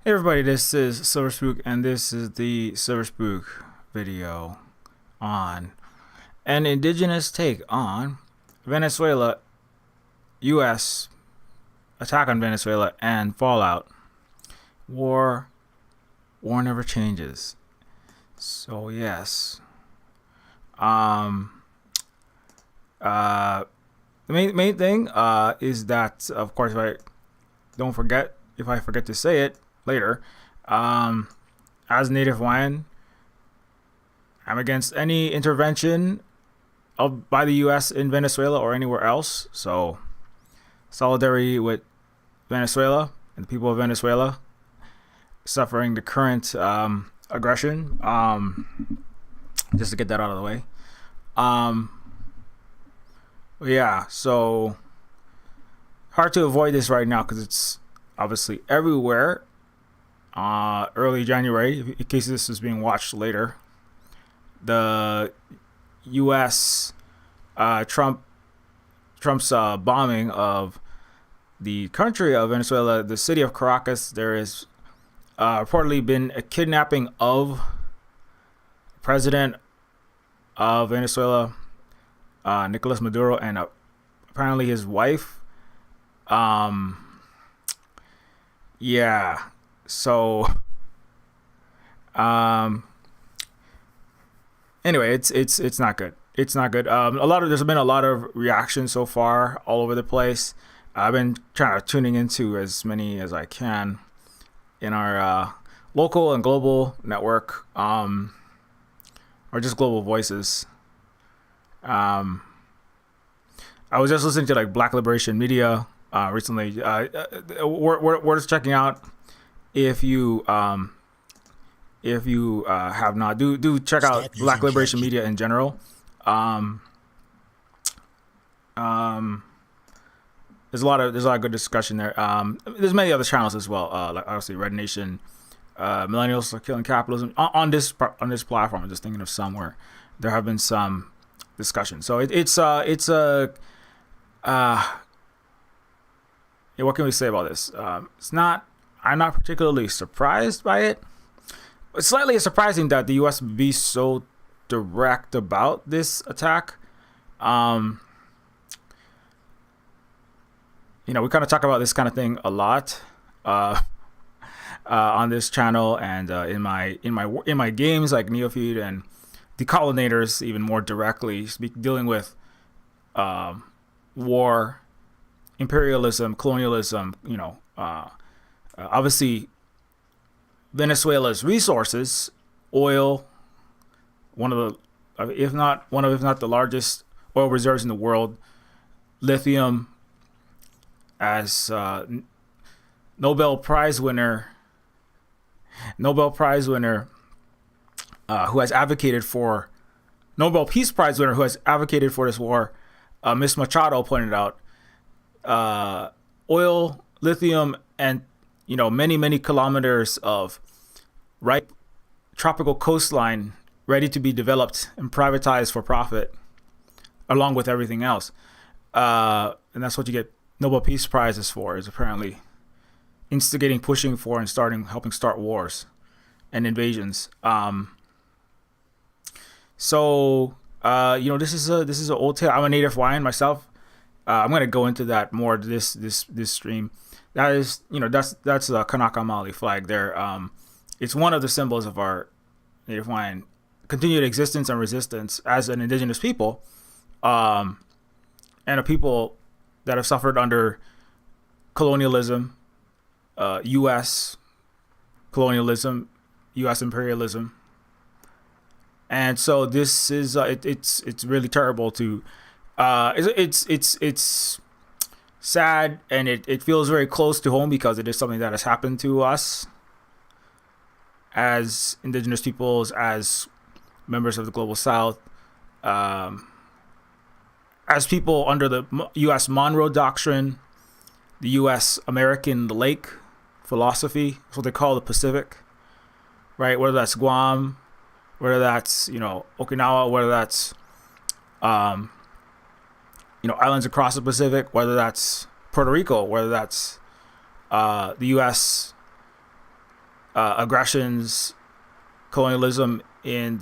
Hey everybody, this is Silver Spook, and this is the Silver Spook video on an indigenous take on Venezuela, U.S. attack on Venezuela, and fallout. War never changes. So yes, the main thing is that, of course, if I forget to say it later, as Native Hawaiian, I'm against any intervention by the U.S. in Venezuela or anywhere else. So, solidarity with Venezuela and the people of Venezuela suffering the current aggression. Just to get that out of the way. Yeah, so hard to avoid this right now because it's obviously everywhere. Early January, in case this is being watched later, the U.S. Trump's bombing of the country of Venezuela, the city of Caracas. There is reportedly been a kidnapping of President of Venezuela, Nicolas Maduro, and apparently his wife. Yeah. So, anyway, it's not good. It's not good. There's been a lot of reactions so far all over the place. I've been tuning into as many as I can in our local and global network, or just global voices. I was just listening to like Black Liberation Media recently. Worth checking out. If you have not, do check out Black Liberation Media in general. There's a lot of good discussion there. There's many other channels as well. Like obviously Red Nation, Millennials Are Killing Capitalism on this platform. I'm just thinking of some where there have been some discussion. So what can we say about this? I'm not particularly surprised by it. It's slightly surprising that the U.S. would be so direct about this attack. We kind of talk about this kind of thing a lot on this channel and in my games like Neofeud and Decolonators, even more directly dealing with war, imperialism, colonialism. Obviously, Venezuela's resources, oil, one of the, if not the largest oil reserves in the world, lithium, as Nobel Prize winner, who has advocated for Nobel Peace Prize winner who has advocated for this war, Miss Machado pointed out, oil, lithium, and many kilometers of ripe tropical coastline ready to be developed and privatized for profit, along with everything else. And that's what you get Nobel Peace Prizes for, is apparently instigating, pushing for, and helping start wars and invasions. This is an old tale. I'm a Native Hawaiian myself. I'm going to go into that more this stream. That is, that's the Kanaka Maoli flag there. It's one of the symbols of our Native Hawaiian continued existence and resistance as an indigenous people, and a people that have suffered under colonialism, U.S. colonialism, U.S. imperialism. And so this is it's really terrible to it's sad, and it feels very close to home because it is something that has happened to us as indigenous peoples, as members of the global South, as people under the U.S. Monroe Doctrine, the U.S. American Lake philosophy. That's what they call the Pacific, right? Whether that's Guam, whether that's Okinawa, whether that's islands across the Pacific, whether that's Puerto Rico, whether that's the U.S. aggressions, colonialism in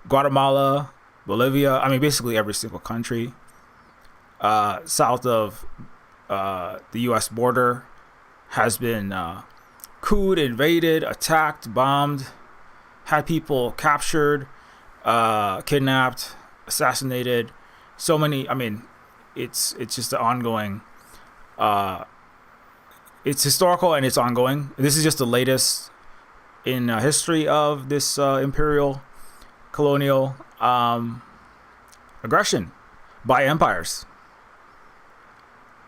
Guatemala, Bolivia. I mean, basically every single country south of the U.S. border has been couped, invaded, attacked, bombed, had people captured, kidnapped, assassinated. So many. I mean, it's just an ongoing. It's historical and it's ongoing. This is just the latest in history of this imperial colonial aggression by empires,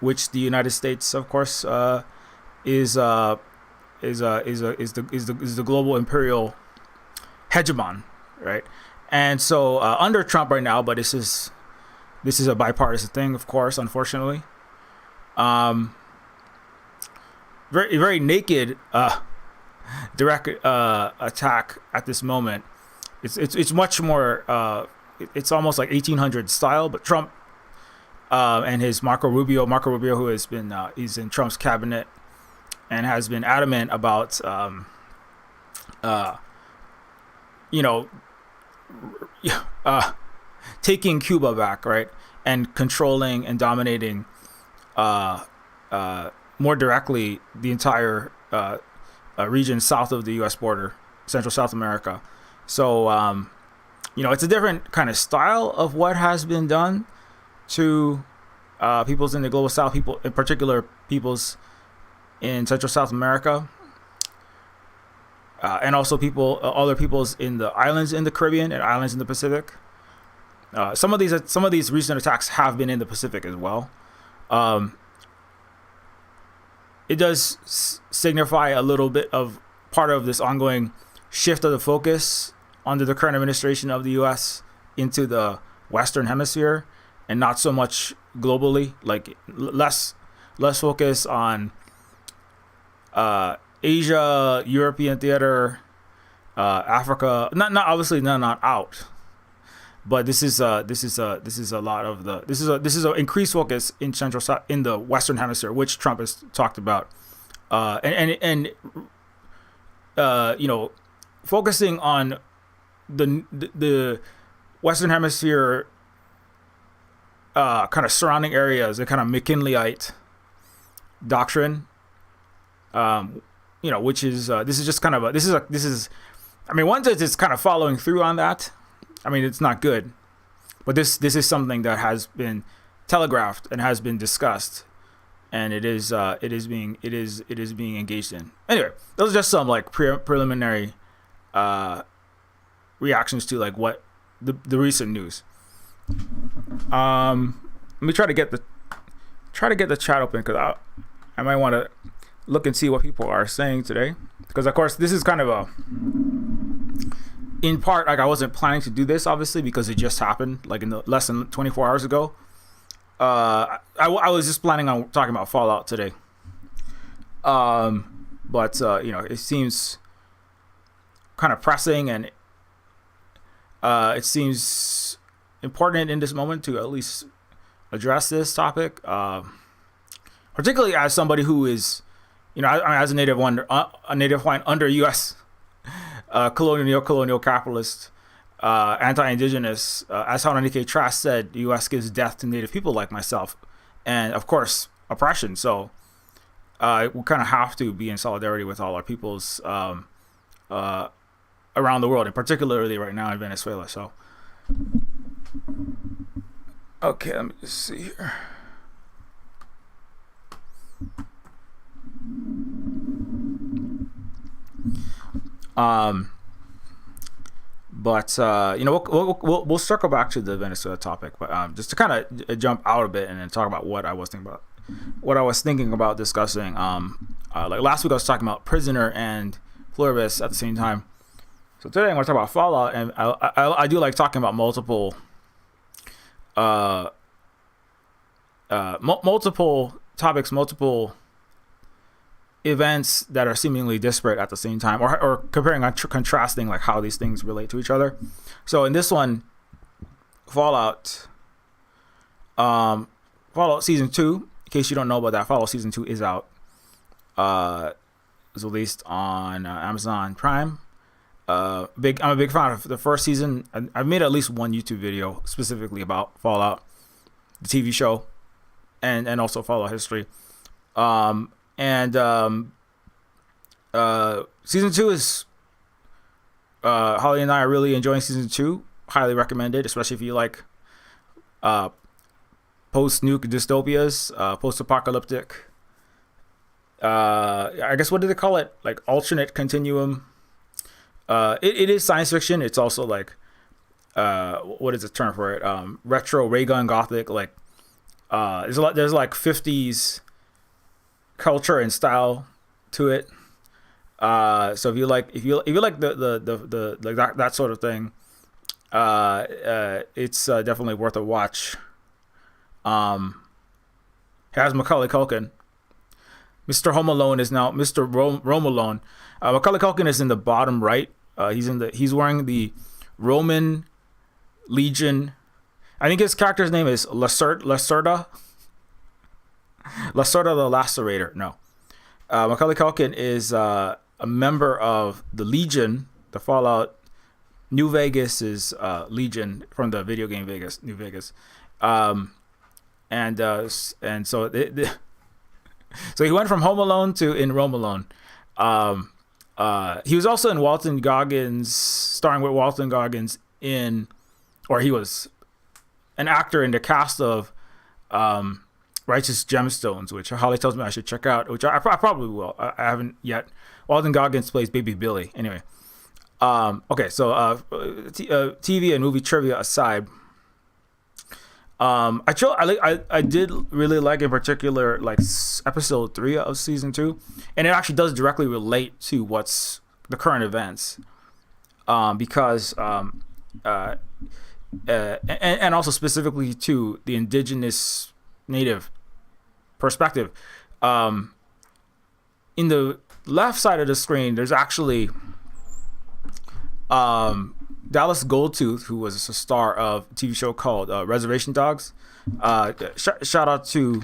which the United States, of course, is the global imperial hegemon, right? And so under Trump right now, but this is a bipartisan thing, of course, unfortunately. Very very naked direct attack at this moment. It's much more. It's almost like 1800 style, but Trump and his Marco Rubio, who has been he's in Trump's cabinet and has been adamant about taking Cuba back, right, and controlling and dominating more directly the entire region south of the U.S. border, Central South America. So it's a different kind of style of what has been done to peoples in the global south, people in particular, peoples in Central South America, and also other peoples in the islands in the Caribbean and islands in the Pacific. Some of these recent attacks have been in the Pacific as well. It does signify a little bit of part of this ongoing shift of the focus under the current administration of the U.S. into the Western Hemisphere and not so much globally, like less focus on Asia, European theater, Africa. Not out. But this is a lot of the this is an increased focus in in the Western Hemisphere, which Trump has talked about, and focusing on the Western Hemisphere kind of surrounding areas, the kind of McKinleyite doctrine, which is this is just kind of once it's kind of following through on that. I mean, it's not good, but this is something that has been telegraphed and has been discussed, and it is being engaged in. Anyway, those are just some like preliminary reactions to like what the recent news. Let me try to get the chat open because I might want to look and see what people are saying today, because of course this is kind of in part, like I wasn't planning to do this, obviously, because it just happened, like in the less than 24 hours ago. I was just planning on talking about Fallout today. But it seems kind of pressing, and it seems important in this moment to at least address this topic, particularly as somebody who is, as a native Hawaiian under U.S. Colonial capitalist, anti-indigenous, as Haunanike Trask said, the U.S. gives death to native people like myself, and of course oppression. So we kind of have to be in solidarity with all our peoples around the world, and particularly right now in Venezuela. So okay, let me just see here. We'll circle back to the Venezuela topic, but just to kind of jump out a bit and then talk about what I was thinking about discussing. Like last week I was talking about Prisoner and Pluribus at the same time. So today I'm going to talk about Fallout, and I do like talking about multiple topics, multiple events that are seemingly disparate at the same time, or comparing, contrasting like how these things relate to each other. So in this one, Fallout Season 2, in case you don't know about that, Fallout Season 2 is out. was released on Amazon Prime. I'm a big fan of the first season. I've made at least one YouTube video specifically about Fallout, the TV show, and also Fallout history. Season 2 is Holly and I are really enjoying season 2. Highly recommended, especially if you like post-nuke dystopias, post-apocalyptic. I guess what do they call it? Like alternate continuum. It is science fiction. It's also like what is the term for it? Retro ray gun gothic. Like there's like 50s culture and style to it. So if you like the like that sort of thing, it's definitely worth a watch. Has Macaulay Culkin. Mr. Home Alone is now Mr. Rome Alone. Macaulay Culkin is in the bottom right. He's wearing the Roman Legion. I think his character's name is Lacerda the Lacerator. No, Macaulay Culkin is a member of the Legion, the Fallout New Vegas is Legion from the video game New Vegas, and so so he went from Home Alone to in Rome Alone. He was also in Walton Goggins, starring with Walton Goggins or he was an actor in the cast of Righteous Gemstones, which Holly tells me I should check out, which I probably will. I haven't yet. Walton Goggins plays Baby Billy. Anyway, okay, so TV and movie trivia aside, I did really like in particular like episode 3 of season 2, and it actually does directly relate to what's the current events, because and also specifically to the indigenous native perspective. In the left side of the screen, there's actually Dallas Goldtooth, who was a star of a TV show called Reservation Dogs. Shout out to,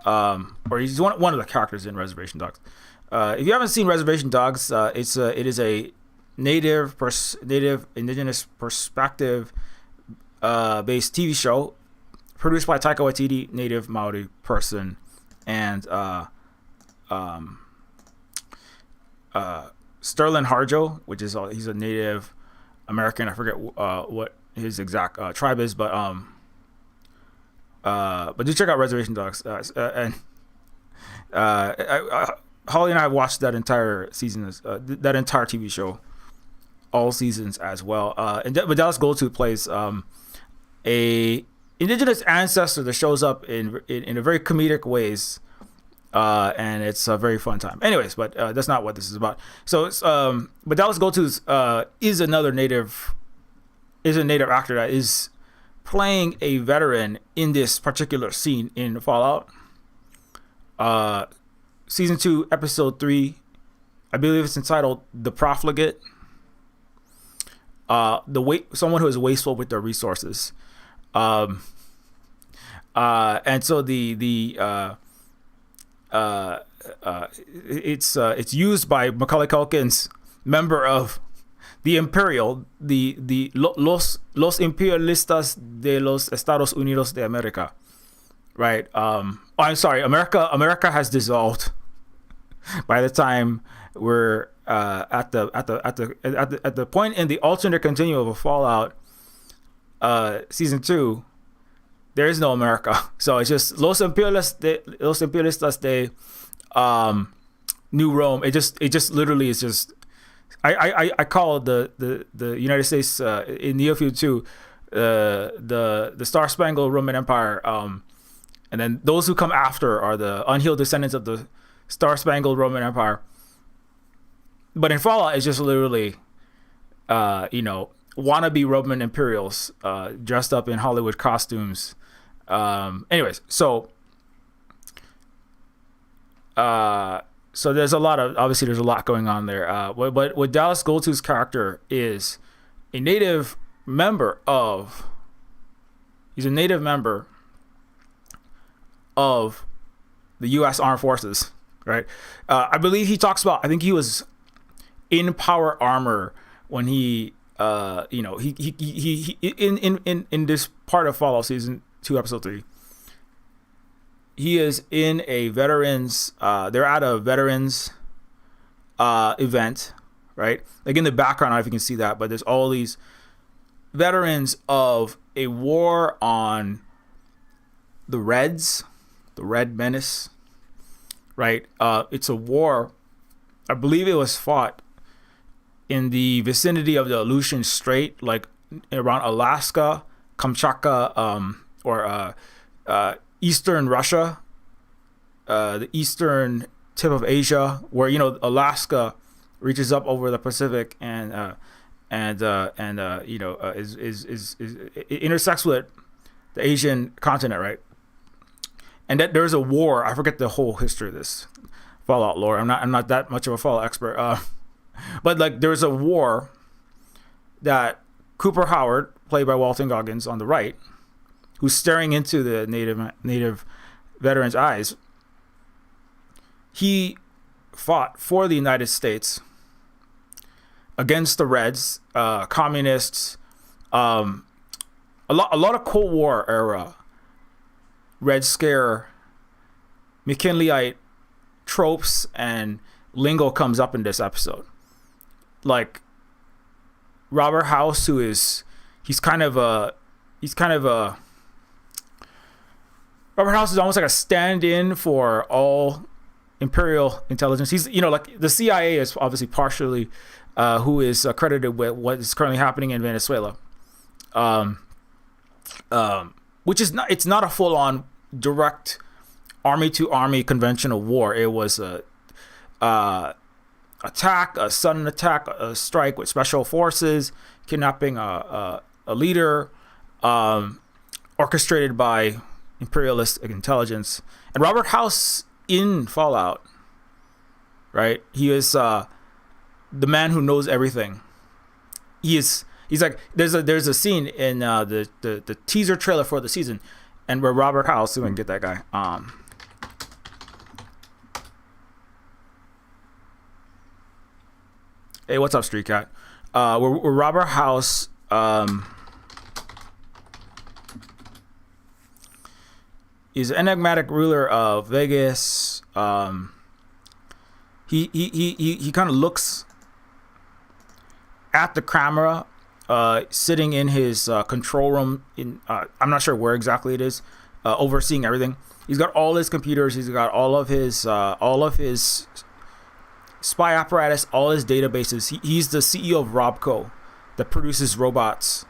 or he's one of the characters in Reservation Dogs. If you haven't seen Reservation Dogs, it is a native indigenous perspective based TV show produced by Taika Waititi, native Maori person, and Sterling Harjo, which is he's a Native American. I forget what his exact tribe is, but do check out Reservation Dogs. And Holly and I watched that entire season, that entire TV show, all seasons as well. But Dallas Goldtooth plays a indigenous ancestor that shows up in a very comedic ways. And it's a very fun time. Anyways, but that's not what this is about. So it's but Dallas Goldtooth is a native actor that is playing a veteran in this particular scene in Fallout. Season 2, episode 3, I believe it's entitled "The Profligate." Someone who is wasteful with their resources, and so it's used by Macaulay Culkin's member of the Imperial, los imperialistas de los Estados Unidos de America, right? I'm sorry, America has dissolved by the time we're at the point in the alternate continuum of Fallout season 2. There is no America, so it's just los imperialistas de New Rome. It just literally is just. I call the United States in Neofeud 2 the Star Spangled Roman Empire, and then those who come after are the unhealed descendants of the Star Spangled Roman Empire. But in Fallout, it's just literally, wannabe Roman Imperials dressed up in Hollywood costumes. Anyways, so there's a lot going on there. But what Dallas Goldtooth's character is a native member of the U.S. Armed Forces. right? I believe he talks about. I think he was in power armor when he he in this part of Fallout season 2 episode 3. He is in a veterans. They're at a veterans event, right? Like in the background, I don't know if you can see that, but there's all these veterans of a war on the Reds, the Red Menace, right? It's a war. I believe it was fought in the vicinity of the Aleutian Strait, like around Alaska, Kamchatka, or eastern Russia, the eastern tip of Asia, where Alaska reaches up over the Pacific and it intersects with the Asian continent, right? And that there's a war. I forget the whole history of this Fallout lore. I'm not that much of a Fallout expert. But like there's a war that Cooper Howard, played by Walton Goggins on the right, who's staring into the native veteran's eyes. He fought for the United States against the Reds, communists, a lot of Cold War era Red Scare, McKinleyite tropes and lingo comes up in this episode. Like Robert House, he's kind of a Robert House is almost like a stand-in for all imperial intelligence. He's like the CIA is obviously partially who is credited with what is currently happening in Venezuela, which is not a full-on direct army to army conventional war. It was a attack, a sudden attack, a strike with special forces, kidnapping a leader, orchestrated by imperialist intelligence. And Robert House in Fallout, right? He is the man who knows everything. He's like there's a scene in the teaser trailer for the season, and where Robert House, so we can get that guy. Hey, what's up, Street Cat? Where Robert House is an enigmatic ruler of Vegas. He kind of looks at the camera, sitting in his control room. I'm not sure where exactly it is, overseeing everything. He's got all his computers. He's got all of his spy apparatus, all his databases. He's the CEO of Robco, that produces robots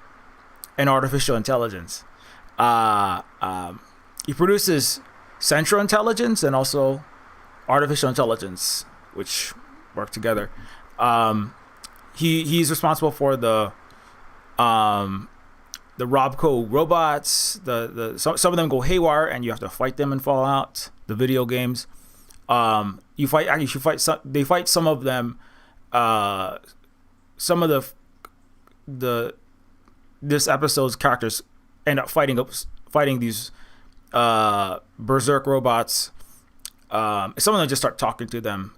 and artificial intelligence. He produces central intelligence and also artificial intelligence, which work together. He's responsible for the Robco robots. Some of them go haywire, and you have to fight them in Fallout, the video games. They fight some of them. Some of this episode's characters end up fighting these berserk robots. Some of them just start talking to them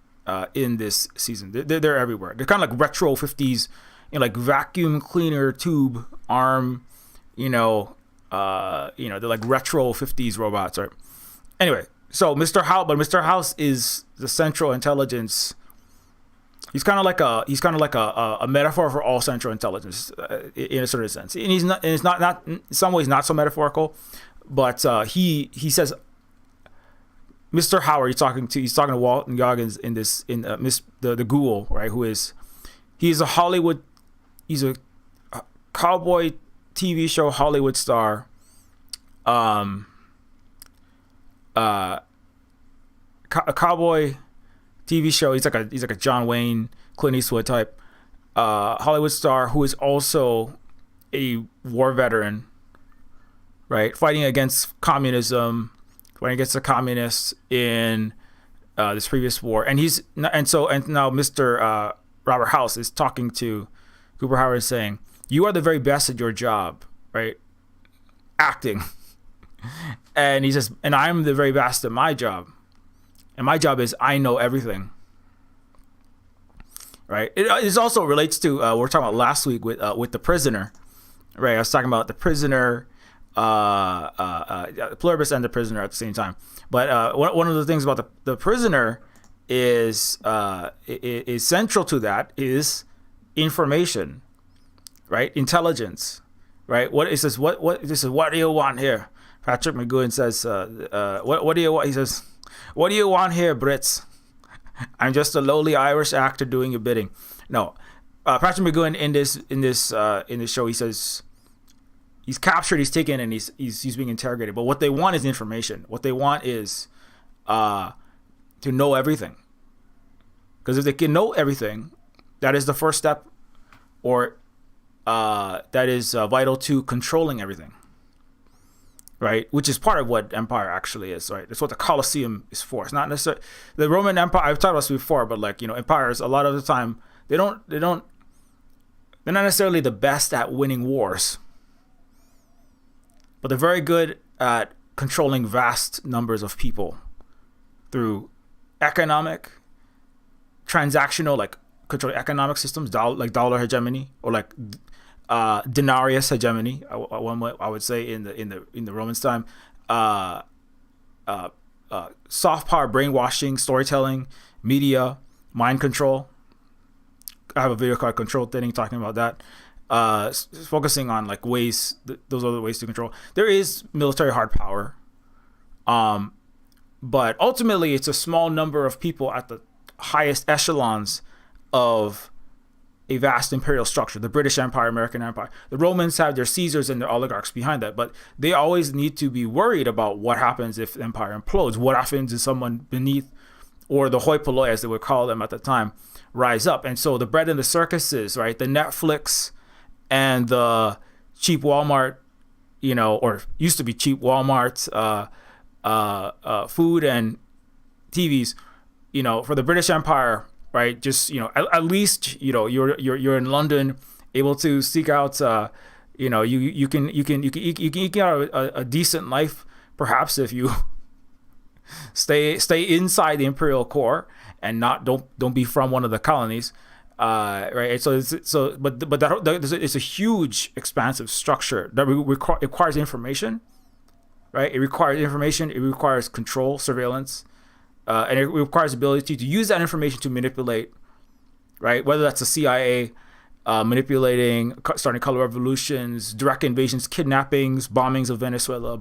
in this season. They're everywhere. They're kind of like retro 50s, like vacuum cleaner tube arm. They're like retro 50s robots, right? Anyway, so Mr. House is the central intelligence. He's kind of like a metaphor for all central intelligence in a certain sense, and he's not. And it's not in some ways not so metaphorical, but he says, Mr. Howard, he's talking to Walton Goggins in the Ghoul, right? He's a cowboy TV show Hollywood star, a cowboy TV show. He's like a John Wayne, Clint Eastwood type Hollywood star who is also a war veteran, right? Fighting against communism, fighting against the communists in this previous war. And now Mr. Robert House is talking to Cooper Howard, saying, "You are the very best at your job, right? Acting." And he says, "And I'm the very best at my job." and my job is I know everything. Right. It also relates to we were talking about last week with the prisoner. Right. I was talking about the prisoner, pluribus and the prisoner at the same time. But one of the things about the prisoner is central to that is information, right? Intelligence, right? What it says? What this is? What do you want here? Patrick McGowan says, "What do you want?" He says, "What do you want here, Brits? I'm just a lowly Irish actor doing your bidding." No, Patrick McGowan in this show, he says he's captured, he's taken, and he's being interrogated. But what they want is information. What they want is to know everything. Because if they can know everything, that is the first step, or that is vital to controlling everything. Right, which is part of what empire actually is. Right, that's what the Colosseum is for. It's not necessarily the Roman Empire. I've talked about this before, but like, you know, empires a lot of the time they're not necessarily the best at winning wars, but they're very good at controlling vast numbers of people through economic, transactional, like control economic systems, like dollar hegemony, or like denarius hegemony. I would say in the Romans' time, soft power, brainwashing, storytelling, media, mind control. I have a video called "Control Thinning" talking about that, focusing on like ways. Those are the ways to control. There is military hard power, but ultimately it's a small number of people at the highest echelons of a vast imperial structure. The British Empire, American Empire. The Romans have their Caesars and their oligarchs behind that, but they always need to be worried about what happens if the empire implodes. What happens if someone beneath, or the hoi polloi as they would call them at the time, rise up? And so the bread and the circuses, right? The Netflix and the cheap Walmart, you know, or used to be cheap Walmart, food and TVs, you know, for the British Empire, right? Just, you know, at least, you know, you're in London, able to seek out, you know, you can eke out a decent life, perhaps, if you stay inside the imperial core and don't be from one of the colonies, right? So it's a huge, expansive structure that requires information, right? It requires information. It requires control, surveillance. And it requires the ability to use that information to manipulate, right? Whether that's the CIA manipulating, starting color revolutions, direct invasions, kidnappings, bombings of Venezuela,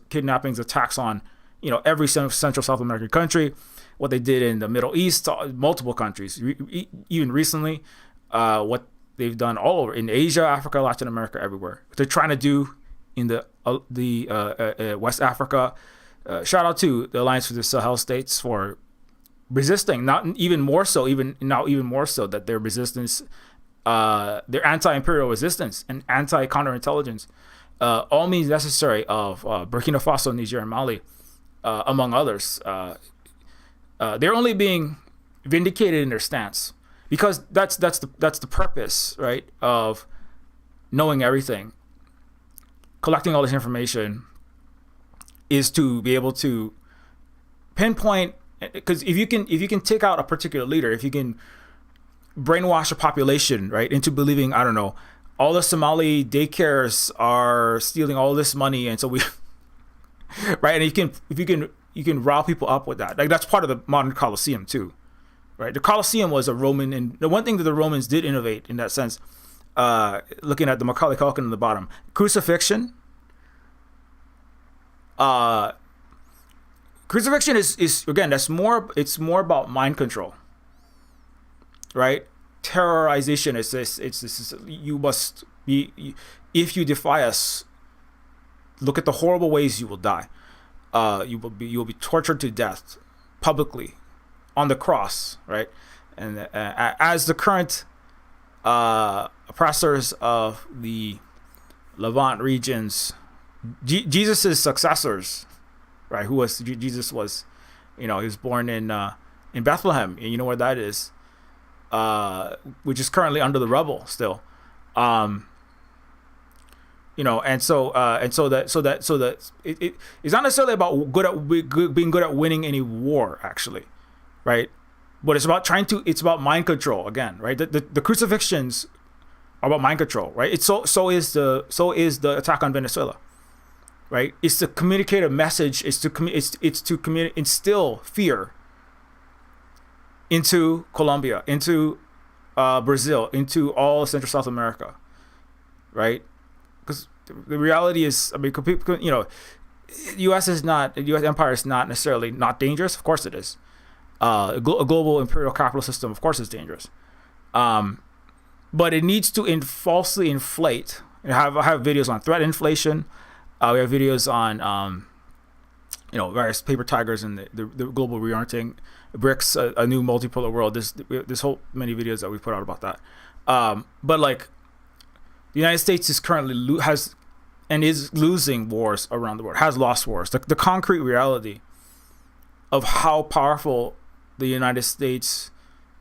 kidnappings, attacks on, you know, every Central South American country. What they did in the Middle East, multiple countries, even recently, what they've done all over in Asia, Africa, Latin America, everywhere. What they're trying to do in the West Africa. Shout out to the Alliance for the Sahel States for resisting, even more so that their resistance, their anti-imperial resistance and anti-counterintelligence, all means necessary of Burkina Faso, Niger, and Mali, among others. They're only being vindicated in their stance because that's the purpose, right, of knowing everything, collecting all this information, is to be able to pinpoint, because if you can take out a particular leader, if you can brainwash a population, right, into believing, I don't know, all the Somali daycares are stealing all this money, and so we right, and you can rile people up with that. Like, that's part of the modern Colosseum too, right? The Colosseum was a Roman, and the one thing that the Romans did innovate in that sense, looking at the Macaulay Culkin in the bottom, crucifixion. Crucifixion is again, it's more about mind control, right? Terrorization is this you must be, if you defy us, look at the horrible ways you will die. You will be tortured to death publicly on the cross, right? And as the current oppressors of the Levant regions, Jesus' successors, right? Jesus was, you know, he was born in Bethlehem, and you know where that is, which is currently under the rubble still. It's not necessarily about being good at winning any war, actually, right? But it's about mind control again, right? The crucifixions are about mind control, right? So is the attack on Venezuela, right? It's to communicate a message. It's to instill fear into Colombia, into Brazil, into all Central South America, right? Because the reality is, I mean, the U.S. empire is not necessarily not dangerous. Of course it is. A global imperial capitalist system, of course, is dangerous. But it needs to falsely inflate. I have videos on threat inflation. We have videos on various paper tigers and the global reorienting, BRICS, a new multipolar world. This whole many videos that we put out about that. But like, the United States is currently is losing wars around the world. Has lost wars. The concrete reality of how powerful the United States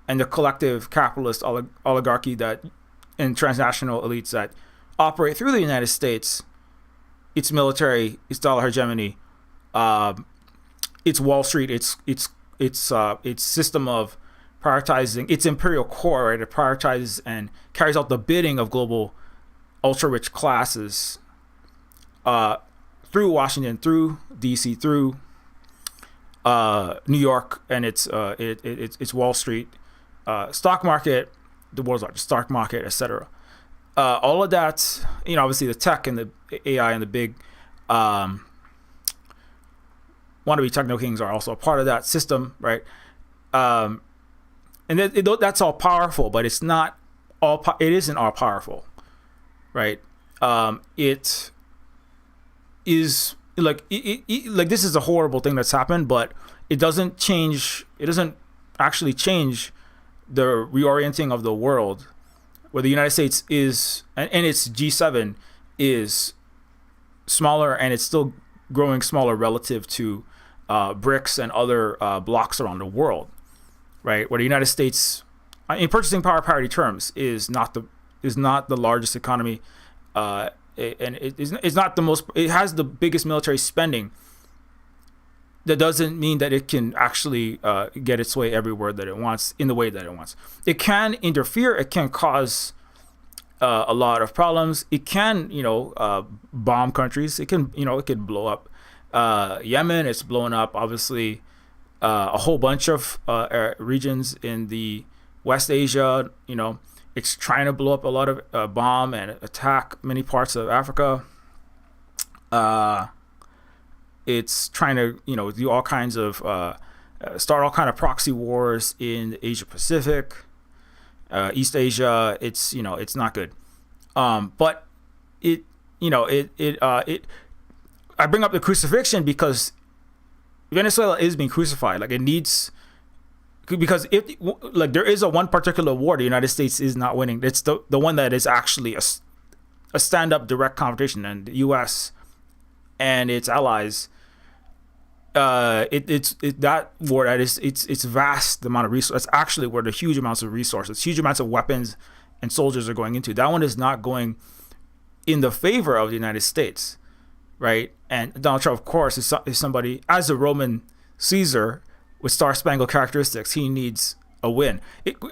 and the collective capitalist oligarchy and transnational elites that operate through the United States, its military, its dollar hegemony, its Wall Street, its system of prioritizing, its imperial core, right? It prioritizes and carries out the bidding of global ultra-rich classes through Washington, through DC, through New York, and its Wall Street, stock market, the world's largest stock market, etc. All of that, obviously the tech and the AI and the big wannabe techno kings are also a part of that system, right? And that's all powerful, but it's not all. It isn't all powerful, right? It is like this is a horrible thing that's happened, but it doesn't change. It doesn't actually change the reorienting of the world, where the United States is and its G7 is smaller, and it's still growing smaller relative to BRICS and other blocks around the world, right? Where the United States, in purchasing power parity terms, is not the largest economy, and it's not the most. It has the biggest military spending. That doesn't mean that it can actually get its way everywhere that it wants in the way that it wants. It can interfere. It can cause a lot of problems. It can, bomb countries. It can, it could blow up Yemen. It's blown up, obviously, a whole bunch of regions in the West Asia. It's trying to blow up a lot of bomb and attack many parts of Africa. It's trying to, do all kinds of, start all kind of proxy wars in Asia Pacific, East Asia. It's, it's not good. But I bring up the crucifixion because Venezuela is being crucified. Like, it needs, because there is one particular war the United States is not winning. It's the one that is actually a stand-up direct confrontation, and the U.S. and its allies, it's that war that is it's vast amount of resources. That's actually where the huge amounts of resources, huge amounts of weapons and soldiers are going into. That one is not going in the favor of the United States, right? And Donald Trump, of course, is somebody, as a Roman Caesar with star-spangled characteristics. He needs a win,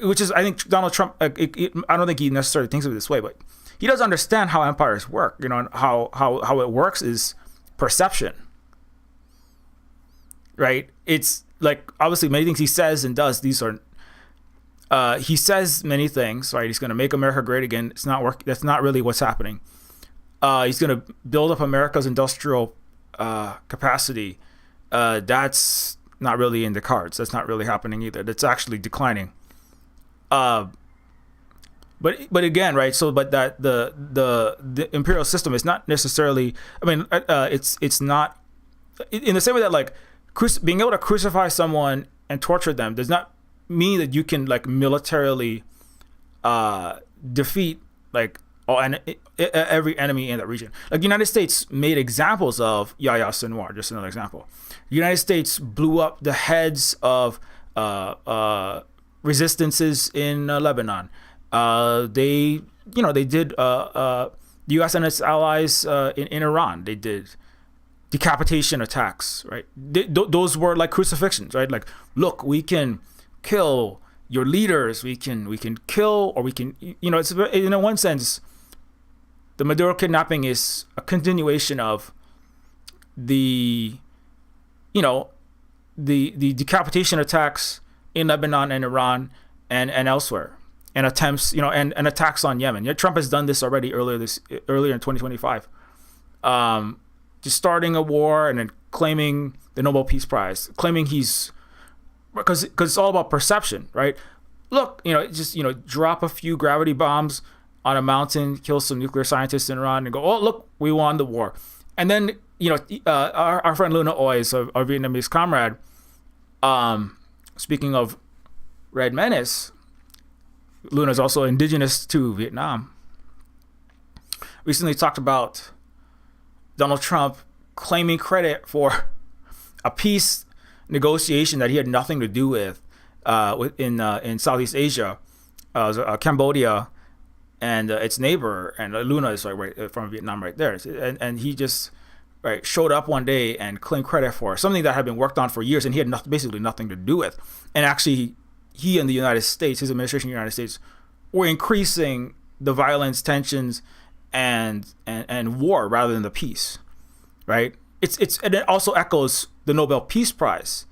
which is, I think, Donald Trump. I don't think he necessarily thinks of it this way, but he does understand how empires work. And how it works is perception, right? It's like, obviously, many things he says and does, these are he says many things, right? He's going to make America great again. It's not work. That's not really what's happening. He's going to build up America's industrial capacity. That's not really in the cards. That's not really happening either. That's actually declining. But again, right? So, but that the imperial system is not necessarily. I mean, it's not in the same way that, like, being able to crucify someone and torture them does not mean that you can, like, militarily defeat, like, every enemy in that region. Like, the United States made examples of Yahya Sinwar, just another example. The United States blew up the heads of resistances in Lebanon. They did The U.S. and its allies in Iran, they did decapitation attacks, right? Those were like crucifixions, right? Like, look, we can kill your leaders, we can kill, or we can, it's in one sense, the Maduro kidnapping is a continuation of the, the decapitation attacks in Lebanon and Iran and elsewhere, and attempts, and attacks on Yemen. Trump has done this already earlier in 2025, just starting a war and then claiming the Nobel Peace Prize, claiming because it's all about perception, right? Look, just drop a few gravity bombs on a mountain, kill some nuclear scientists in Iran, and go, oh, look, we won the war. And then our friend Luna Ois, our Vietnamese comrade, speaking of Red Menace, Luna is also indigenous to Vietnam, recently talked about Donald Trump claiming credit for a peace negotiation that he had nothing to do with in Southeast Asia, Cambodia, and its neighbor. And Luna is like right from Vietnam, right there. And he just showed up one day and claimed credit for something that had been worked on for years, and he had basically nothing to do with. And actually, he and the United States, his administration in the United States, were increasing the violence, tensions, and war rather than the peace, right? And it also echoes the Nobel Peace Prize,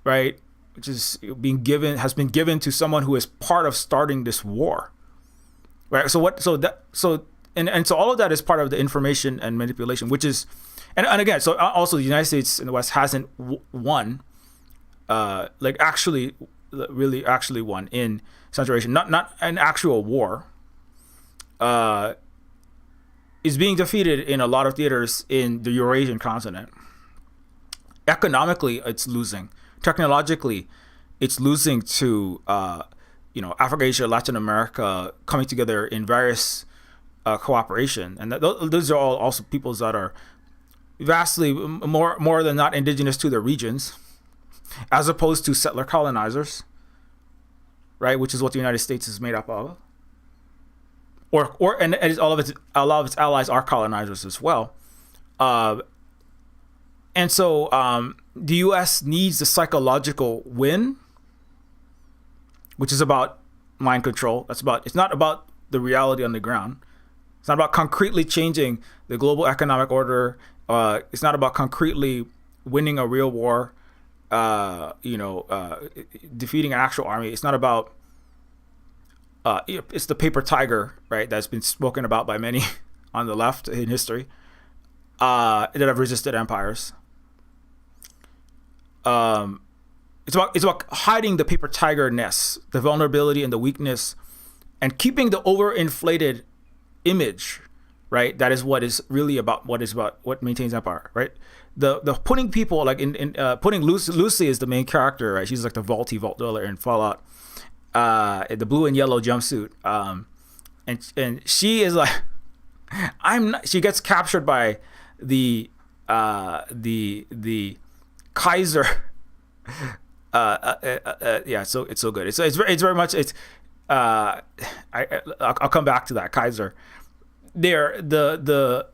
right, which is has been given to someone who is part of starting this war, right? So all of that is part of the information and manipulation, which is, and again, so also the United States and the West hasn't won, really actually won in Central Asia, not an actual war. Is being defeated in a lot of theaters in the Eurasian continent. Economically, it's losing. Technologically, it's losing to Africa, Asia, Latin America coming together in various cooperation, and those are all also peoples that are vastly more than not indigenous to their regions, as opposed to settler colonizers, right? Which is what the United States is made up of. And a lot of its allies are colonizers as well, and so the U.S. needs the psychological win, which is about mind control. It's not about the reality on the ground. It's not about concretely changing the global economic order. It's not about concretely winning a real war. Defeating an actual army. It's not about. It's the paper tiger, right? That's been spoken about by many on the left in history that have resisted empires. It's about hiding the paper tiger nest, the vulnerability and the weakness, and keeping the overinflated image, right? That is what is really about. What maintains empire, right? The putting people like in putting Lucy is the main character, right? She's like the vault dweller in Fallout. The blue and yellow jumpsuit, and she is like, she gets captured by the Kaiser. So it's so good. It's very much I'll come back to that Kaiser. There the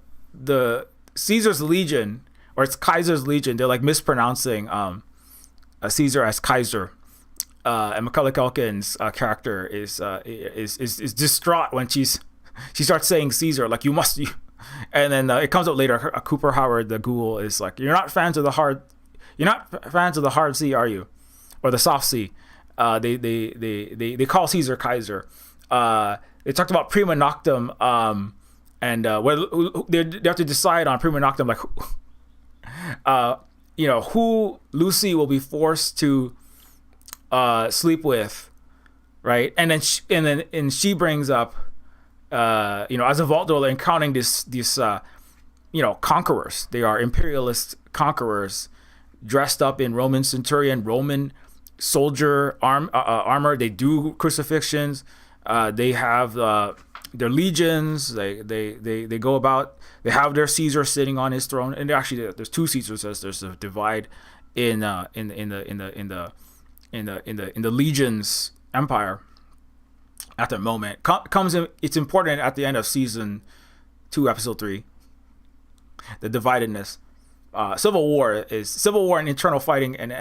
Caesar's Legion, or it's Kaiser's Legion. They're like mispronouncing Caesar as Kaiser. And Macaulay Culkin's character is distraught when she starts saying Caesar, like, you must, and then it comes up later. Cooper Howard, the ghoul, is like, you're not fans of the hard sea, are you, or the soft sea? They call Caesar Kaiser. They talked about prima noctum, and they have to decide on prima noctum, like, who Lucy will be forced to sleep with, right? And then she brings up, as a vault dweller, encountering these conquerors. They are imperialist conquerors dressed up in Roman centurion, Roman soldier armor. They do crucifixions. They have their legions. They go about. They have their Caesar sitting on his throne, and actually there's two Caesars. As there's a divide in the Legion's empire at the moment. Comes in. It's important at the end of season 2, episode 3. The dividedness. Civil War and internal fighting and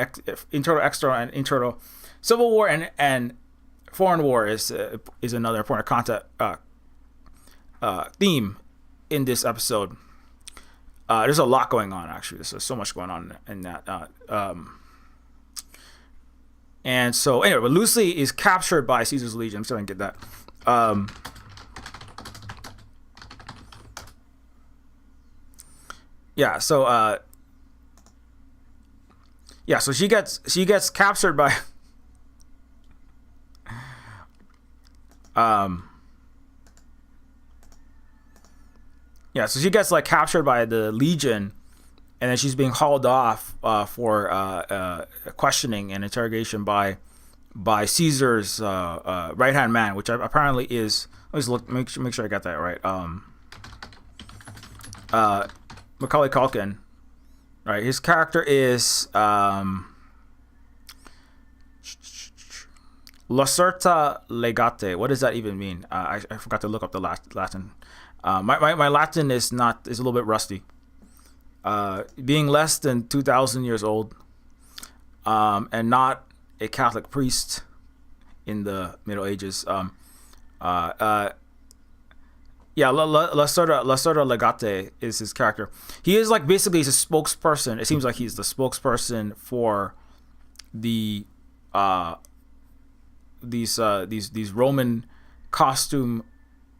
internal, external, and internal. Civil War and foreign war is another important content theme in this episode. There's a lot going on, actually. There's so much going on in that. And so, anyway, but Lucy is captured by Caesar's Legion. I'm starting to get that. So she gets captured by so she gets like captured by the Legion, and then she's being hauled off for questioning and interrogation by Caesar's right hand man, which apparently is, let's look, make sure I got that right. Macaulay Culkin, right? His character is Lacerta Legate. What does that even mean? I forgot to look up the Latin. My Latin is a little bit rusty. Being less than 2,000 years old, and not a Catholic priest in the Middle Ages. Lacerta Legate is his character. He is like basically he's a spokesperson. It seems like he's the spokesperson for the these Roman costume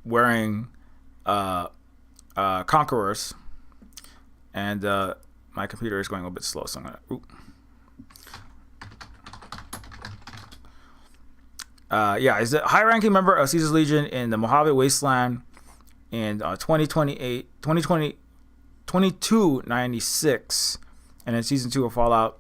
wearing conquerors. And my computer is going a bit slow, so I'm gonna. Is a high-ranking member of Caesar's Legion in the Mojave Wasteland in 2296, and in season 2 of Fallout.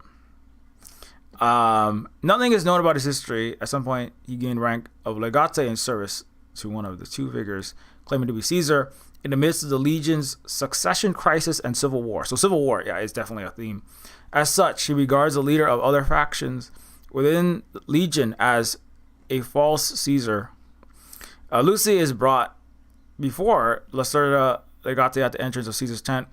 Nothing is known about his history. At some point, he gained rank of Legate in service to one of the two figures claiming to be Caesar in the midst of the Legion's succession crisis and civil war. So civil war, is definitely a theme. As such, he regards the leader of other factions within Legion as a false Caesar. Lucy is brought before Lacerta Legate at the entrance of Caesar's tent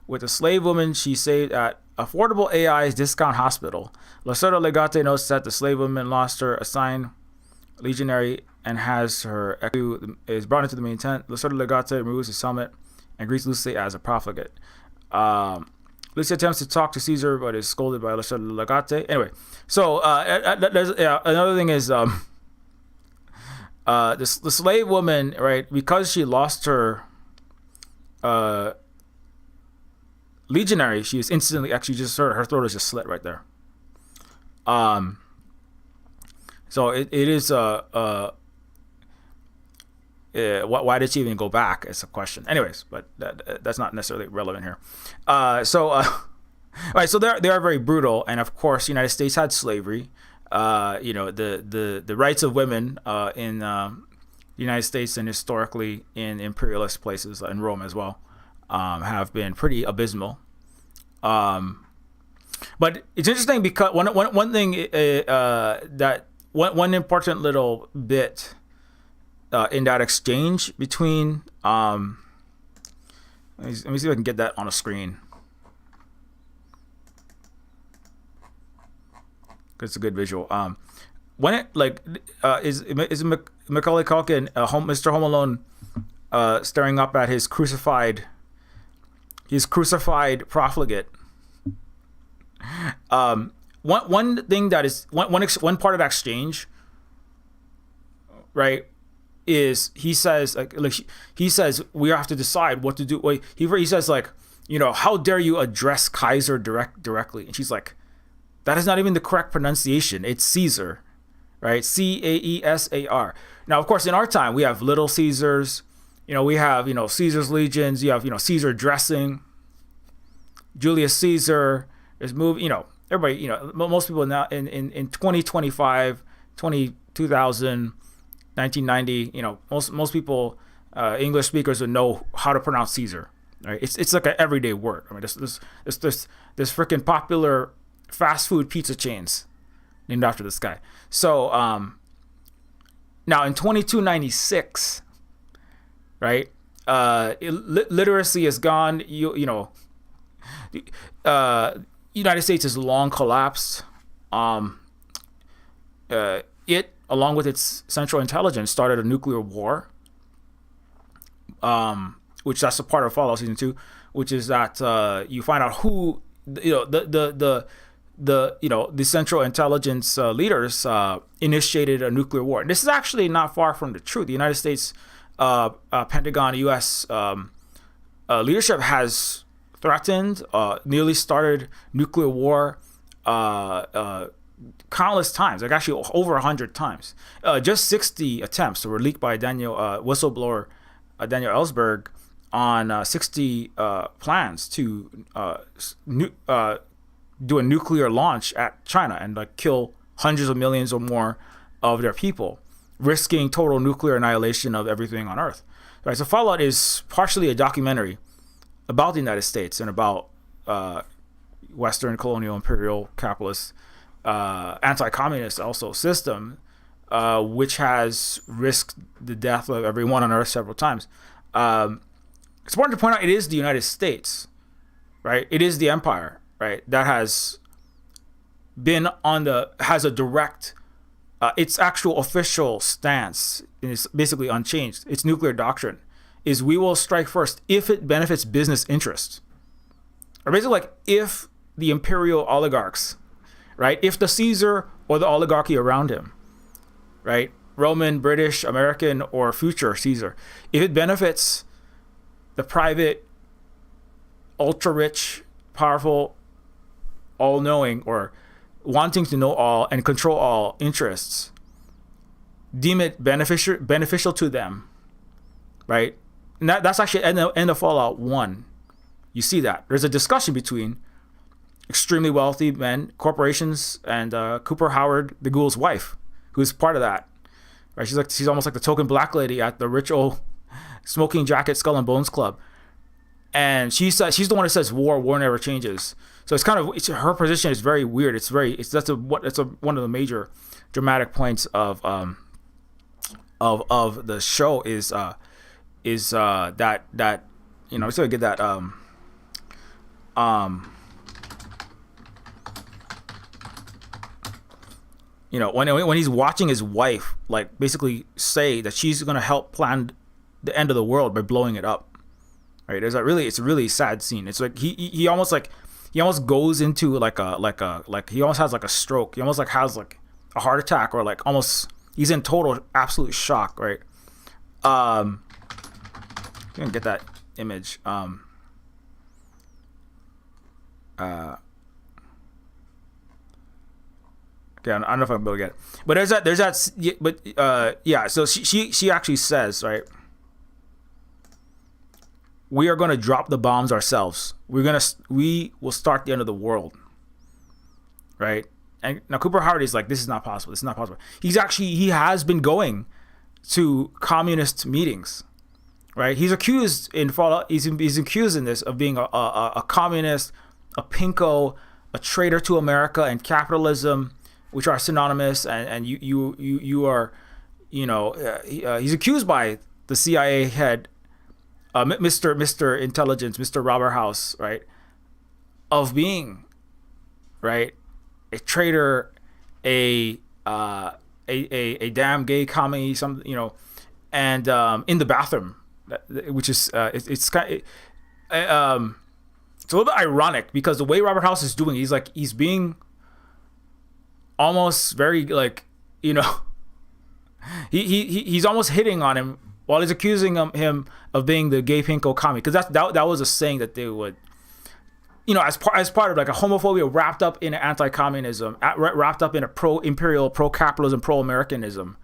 with a slave woman she saved at Affordable AI's discount hospital. Lacerta Legate notes that the slave woman lost her assigned legionary and is brought into the main tent. Lacerta Legate removes his helmet and greets Lucy as a profligate. Lucy attempts to talk to Caesar, but is scolded by Lacerta Legate. Anyway, so there's another thing is the slave woman, right? Because she lost her legionary, she is instantly actually just her throat is just slit right there. So it is why did she even go back? It's a question. Anyways, but that's not necessarily relevant here. Right, so they are very brutal, and of course, the United States had slavery. The rights of women in the United States and historically in imperialist places in Rome as well have been pretty abysmal. But it's interesting because one thing that one important little bit in that exchange between let me see if I can get that on a screen. It's a good visual. When it is Macaulay Culkin, Mr. Home Alone, staring up at his crucified profligate. One thing that is one part of that exchange, right, is he says he says we have to decide what to do. He says how dare you address Kaiser directly, and she's like, that is not even the correct pronunciation. It's Caesar, right? Caesar. Now, of course, in our time, we have Little Caesars. We have, Caesar's legions. You have, Caesar dressing. Julius Caesar is moving, everybody, most people now in 2025, 2000, 1990, most people, English speakers would know how to pronounce Caesar, right? It's like an everyday word. I mean, this freaking popular fast food pizza chains named after this guy. So now in 2296, right, Literacy is gone. Uh, United States has long collapsed. Um, it, along with its Central Intelligence, started a nuclear war. Which that's a part of Fallout Season 2, which is that you find out who the Central Intelligence leaders initiated a nuclear war. And this is actually not far from the truth. The United States Pentagon, U.S. Leadership has threatened, nearly started nuclear war countless times, like actually over 100 times. Just 60 attempts were leaked by whistleblower Daniel Ellsberg on 60 plans to do a nuclear launch at China and like kill hundreds of millions or more of their people, risking total nuclear annihilation of everything on Earth. Right. So Fallout is partially a documentary about the United States and about Western colonial imperial capitalist anti-communist also system, which has risked the death of everyone on Earth several times. It's important to point out it is the United States, right? It is the empire, right? That has has a direct, its actual official stance is basically unchanged. Its nuclear doctrine is we will strike first if it benefits business interests. Or basically like if the imperial oligarchs, right? If the Caesar or the oligarchy around him, right? Roman, British, American, or future Caesar, if it benefits the private, ultra-rich, powerful, all-knowing, or wanting to know all and control all interests, deem it beneficial to them, right? And that's actually end of Fallout 1. You see that. There's a discussion between extremely wealthy men, corporations, and Cooper Howard, the ghoul's wife, who's part of that. Right? She's almost like the token black lady at the rich old smoking jacket Skull and Bones Club. And she's the one that says war never changes. So it's her position is very weird. That's one of the major dramatic points of the show is that let's sort of get that when he's watching his wife like basically say that she's gonna help plan the end of the world by blowing it up, right? It's a really sad scene. It's like he almost goes into like he almost has like a stroke. He almost like has like a heart attack or like almost he's in total absolute shock, right? You can get that image. Okay, I don't know if I'm able to get it, but So she actually says, right, we are going to drop the bombs ourselves. We will start the end of the world, right? And now Cooper Howard is like, this is not possible. This is not possible. He has been going to communist meetings, right? He's accused in Fallout. He's accused in this of being a communist, a pinko, a traitor to America and capitalism, which are synonymous, and you are, he's accused by the CIA head, Mr. Intelligence, Mr. Robert House, right, of being, right, a traitor, a damn gay commie, and in the bathroom, which is it's kind of, it's a little bit ironic because the way Robert House is doing, he's being almost very like, he's almost hitting on him while he's accusing him of being the gay pinko commie, because that was a saying that they would, as part of like a homophobia wrapped up in anti-communism, wrapped up in a pro-imperial, pro-capitalism, pro-Americanism,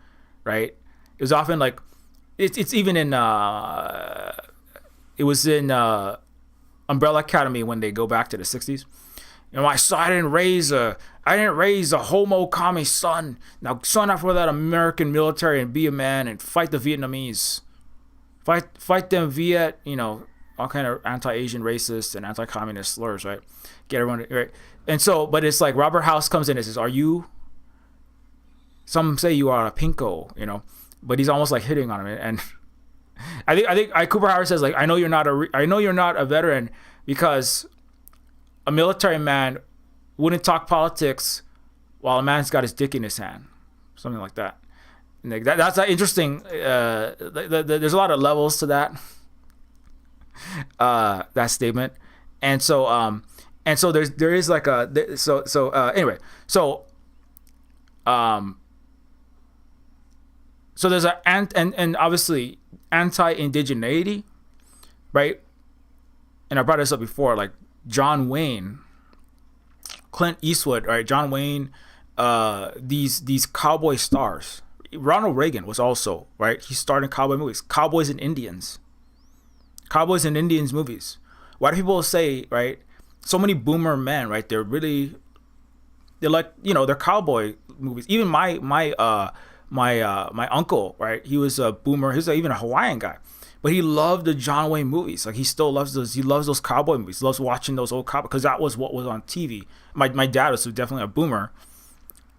right? It was often like it's even in it was in Umbrella Academy when they go back to the 60s. I didn't raise a homo commie son. Now sign up for that American military and be a man and fight the Vietnamese. Fight them Viet, all kind of anti-Asian racist and anti-communist slurs, right? Get everyone right. And so, but it's like Robert House comes in and says, some say you are a pinko, but he's almost like hitting on him. And I think Cooper Howard says like, I know you're not a veteran because a military man wouldn't talk politics while a man's got his dick in his hand, something like that. And like that's interesting. There's a lot of levels to that statement, and so there is like anyway, so there's and obviously anti-indigeneity, right? And I brought this up before, like John Wayne, Clint Eastwood, right? John Wayne, these cowboy stars. Ronald Reagan was also, right? He starred in cowboy movies, Cowboys and Indians movies. Why do people say, right? So many boomer men, right? They're like, they're cowboy movies. Even my uncle, right? He was a boomer. He's even a Hawaiian guy, but he loved the John Wayne movies. Like he still loves those. He loves those cowboy movies. He loves watching those old cowboy because that was what was on TV. My dad was definitely a boomer,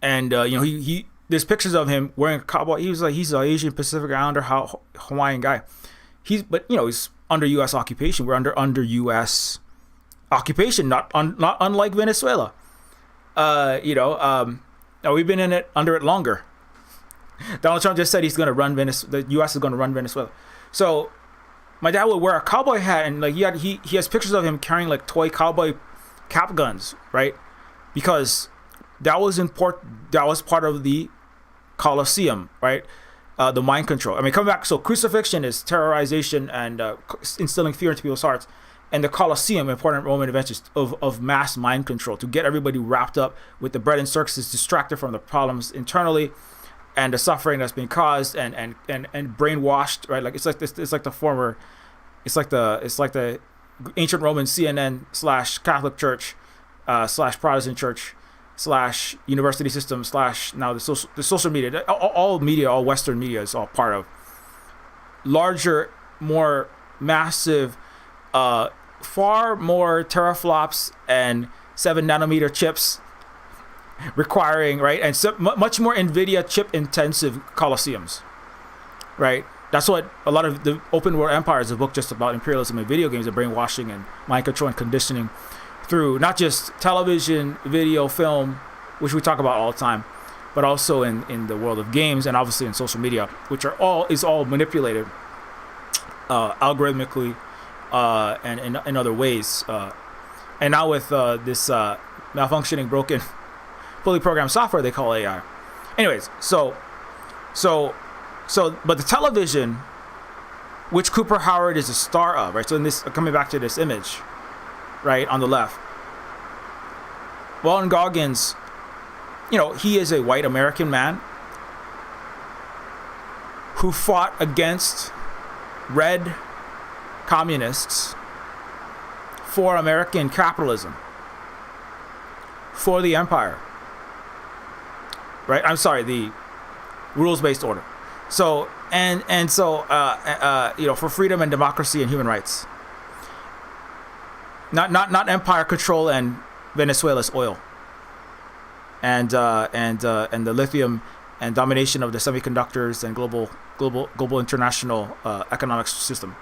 and he there's pictures of him wearing a cowboy. He's an Asian Pacific Islander Hawaiian guy. He's under U.S. occupation. We're under U.S. occupation, not unlike Venezuela. We've been under it longer. Donald Trump just said he's going to run the U.S. is going to run Venezuela. So my dad would wear a cowboy hat, and like he has pictures of him carrying like toy cowboy cap guns, right? Because that was important. That was part of the Colosseum, right? The mind control. I mean, coming back. So crucifixion is terrorization and instilling fear into people's hearts. And the Colosseum, important Roman events of mass mind control to get everybody wrapped up with the bread and circuses, distracted from the problems internally and the suffering that's been caused and brainwashed, right? Like it's like the ancient Roman CNN / Catholic Church / Protestant Church / university system / now the social media, all media, all Western media is all part of larger, more massive, far more teraflops and 7-nanometer chips requiring, right, and so much more NVIDIA chip intensive Colosseums, right? That's what a lot of the Open World Empire is a book just about imperialism and video games and brainwashing and mind control and conditioning through not just television, video, film, which we talk about all the time, but also in the world of games and obviously in social media, which is all manipulated algorithmically and in other ways. And now with this malfunctioning, broken, fully programmed software they call AI. Anyways, so but the television, which Cooper Howard is a star of, right? So in this, coming back to this image, right on the left, Walton Goggins, he is a white American man who fought against red communists for American capitalism, for the empire, right? I'm sorry, the rules-based order. So for freedom and democracy and human rights, not empire control and Venezuela's oil, and the lithium and domination of the semiconductors and global international economic system.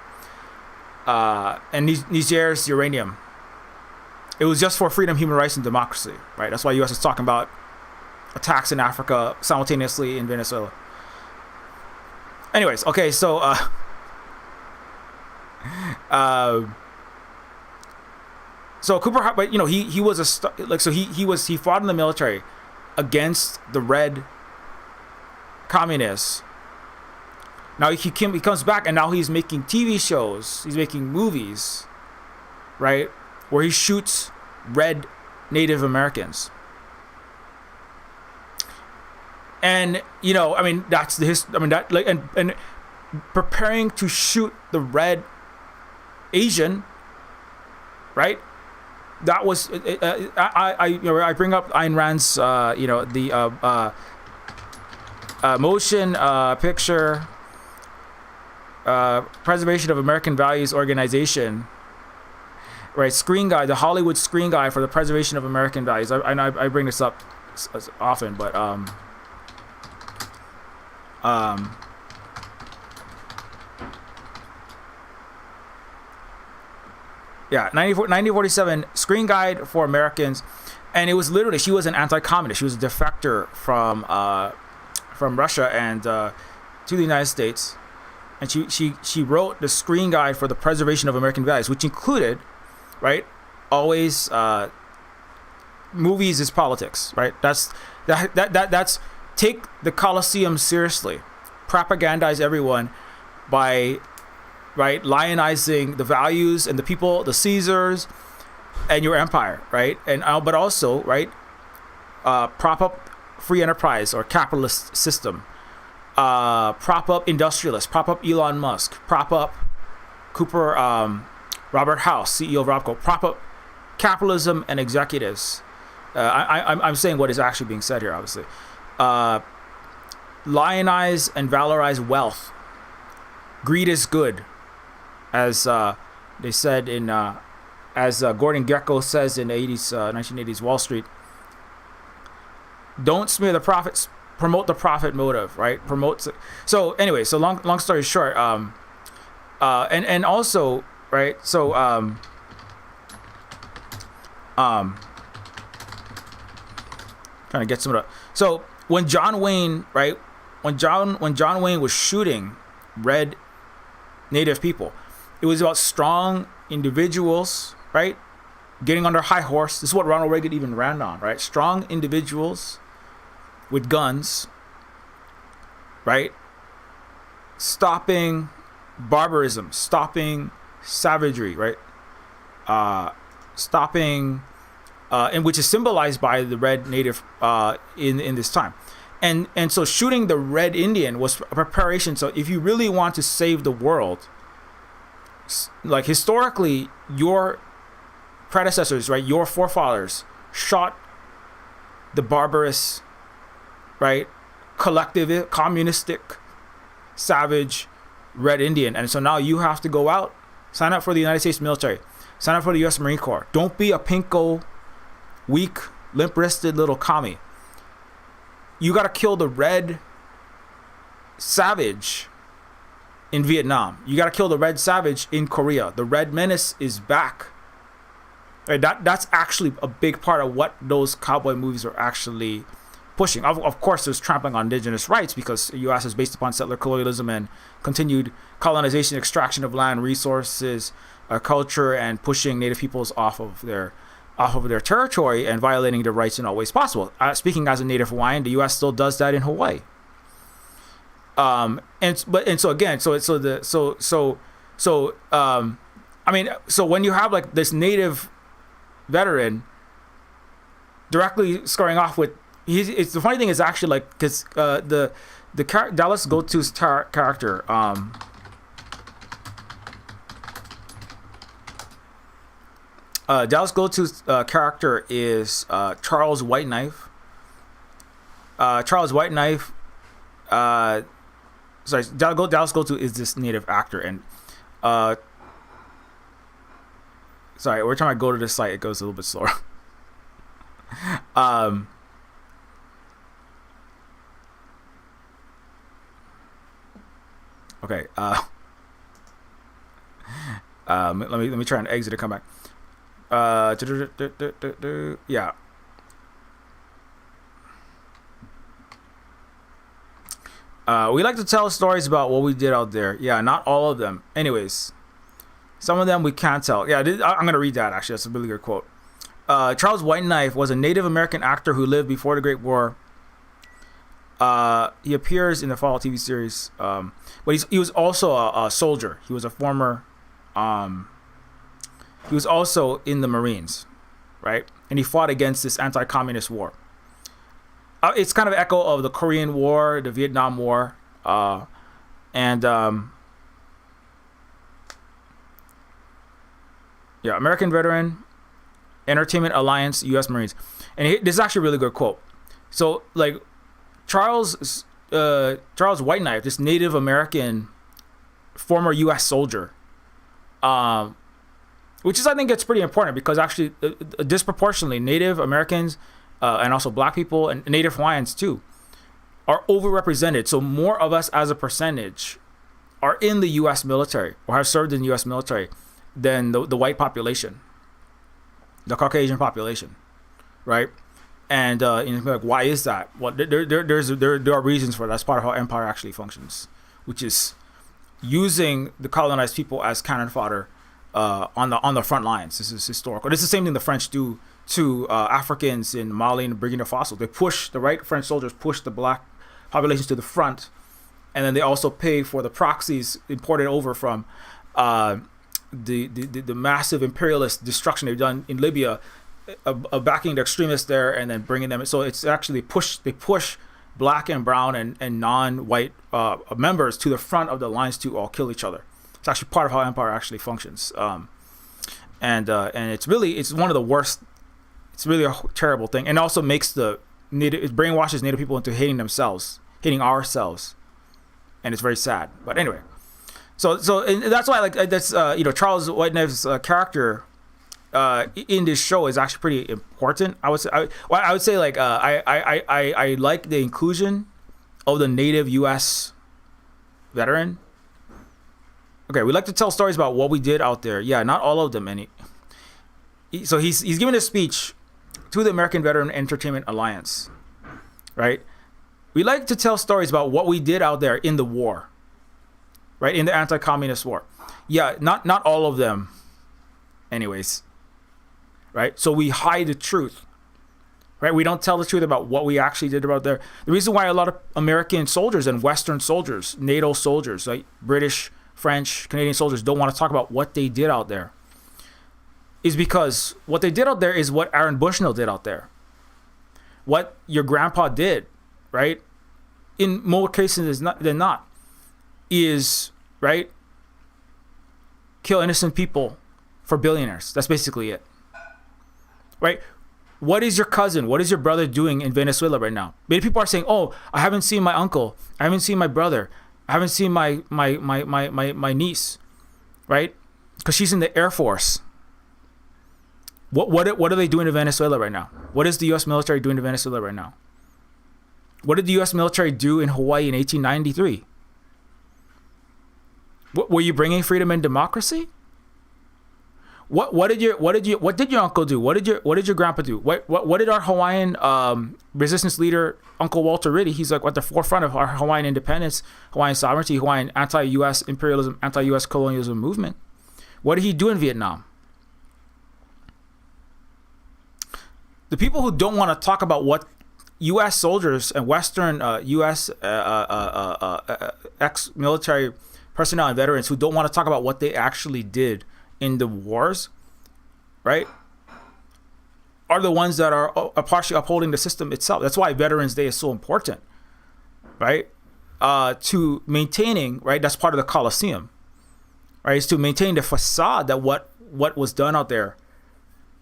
And Niger's uranium. It was just for freedom, human rights, and democracy, right? That's why U.S. is talking about attacks in Africa simultaneously in Venezuela. Anyways, okay, so so Cooper, but he was he fought in the military against the red communists. Now he comes back and now he's making TV shows, he's making movies, right, where he shoots red Native Americans. And that's and preparing to shoot the red Asian, right? That was I bring up Ayn Rand's the motion picture preservation of American values organization, right? Screen guide, the Hollywood screen guide for the preservation of American values. I bring this up often, but Yeah, 1947 Screen Guide for Americans, and it was literally, she was an anti-communist. She was a defector from Russia and to the United States, and she wrote the Screen Guide for the Preservation of American Values, which included, right, always movies is politics, right? That's take the Colosseum seriously, propagandize everyone by, right, lionizing the values and the people, the Caesars, and your empire, right? And but also, right, prop up free enterprise or capitalist system, prop up industrialists, prop up Elon Musk, prop up Cooper, Robert House, CEO of Robco, prop up capitalism and executives. I'm saying what is actually being said here, obviously. Lionize and valorize wealth. Greed is good, as they said in, as Gordon Gekko says in 1980s Wall Street. Don't smear the profits, promote the profit motive, right? Promotes. So anyway, so long story short, and also, right? So trying to get some of the. So when John Wayne, right? When John Wayne was shooting red Native people, it was about strong individuals, right? Getting on their high horse. This is what Ronald Reagan even ran on, right? Strong individuals with guns, right? Stopping barbarism, stopping savagery, right? Stopping, and which is symbolized by the red native in this time. And so shooting the red Indian was a preparation. So if you really want to save the world, like historically, your predecessors, right, your forefathers shot the barbarous, right, collective, communistic, savage red Indian. And so now you have to go out, sign up for the United States military, sign up for the U.S. Marine Corps. Don't be a pinko, weak, limp-wristed little commie. You got to kill the red savage in Vietnam. You got to kill the red savage in Korea. The red menace is back. Right? That's actually a big part of what those cowboy movies are actually pushing. Of course, there's trampling on indigenous rights because the U.S. is based upon settler colonialism and continued colonization, extraction of land, resources, culture, and pushing Native peoples off of their territory and violating their rights in all ways possible. Speaking as a Native Hawaiian, the U.S. still does that in Hawaii. So when you have like this Native veteran directly scoring off with, it's the funny thing is actually like, because the Dallas Go-To's character, Dallas Go-To's character is Charles Whiteknife. Charles Whiteknife, Dallas Go-To is this Native actor, and sorry, every time I go to this site, it goes a little bit slower. Okay. Let me try and exit and come back. Yeah. We like to tell stories about what we did out there. Yeah, not all of them. Anyways, some of them we can't tell. Yeah, I'm going to read that, actually. That's a really good quote. Charles Whiteknife was a Native American actor who lived before the Great War. He appears in the fall TV series. But he was also a soldier. He was a former... he was also in the Marines, right? And he fought against this anti-communist war. It's kind of an echo of the Korean War, the Vietnam War, American veteran, Entertainment Alliance, U.S. Marines. And this is actually a really good quote. So, like, Charles Whiteknife, this Native American former U.S. soldier, which is, I think, it's pretty important because actually disproportionately Native Americans and also Black people and Native Hawaiians too are overrepresented. So more of us as a percentage are in the U.S. military or have served in the U.S. military than the white population, the Caucasian population, right? And like, why is that? Well, there are reasons for that. That's part of how empire actually functions, which is using the colonized people as cannon fodder on the front lines. This is historical. This is the same thing the French do to Africans in Mali and Burkina Faso. They push the right French soldiers push the black populations to the front, and then they also pay for the proxies imported over from the massive imperialist destruction they've done in Libya, backing the extremists there and then bringing them. So it's actually they push black and brown and non-white members to the front of the lines to all kill each other. It's actually part of how empire actually functions, and it's one of the worst. It's really a terrible thing, and also makes it brainwashes Native people into hating themselves, hating ourselves, and it's very sad. But anyway, so and that's why that's Charles Whitenave's character in this show is actually pretty important. I would say I like the inclusion of the Native U.S. veteran. Okay, we like to tell stories about what we did out there. Yeah, not all of them. So he's giving a speech to the American Veteran Entertainment Alliance, right? We like to tell stories about what we did out there in the war, right? In the anti-communist war. Yeah, not all of them, anyways, right? So we hide the truth, right? We don't tell the truth about what we actually did out there. The reason why a lot of American soldiers and Western soldiers, NATO soldiers, like British, French, Canadian soldiers don't want to talk about what they did out there is because what they did out there is what Aaron Bushnell did out there. What your grandpa did, right? In more cases than not, is, right, kill innocent people for billionaires. That's basically it. Right? What is your cousin? What is your brother doing in Venezuela right now? Many people are saying, "Oh, I haven't seen my uncle. I haven't seen my brother. I haven't seen my niece," right? Because she's in the Air Force. What are they doing in Venezuela right now? What is the U.S. military doing in Venezuela right now? What did the U.S. military do in Hawaii in 1893? Were you bringing freedom and democracy? What did your uncle do? What did your grandpa do? What did our Hawaiian resistance leader, Uncle Walter Riddy? He's like at the forefront of our Hawaiian independence, Hawaiian sovereignty, Hawaiian anti-U.S. imperialism, anti-U.S. colonialism movement. What did he do in Vietnam? The people who don't want to talk about what U.S. soldiers and Western U.S. ex-military personnel and veterans who don't want to talk about what they actually did in the wars, right, are the ones that are partially upholding the system itself. That's why Veterans Day is so important, right? To maintaining, right, that's part of the Coliseum, right, is to maintain the facade that what was done out there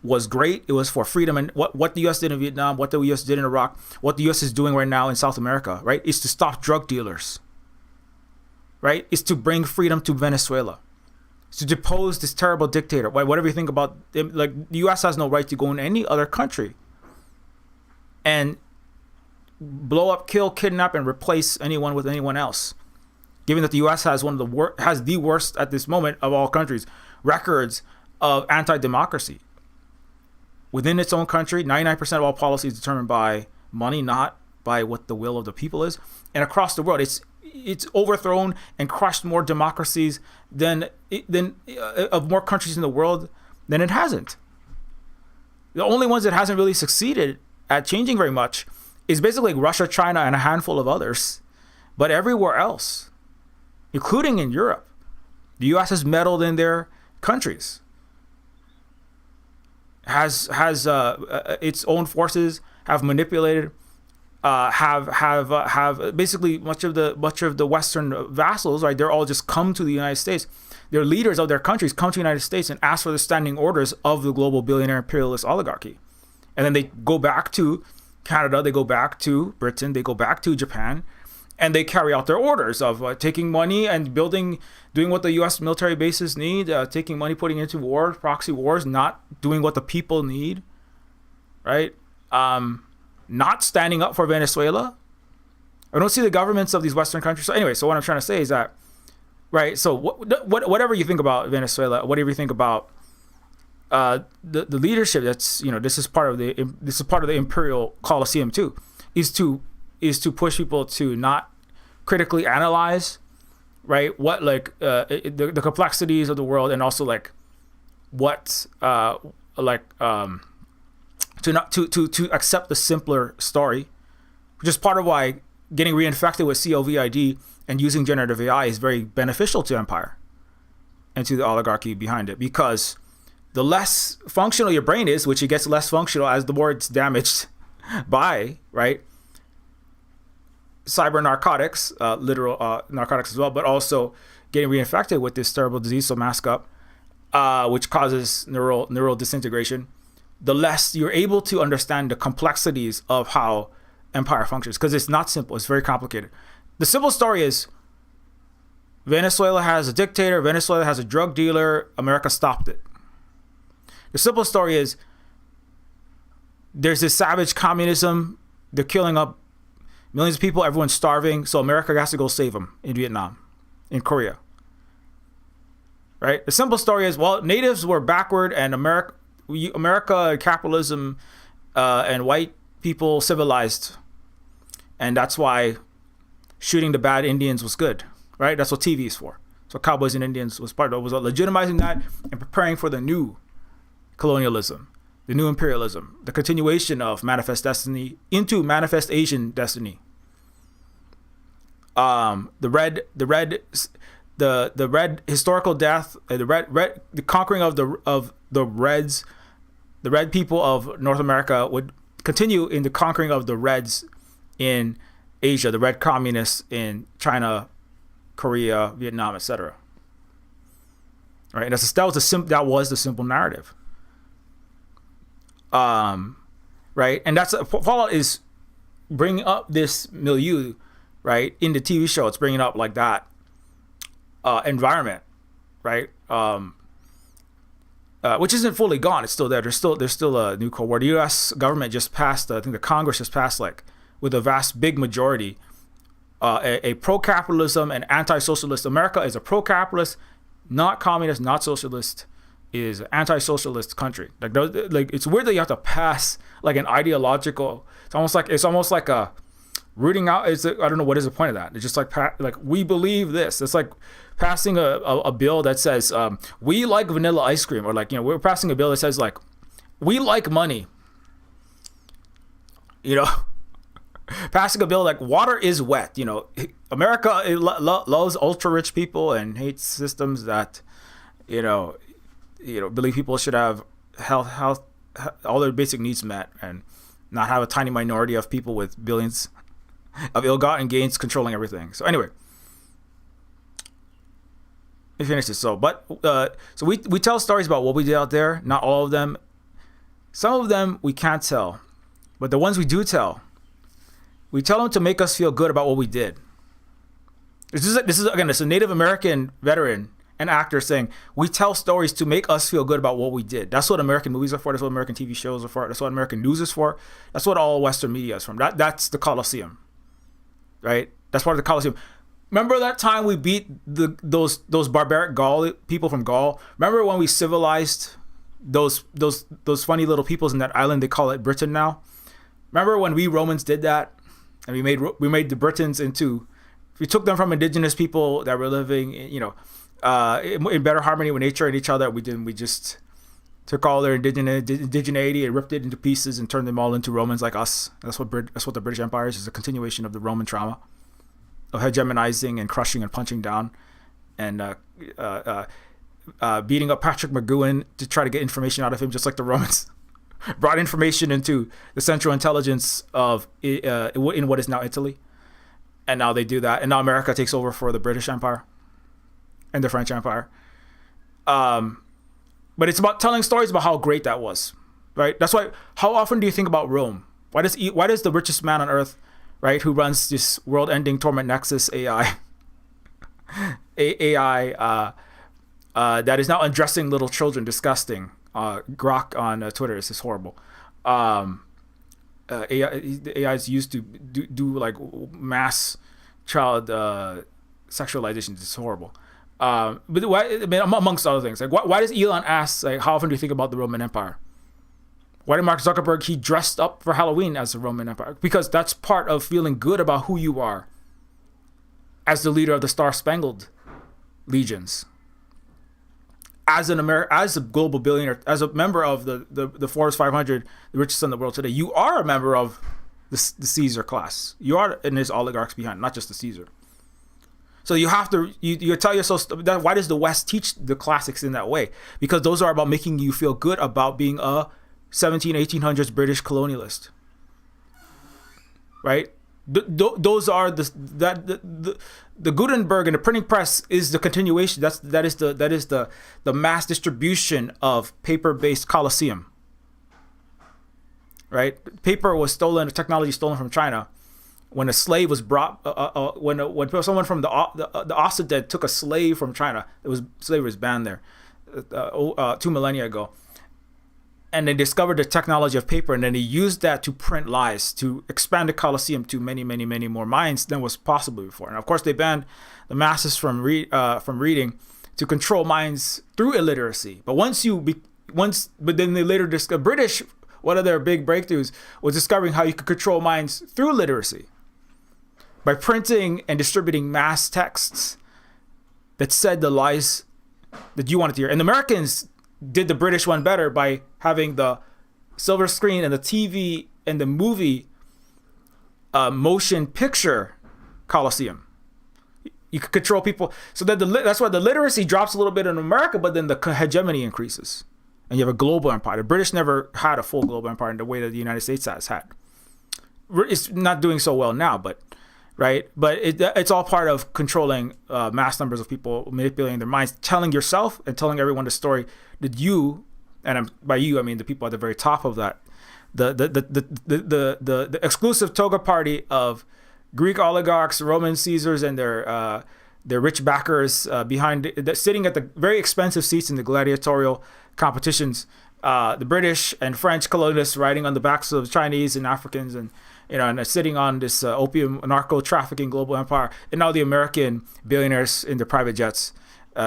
was great. It was for freedom, and what the U.S. did in Vietnam, what the U.S. did in Iraq, what the U.S. is doing right now in South America, right, is to stop drug dealers, right, is to bring freedom to Venezuela, to depose this terrible dictator. Whatever you think about him, like, the U.S. has no right to go in any other country and blow up, kill, kidnap, and replace anyone with anyone else. Given that the U.S. has has the worst at this moment of all countries records of anti-democracy within its own country. 99% of all policy is determined by money, not by what the will of the people is. And across the world, it's overthrown and crushed more democracies than of more countries in the world than it hasn't. The only ones that hasn't really succeeded at changing very much is basically Russia, China, and a handful of others. But everywhere else, including in Europe, the U.S. has meddled in their countries, has its own forces, have manipulated, have basically much of the Western vassals, right? They're all just come to the United States. Their leaders of their countries come to the United States and ask for the standing orders of the global billionaire imperialist oligarchy. And then they go back to Canada, they go back to Britain, they go back to Japan, and they carry out their orders of taking money and doing what the U.S. military bases need, taking money, putting into war, proxy wars, not doing what the people need, right? Not standing up for Venezuela. I don't see the governments of these Western countries. So anyway, so what I'm trying to say is that right? So whatever you think about Venezuela, whatever you think about the leadership, that's, this is part of the imperial Colosseum too, is to push people to not critically analyze, right, what the complexities of the world, and also like what to accept the simpler story, which is part of why getting reinfected with COVID and using generative AI is very beneficial to empire and to the oligarchy behind it, because the less functional your brain is, which it gets less functional as the more it's damaged by, right, cyber narcotics, literal narcotics as well, but also getting reinfected with this terrible disease, so mask up, which causes neural disintegration, the less you're able to understand the complexities of how empire functions, because it's not simple, it's very complicated. The simple story is Venezuela has a dictator, Venezuela has a drug dealer, America stopped it. The simple story is there's this savage communism, they're killing up millions of people, everyone's starving, so America has to go save them in Vietnam, in Korea. Right? The simple story is, well, natives were backward, and America, capitalism, and white people civilized, and that's why shooting the bad Indians was good, right? That's what TV is for. So Cowboys and Indians was part of it, was legitimizing that and preparing for the new colonialism, the new imperialism, the continuation of Manifest Destiny into Manifest Asian Destiny. The red historical death, the conquering of the Reds, the red people of North America would continue in the conquering of the Reds in Asia, the red communists in China, Korea, Vietnam, etc. Right, and that was the simple narrative. Right, and that's Fallout is bringing up this milieu, right, in the TV show. It's bringing up like that environment, right, which isn't fully gone. It's still there. There's still a new Cold War. The U.S. government just passed, I think the Congress just passed, like with a vast big majority, a pro-capitalism and anti-socialist. America is a pro-capitalist, not communist, not socialist, is anti-socialist country. Like it's weird that you have to pass like an ideological. It's almost like a rooting out. I don't know what is the point of that. It's just like we believe this. It's like passing a bill that says we like vanilla ice cream, or like, we're passing a bill that says like we like money. Passing a bill like water is wet. America loves ultra rich people and hates systems that believe people should have health, all their basic needs met, and not have a tiny minority of people with billions of ill-gotten gains controlling everything. So anyway, we finished this. So we tell stories about what we did out there. Not all of them. Some of them we can't tell, but the ones we do tell, we tell them to make us feel good about what we did. This is again, it's a Native American veteran and actor saying, we tell stories to make us feel good about what we did. That's what American movies are for. That's what American TV shows are for. That's what American news is for. That's what all Western media is from. That's the Colosseum, right? That's part of the Colosseum. Remember that time we beat those barbaric Gaul people from Gaul? Remember when we civilized those funny little peoples in that island? They call it Britain now. Remember when we Romans did that, and we made the Britons into, we took them from indigenous people that were living, in better harmony with nature and each other. We just took all their indigeneity and ripped it into pieces and turned them all into Romans like us. That's what the British Empire is a continuation of the Roman trauma of hegemonizing and crushing and punching down and beating up Patrick McGowan to try to get information out of him, just like the Romans brought information into the Central Intelligence of in what is now Italy. And now they do that. And now America takes over for the British Empire and the French Empire. But it's about telling stories about how great that was, right? That's why, how often do you think about Rome? Why does the richest man on earth, right, who runs this world-ending torment nexus AI, that is now undressing little children, disgusting. Grok on Twitter is just horrible. AI is used to do like mass child sexualization. It's horrible. But why, I mean, amongst other things, like why does Elon ask, like, how often do you think about the Roman Empire? Why did Mark Zuckerberg, he dressed up for Halloween as the Roman Empire? Because that's part of feeling good about who you are as the leader of the Star-Spangled Legions. As a global billionaire, as a member of the Forbes 500, the richest in the world today, you are a member of the Caesar class. You are, and there's oligarchs behind, not just the Caesar. So you have to, you tell yourself that. Why does the West teach the classics in that way? Because those are about making you feel good about being a 1800s British colonialist, right? Those are the Gutenberg and the printing press is the continuation. That is the mass distribution of paper-based Colosseum, right? Paper was stolen, technology stolen from China. When a slave was brought, when someone from the Occident took a slave from China, slavery was banned there 2 millennia ago. And they discovered the technology of paper, and then they used that to print lies, to expand the Colosseum to many, many, many more minds than was possible before. And of course, they banned the masses from reading to control minds through illiteracy. But but then they later discovered, British, one of their big breakthroughs was discovering how you could control minds through literacy by printing and distributing mass texts that said the lies that you wanted to hear. And the Americans did the British one better by having the silver screen and the TV and the movie motion picture Colosseum. You could control people. So that that's why the literacy drops a little bit in America, but then the hegemony increases. And you have a global empire. The British never had a full global empire in the way that the United States has had. It's not doing so well now, but right? But it's all part of controlling mass numbers of people, manipulating their minds, telling yourself and telling everyone the story that you, and by you I mean the people at the very top of that, the exclusive toga party of Greek oligarchs, Roman Caesars, and their rich backers behind, sitting at the very expensive seats in the gladiatorial competitions. The British and French colonialists riding on the backs of Chinese and Africans, and and sitting on this opium narco trafficking global empire, and now the American billionaires in their private jets,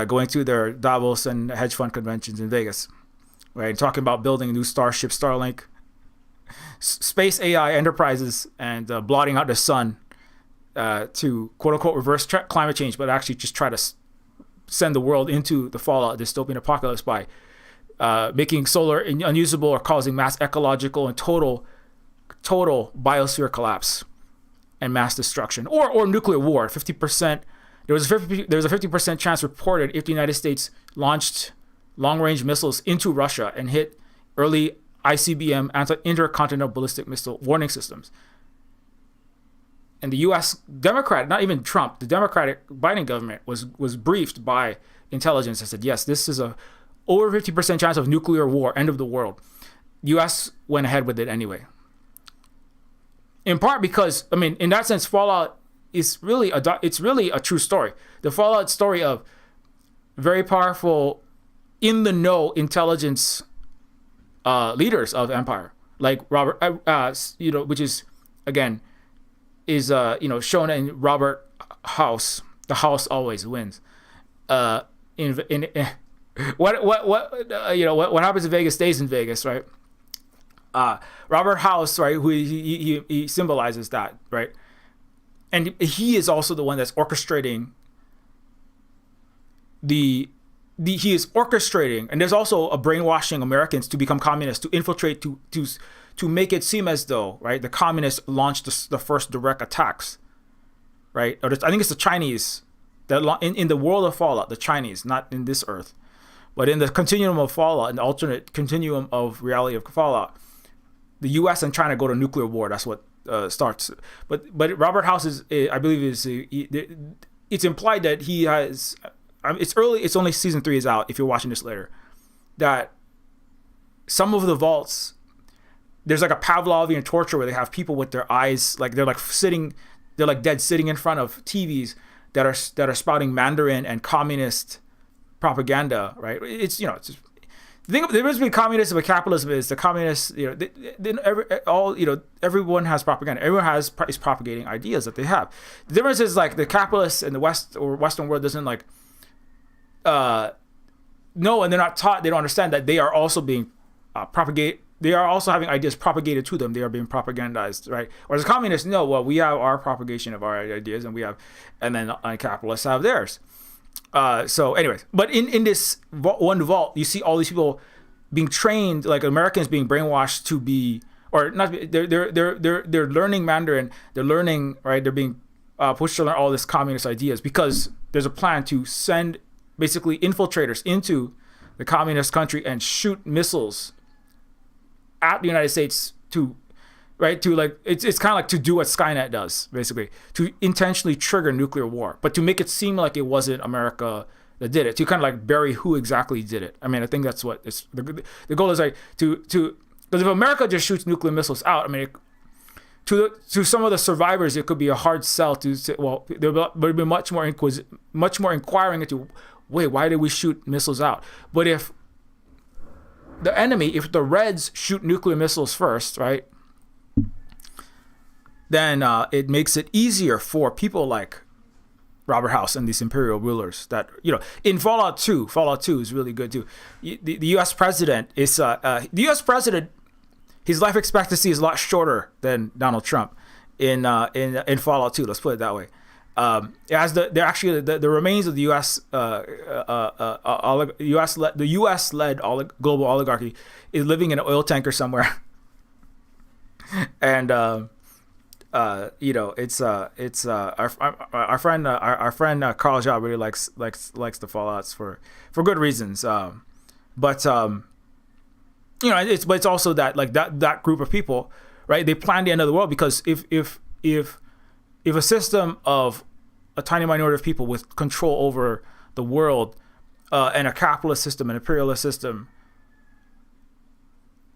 going to their Davos and hedge fund conventions in Vegas, right? And talking about building a new Starship, Starlink, space AI enterprises, and blotting out the sun to quote unquote reverse climate change, but actually just try to send the world into the fallout, dystopian apocalypse by making solar unusable or causing mass ecological and total biosphere collapse and mass destruction, or nuclear war. 50%. There was a 50% chance reported if the United States launched long-range missiles into Russia and hit early ICBM, intercontinental ballistic missile warning systems. And the U.S. Democrat, not even Trump, the Democratic Biden government was briefed by intelligence and said, yes, this is a over 50% chance of nuclear war, end of the world. U.S. went ahead with it anyway. In part because, I mean, in that sense, Fallout is really a true story. The Fallout story of very powerful, in the know intelligence leaders of empire, like Robert, which is again is shown in Robert House. The House always wins. What happens in Vegas stays in Vegas, right? Robert House, right, who he symbolizes that, right? And he is also the one that's orchestrating he is orchestrating, and there's also a brainwashing Americans to become communists, to infiltrate, to make it seem as though, right, the communists launched the first direct attacks, right? Or I think it's the Chinese that in the world of Fallout, the Chinese, not in this Earth, but in the continuum of Fallout, in the alternate continuum of reality of Fallout, the U.S. and China go to nuclear war. That's what starts. But Robert House I believe it's implied that he has. It's early. It's only season 3 is out. If you're watching this later, that some of the vaults, there's like a Pavlovian torture where they have people with their eyes, like they're like dead, sitting in front of TVs that are spouting Mandarin and communist propaganda. Right? It's it's. The thing, the difference between communism and capitalism is the communists, everyone has propaganda. Everyone is propagating ideas that they have. The difference is like the capitalists in the West or Western world doesn't like no, and they're not taught. They don't understand that they are also being propagated. They are also having ideas propagated to them. They are being propagandized, right? Whereas communists know, well, we have our propagation of our ideas, and then capitalists have theirs. So, anyways, but in this one vault, you see all these people being trained, like Americans being brainwashed to be, or not. They're learning Mandarin. They're learning, right? They're being pushed to learn all this communist ideas because there's a plan to send basically infiltrators into the communist country and shoot missiles at the United States to like it's kind of like to do what Skynet does, basically, to intentionally trigger nuclear war, but to make it seem like it wasn't America that did it, to kind of like bury who exactly did it. I mean, I think that's what it's the goal is, like to because if America just shoots nuclear missiles out, I mean, to some of the survivors, it could be a hard sell to say, well, there'll be much more inquiring into, wait, why did we shoot missiles out? But if the enemy, if the Reds shoot nuclear missiles first, right, then it makes it easier for people like Robert House and these imperial rulers that, in Fallout 2 is really good too. The U.S. president is, his life expectancy is a lot shorter than Donald Trump in Fallout 2. Let's put it that way. As the remains of the U.S.-led global oligarchy is living in an oil tanker somewhere, and it's our friend Carl Jha really likes the Fallouts for good reasons. But it's also that like that group of people, right? They plan the end of the world because if a system of a tiny minority of people with control over the world and a capitalist system, an imperialist system,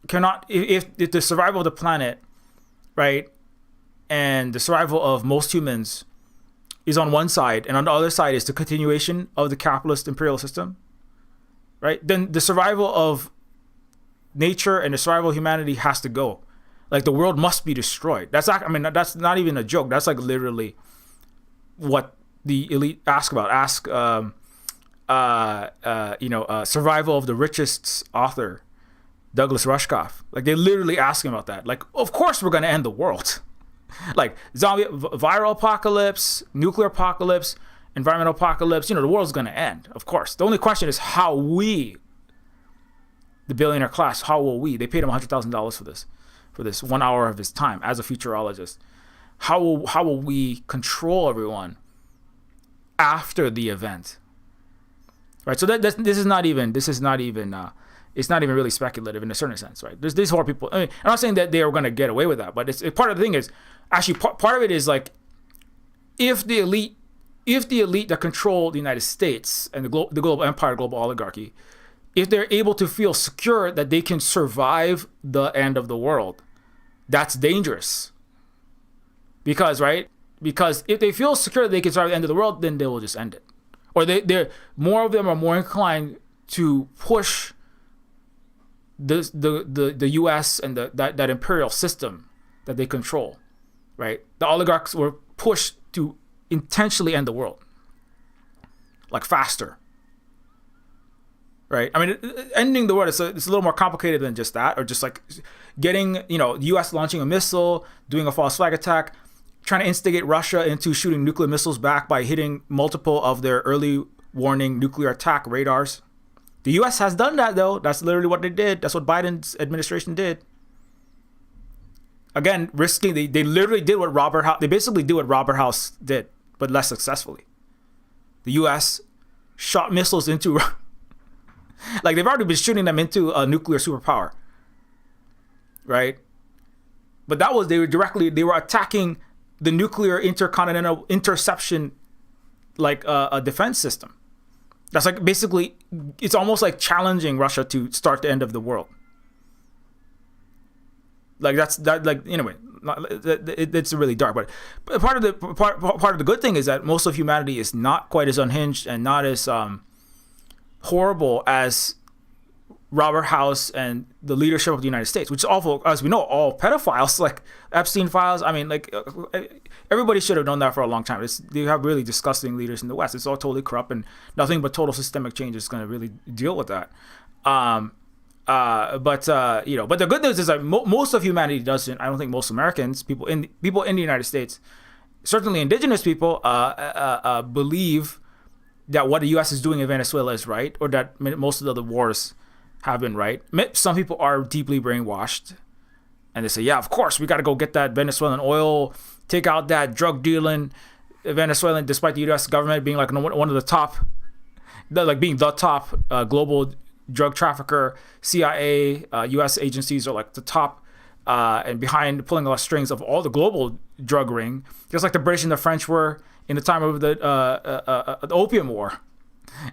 cannot, if the survival of the planet, right, and the survival of most humans is on one side, and on the other side is the continuation of the capitalist imperial system, right, then the survival of nature and the survival of humanity has to go. Like, the world must be destroyed. That's not even a joke. That's like literally what the elite ask about. Survival of the richest author, Douglas Rushkoff. Like, they literally ask him about that. Like, of course we're going to end the world. Like, viral apocalypse, nuclear apocalypse, environmental apocalypse. The world's going to end, of course. The only question is how we, the billionaire class, how will we? They paid him $100,000 for this 1 hour of his time as a futurologist. How will we control everyone after the event? Right. So this is not even it's not even really speculative in a certain sense, right? There's these four people. I mean, I'm not saying that they are going to get away with that, but part of the thing is actually part of it is like if the elite that control the United States and the global empire, global oligarchy, if they're able to feel secure that they can survive the end of the world, that's dangerous. Because if they feel secure that they can survive the end of the world, then they will just end it. Or they're more of them are more inclined to push the U.S. and that imperial system that they control, right? The oligarchs were pushed to intentionally end the world, like faster. Right. I mean, ending the world it's a little more complicated than just that, or just like getting, the U.S. launching a missile, doing a false flag attack, trying to instigate Russia into shooting nuclear missiles back by hitting multiple of their early warning nuclear attack radars. The U.S. has done that, though. That's literally what they did. That's what Biden's administration did. Again, risking. They literally did what Robert House. They basically did what Robert House did, but less successfully. The U.S. shot missiles into. Like, they've already been shooting them into a nuclear superpower, right? But they were attacking the nuclear intercontinental interception, like a defense system. That's like basically, it's almost like challenging Russia to start the end of the world. Like anyway, it's really dark. But part of the good thing is that most of humanity is not quite as unhinged and not as horrible as Robert House and the leadership of the United States, which is awful, as we know, all pedophiles, like Epstein files. I mean, like everybody should have known that for a long time. They have really disgusting leaders in the West. It's all totally corrupt, and nothing but total systemic change is going to really deal with that. But the good news is that most of humanity doesn't. I don't think most Americans, people in the United States, certainly indigenous people, believe that what the U.S. is doing in Venezuela is right, or that most of the other wars have been right. Some people are deeply brainwashed, and they say, yeah, of course, we got to go get that Venezuelan oil, take out that drug dealing Venezuelan, despite the U.S. government being like one of the top, being the top global drug trafficker. CIA, U.S. agencies are like the top and behind, pulling a lot of strings of all the global drug ring, just like the British and the French were in the time of the Opium War.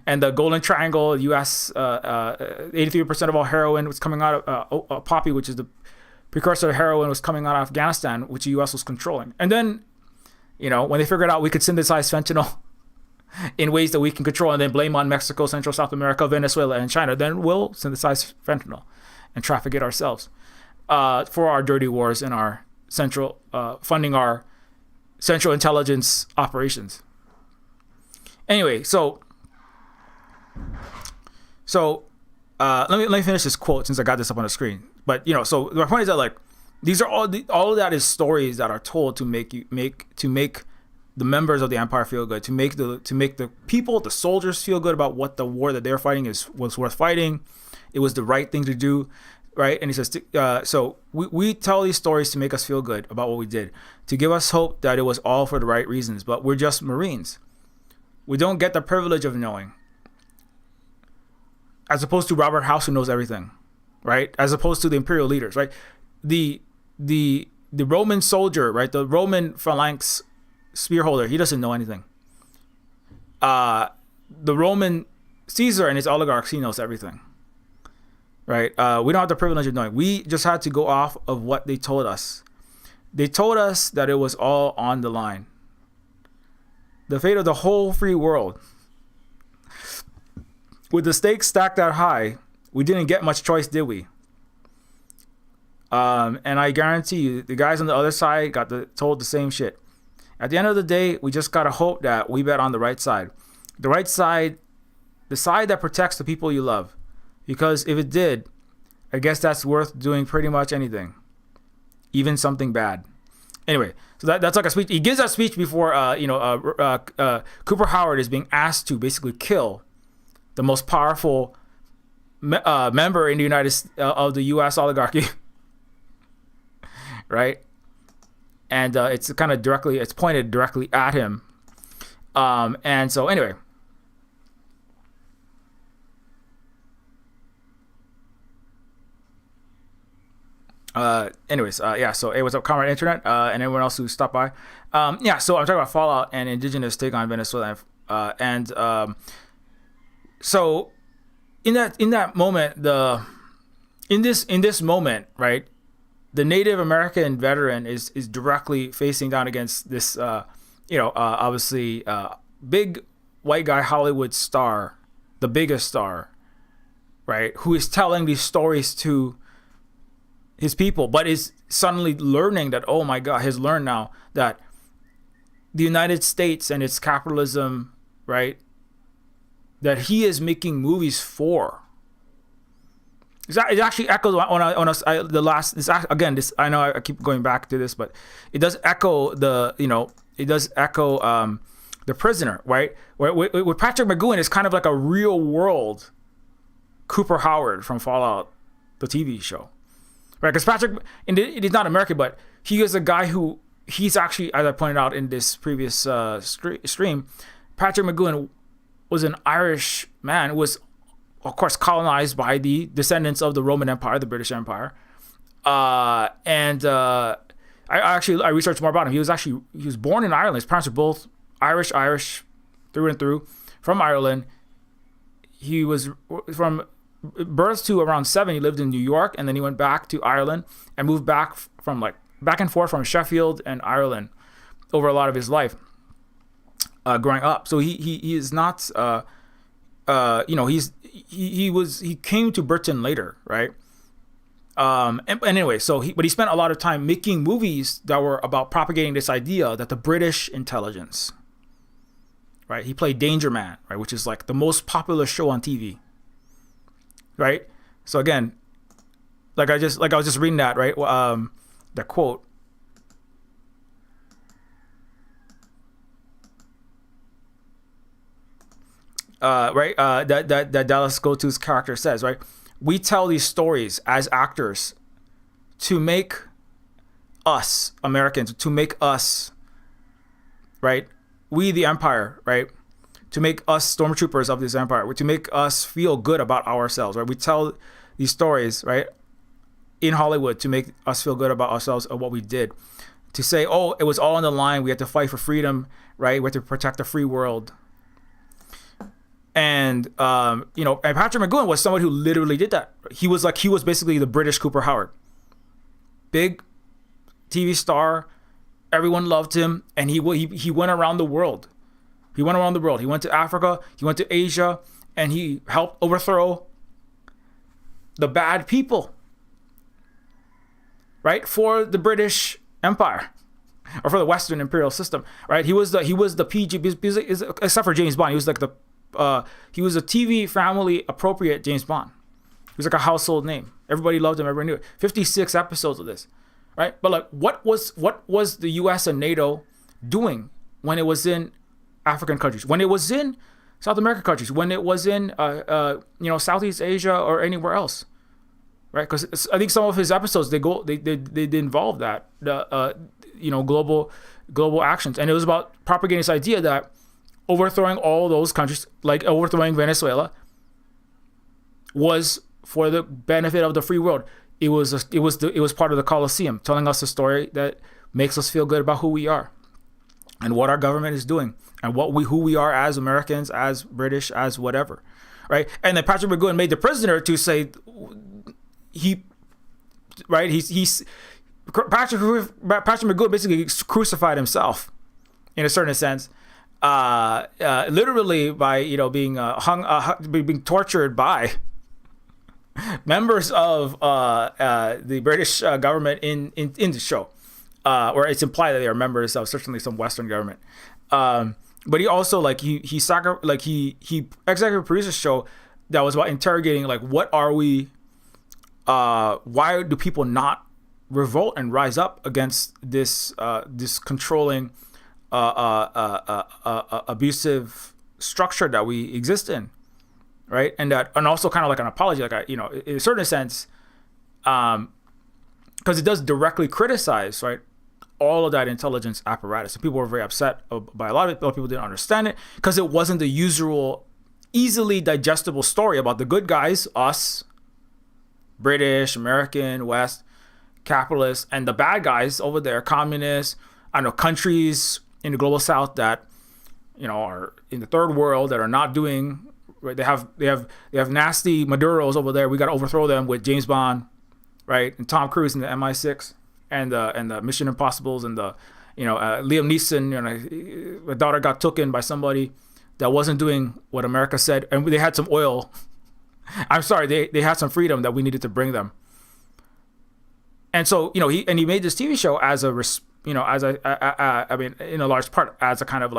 And the Golden Triangle, U.S. 83% of all heroin was coming out of poppy, which is the precursor of heroin, was coming out of Afghanistan, which the U.S. was controlling. And then, when they figured out we could synthesize fentanyl in ways that we can control and then blame on Mexico, Central South America, Venezuela, and China, then we'll synthesize fentanyl and traffic it ourselves for our dirty wars and our funding our central intelligence operations. Anyway, so let me finish this quote since I got this up on the screen. But so my point is that like these are all of that is stories that are told to make the members of the empire feel good, to make the people, the soldiers, feel good about what the war that they're fighting was worth fighting. It was the right thing to do, right? And he says, so we tell these stories to make us feel good about what we did, to give us hope that it was all for the right reasons. But we're just Marines. We don't get the privilege of knowing, as opposed to Robert House, who knows everything, right? As opposed to the imperial leaders, right? The Roman soldier, right? The Roman phalanx spearholder, he doesn't know anything. The Roman Caesar and his oligarchs, he knows everything, right? We don't have the privilege of knowing. We just had to go off of what they told us. They told us that it was all on the line. The fate of the whole free world. With the stakes stacked that high, we didn't get much choice, did we? And I guarantee you, the guys on the other side got told the same shit. At the end of the day, we just gotta hope that we bet on the right side. The right side, the side that protects the people you love. Because if it did, I guess that's worth doing pretty much anything. Even something bad. Anyway, so that's like a speech. He gives that speech before, Cooper Howard is being asked to basically kill the most powerful member in the of the U.S. oligarchy. Right? And it's pointed directly at him. And so anyway. So hey, what's up, Comrade Internet, and everyone else who stopped by. So I'm talking about Fallout and Indigenous Take on Venezuela. So in that moment, in this moment, right, the Native American veteran is directly facing down against this, obviously big white guy Hollywood star, the biggest star, right, who is telling these stories to his people, but is suddenly learning that, oh my God, has learned now that the United States and its capitalism, right, that he is making movies for. It actually echoes I know I keep going back to this, but it does echo The Prisoner, right? Where Patrick McGoohan is kind of like a real world Cooper Howard from Fallout, the TV show, right? Because Patrick, it is not American, but he is a guy who, he's actually, as I pointed out in this previous stream, Patrick McGoohan was an Irish man, was of course colonized by the descendants of the Roman Empire, the British Empire. I researched more about him. He was born in Ireland. His parents were both Irish through and through, from Ireland. He was from birth to around 7. He lived in New York, and then he went back to Ireland and moved back and forth from Sheffield and Ireland over a lot of his life growing up. So he is not he came to Britain later, right? And anyway, but he spent a lot of time making movies that were about propagating this idea that the British intelligence, right? He played Danger Man, right, which is like the most popular show on TV, right? So again, I was just reading that, right? The quote. That Dallas Go-To's character says, right? We tell these stories as actors to make us Americans, to make us, right? We the empire, right? To make us stormtroopers of this empire, to make us feel good about ourselves, right? We tell these stories, right, in Hollywood to make us feel good about ourselves and what we did. To say, oh, it was all on the line. We had to fight for freedom, right? We had to protect the free world. And and Patrick McGowan was someone who literally did that. He was basically the British Cooper Howard. Big TV star, everyone loved him, and he went around the world. He went to Africa, he went to Asia, and he helped overthrow the bad people, right, for the British Empire, or for the Western imperial system, right? He was the PG, except for James Bond. He was like he was a TV family appropriate James Bond. He was like a household name. Everybody loved him. Everybody knew it. 56 episodes of this, right? But like, what was the U.S. and NATO doing when it was in African countries, when it was in South American countries, when it was in Southeast Asia or anywhere else, right? Because I think some of his episodes they involve that global actions, and it was about propagating this idea that overthrowing all those countries, like overthrowing Venezuela, was for the benefit of the free world. It was part of the Colosseum, telling us a story that makes us feel good about who we are and what our government is doing and who we are as Americans, as British, as whatever, right? And then Patrick McGowan made the prisoner to say Patrick McGowan basically crucified himself in a certain sense. Literally by being tortured by members of the British government in the show, or it's implied that they are members of certainly some Western government. But he also he executive produced a show that was about interrogating what are we, why do people not revolt and rise up against this controlling abusive structure that we exist in, right? And also kind of like an apology, in a certain sense, because it does directly criticize, right, all of that intelligence apparatus. And people were very upset by a lot of it. People didn't understand it because it wasn't the usual, easily digestible story about the good guys, us, British, American, West, capitalists, and the bad guys over there, communists, countries in the global South that, are in the third world that are not doing right. They have nasty Maduros over there. We got to overthrow them with James Bond, right, and Tom Cruise and the MI6 and the Mission Impossibles and the Liam Neeson. My daughter got taken by somebody that wasn't doing what America said, and they had some oil. I'm sorry, they had some freedom that we needed to bring them. And so he made this TV show as a in a large part as a kind of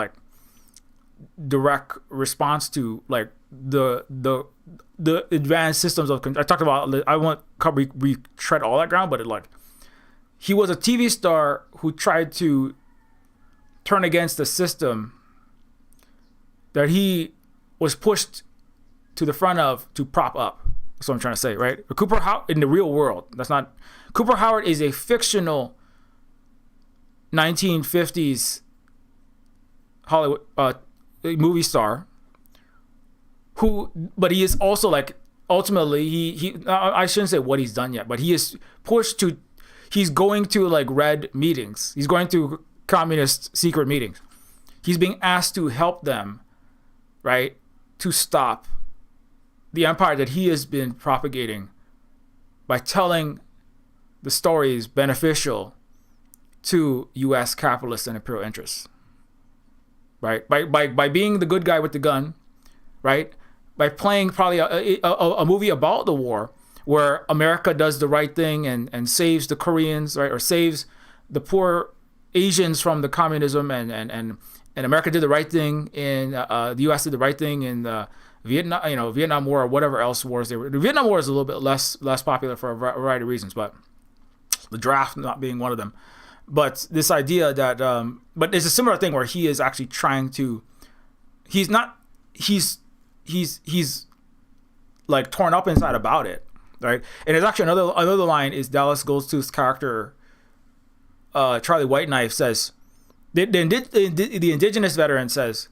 direct response to the advanced systems of control. I talked about, I won't retread all that ground, but he was a TV star who tried to turn against the system that he was pushed to the front of to prop up. That's what I'm trying to say, right? Cooper Howard in the real world. Cooper Howard is a fictional 1950s Hollywood movie star but he is also ultimately I shouldn't say what he's done yet, but he is pushed to, he's going to red meetings. He's going to communist secret meetings. He's being asked to help them, right, to stop the empire that he has been propagating by telling the stories beneficial to U.S. capitalists and imperial interests, right? By being the good guy with the gun, right? by playing probably a movie about the war where America does the right thing and saves the Koreans, right, or saves the poor Asians from the communism, and America did the right thing in the U.S. did the right thing in the Vietnam War or whatever else wars they were. The Vietnam War is a little bit less popular for a variety of reasons, but the draft not being one of them. But this idea that, but it's a similar thing where he is actually trying to, he's like torn up inside about it, right? And there's actually another line is Dallas Goldtooth's character, Charlie Whiteknife says, the indigenous veteran says,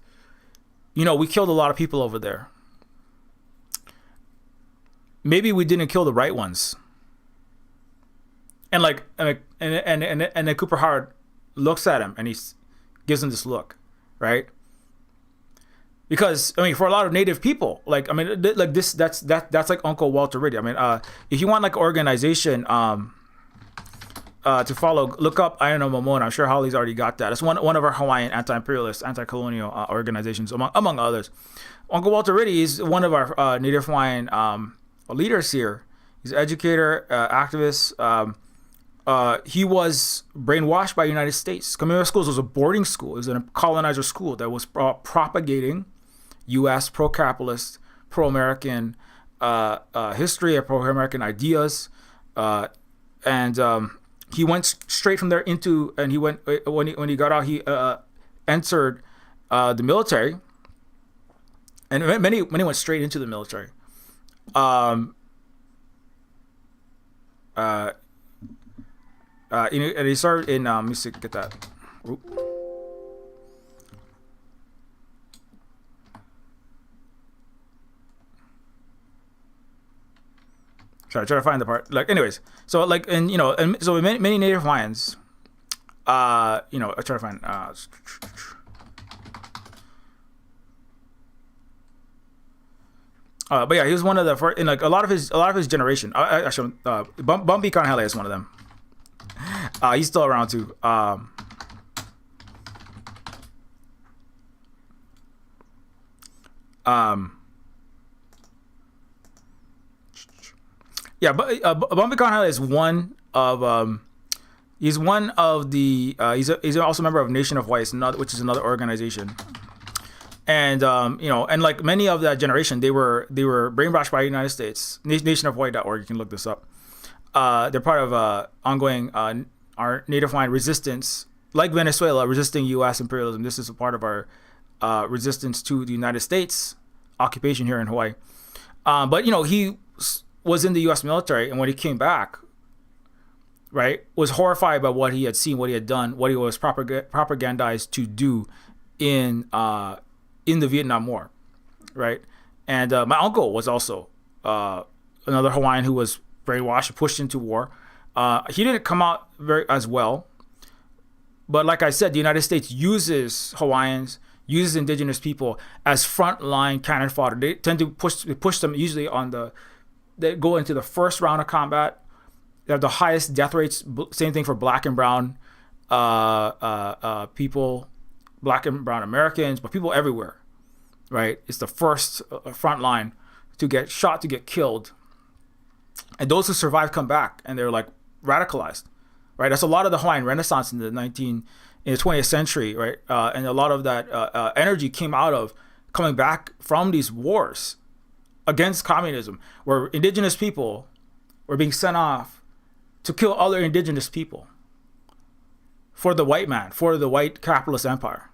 we killed a lot of people over there. Maybe we didn't kill the right ones. And then Cooper Howard looks at him and he gives him this look, right? Because for a lot of Native people, that's like Uncle Walter Riddy. If you want like organization to follow, look up Iron Mamona. I'm sure Holly's already got that. It's one of our Hawaiian anti-imperialist, anti-colonial organizations, among others. Uncle Walter Riddy is one of our Native Hawaiian leaders here. He's an educator, activist. He was brainwashed by the United States. Kamehameha Schools was a boarding school. It was a colonizer school that was propagating U.S. pro-capitalist, pro-American history, or pro-American ideas, and he went straight from there into, and he went when he got out, he entered the military, and many went straight into the military. And he started in let me see, get that. Oop. Sorry, try to find the part. Anyways, so so many Native Hawaiians, I try to find. But yeah, he was one of the first in a lot of his generation. Actually, Bumpy Kanahele is one of them. He's still around too. Yeah, but Bumpy Kanahele is one of he's one of the he's also a member of Nation of Whites, which is another organization. And and like many of that generation, they were brainwashed by the United States. Nationofwhite.org, you can look this up. They're part of ongoing our Native Hawaiian resistance, like Venezuela, resisting U.S. imperialism. This is a part of our resistance to the United States occupation here in Hawaii. But he was in the U.S. military, and when he came back, right, was horrified by what he had seen, what he had done, what he was propagandized to do in the Vietnam War, right? And my uncle was also another Hawaiian who was brainwashed, pushed into war. He didn't come out as well, but like I said, the United States uses Hawaiians, uses indigenous people as frontline cannon fodder. They tend to push them usually they go into the first round of combat. They have the highest death rates. Same thing for black and brown people, black and brown Americans, but people everywhere, right? It's the first front line to get shot, to get killed. And those who survive come back, and they're like radicalized, right? That's a lot of the Hawaiian Renaissance in the 20th century, right? And a lot of that energy came out of coming back from these wars against communism, where indigenous people were being sent off to kill other indigenous people for the white man, for the white capitalist empire.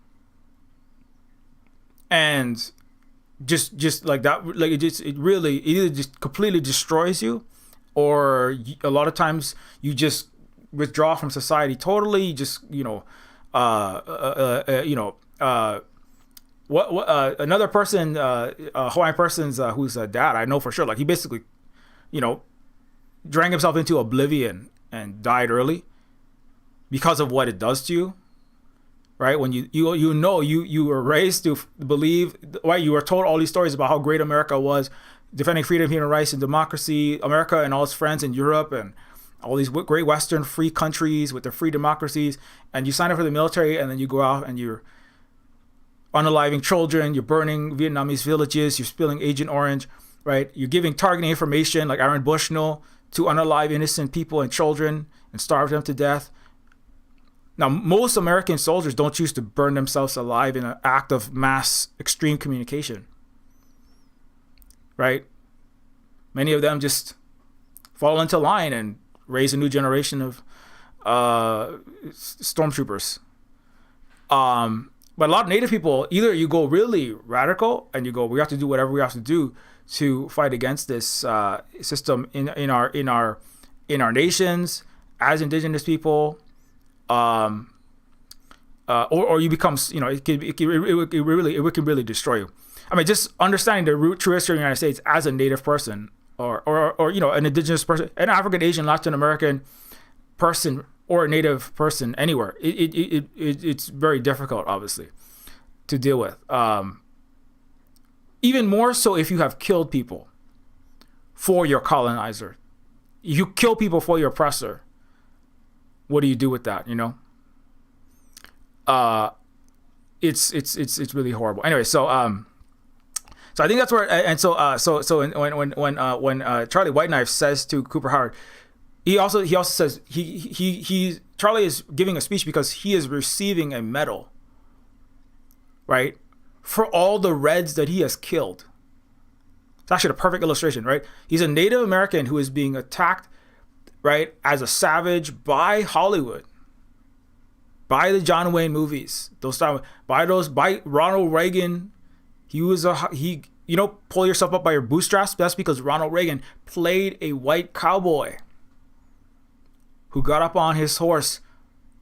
And just like that, like it either just completely destroys you, or a lot of times you just withdraw from society totally. Just another person, Hawaiian person's who's a dad, I know for sure, like he basically, drank himself into oblivion and died early because of what it does to you, right? When you were raised to believe, right? You were told all these stories about how great America was, defending freedom, human rights, and democracy. America and all its friends in Europe and all these great Western free countries with their free democracies, and you sign up for the military, and then you go out and you're unaliving children, you're burning Vietnamese villages, you're spilling Agent Orange, right? You're giving targeting information like Aaron Bushnell to unalive innocent people and children and starve them to death. Now, most American soldiers don't choose to burn themselves alive in an act of mass extreme communication, right? Many of them just fall into line and raise a new generation of stormtroopers. But a lot of Native people, either you go really radical and you go, we have to do whatever we have to do to fight against this system in our nations as Indigenous people, or you become, it can really destroy you. I mean, just understanding the true history of the United States as a Native person, or an Indigenous person, an African, Asian, Latin American person, or a Native person anywhere, it's very difficult, obviously, to deal with. Even more so if you have killed people for your colonizer. If you kill people for your oppressor, what do you do with that? It's really horrible. Anyway, so I think that's where, and so when Charlie Whiteknife says to Cooper Howard, he also says Charlie is giving a speech because he is receiving a medal, right, for all the Reds that he has killed. It's actually a perfect illustration, right? He's a Native American who is being attacked, right, as a savage by Hollywood, by the John Wayne movies, by Ronald Reagan. Pull yourself up by your bootstraps. That's because Ronald Reagan played a white cowboy who got up on his horse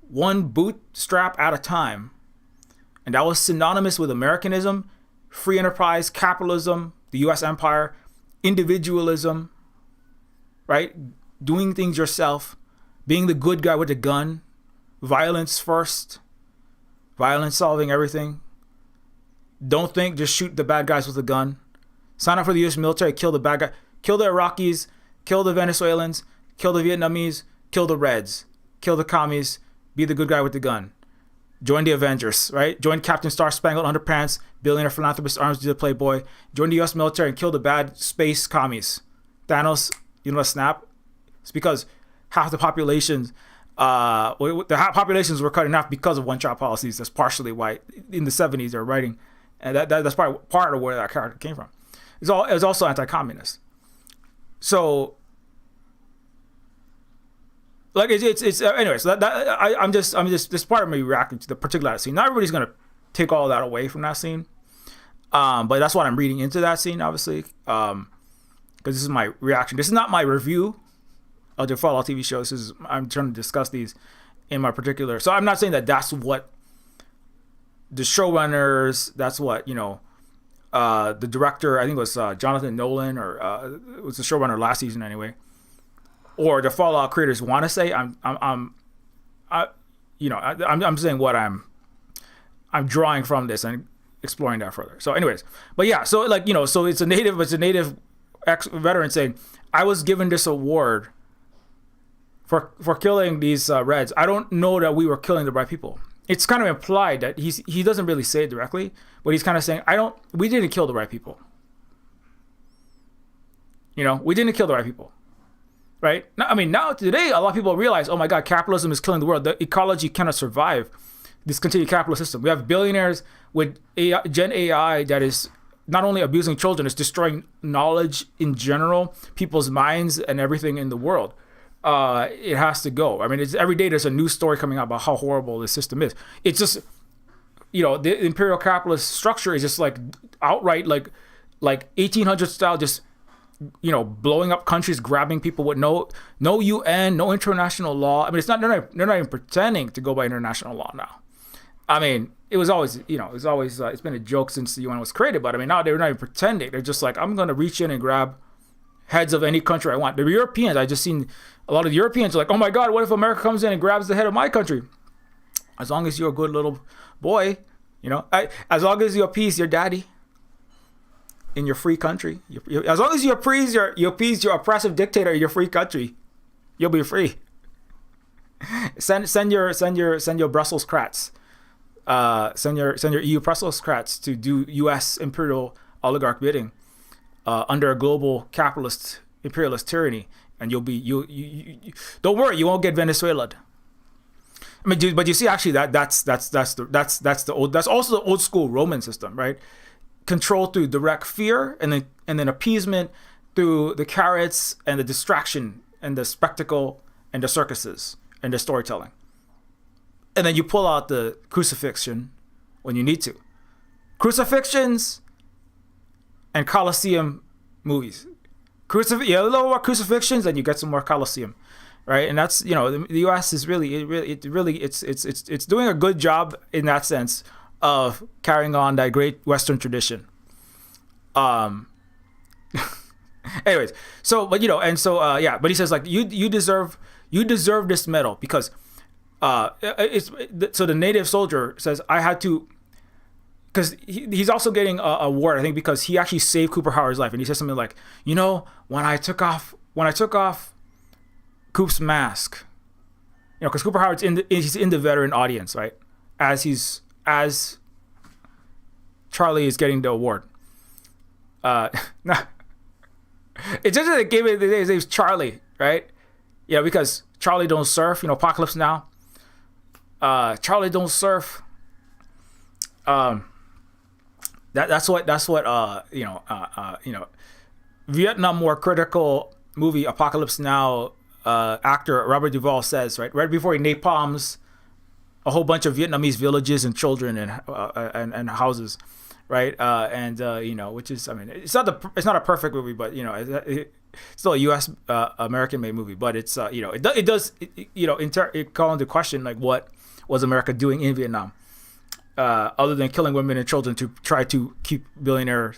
one bootstrap at a time. And that was synonymous with Americanism, free enterprise, capitalism, the U.S. empire, individualism, right? Doing things yourself, being the good guy with the gun, violence first, violence solving everything. Don't think, just shoot the bad guys with a gun. Sign up for the U.S. military, kill the bad guy, kill the Iraqis, kill the Venezuelans, kill the Vietnamese, kill the Reds, kill the commies, be the good guy with the gun. Join the Avengers, right? Join Captain Star Spangled Underpants, billionaire philanthropist, arms dealer playboy. Join the U.S. military and kill the bad space commies. Thanos, snap? It's because half the populations, populations were cut in half because of one-child policies. That's partially why in the 70s they're writing, and that's part of where that character came from. It was also anti-communist. So, like it's anyway. So I'm just this part of me reacting to the particular scene. Not everybody's gonna take all that away from that scene, but that's what I'm reading into that scene, obviously, because this is my reaction. This is not my review of the Fallout TV shows. I'm trying to discuss these in my particular. So I'm not saying that that's what the showrunners. That's what the director. I think it was Jonathan Nolan, or it was the showrunner last season anyway. Or the Fallout creators want to say. I'm saying what I'm drawing from this and exploring that further. So, anyways, but yeah, so so it's a native ex-veteran saying, I was given this award for killing these Reds. I don't know that we were killing the right people. It's kind of implied that he doesn't really say it directly, but he's kind of saying, we didn't kill the right people. We didn't kill the right people. Right? Now today, a lot of people realize, oh my God, capitalism is killing the world. The ecology cannot survive this continued capitalist system. We have billionaires with Gen AI that is not only abusing children, it's destroying knowledge in general, people's minds and everything in the world. It has to go. It's every day there's a new story coming out about how horrible this system is. It's just, the imperial capitalist structure is just like outright like 1800 style, just blowing up countries, grabbing people with no UN, no international law. It's not they're not even pretending to go by international law now. It was always it's been a joke since the UN was created, but now they're not even pretending. They're just like, I'm gonna reach in and grab heads of any country I want. The Europeans, I just seen a lot of the Europeans are like, oh my God, what if America comes in and grabs the head of my country? As long as you're a good little boy, as long as you appease your daddy in your free country, as long as you appease your oppressive dictator in your free country, you'll be free. Send your Brussels crats Send your EU Brusselscrats to do U.S. imperial oligarch bidding under a global capitalist imperialist tyranny, and you don't worry, you won't get Venezuela'd. I mean, dude, but you see, actually, that's also the old school Roman system, right? Control through direct fear, and then appeasement through the carrots and the distraction and the spectacle and the circuses and the storytelling. And then you pull out the crucifixion when you need to. Crucifixions and Colosseum movies. A little more crucifixions, and you get some more Colosseum, right? And that's, the U.S. is it's doing a good job in that sense of carrying on that great Western tradition. Anyways, but he says, like, you deserve this medal because so the native soldier says, I had to, because he's also getting a award, I think, because he actually saved Cooper Howard's life. And he says something like, when I took off Coop's mask, because Cooper Howard's he's in the veteran audience, right? As Charlie is getting the award. It's just that they gave it his name's Charlie, right? Yeah, because Charlie don't surf. Apocalypse Now. Charlie don't surf. That's what Vietnam War critical movie Apocalypse Now actor Robert Duvall says, right before he napalms a whole bunch of Vietnamese villages and children and houses, right? Which is, I mean, it's not a perfect movie, but it's still a U.S. American made movie, but it's it does call into question, like, what was America doing in Vietnam, other than killing women and children to try to keep billionaire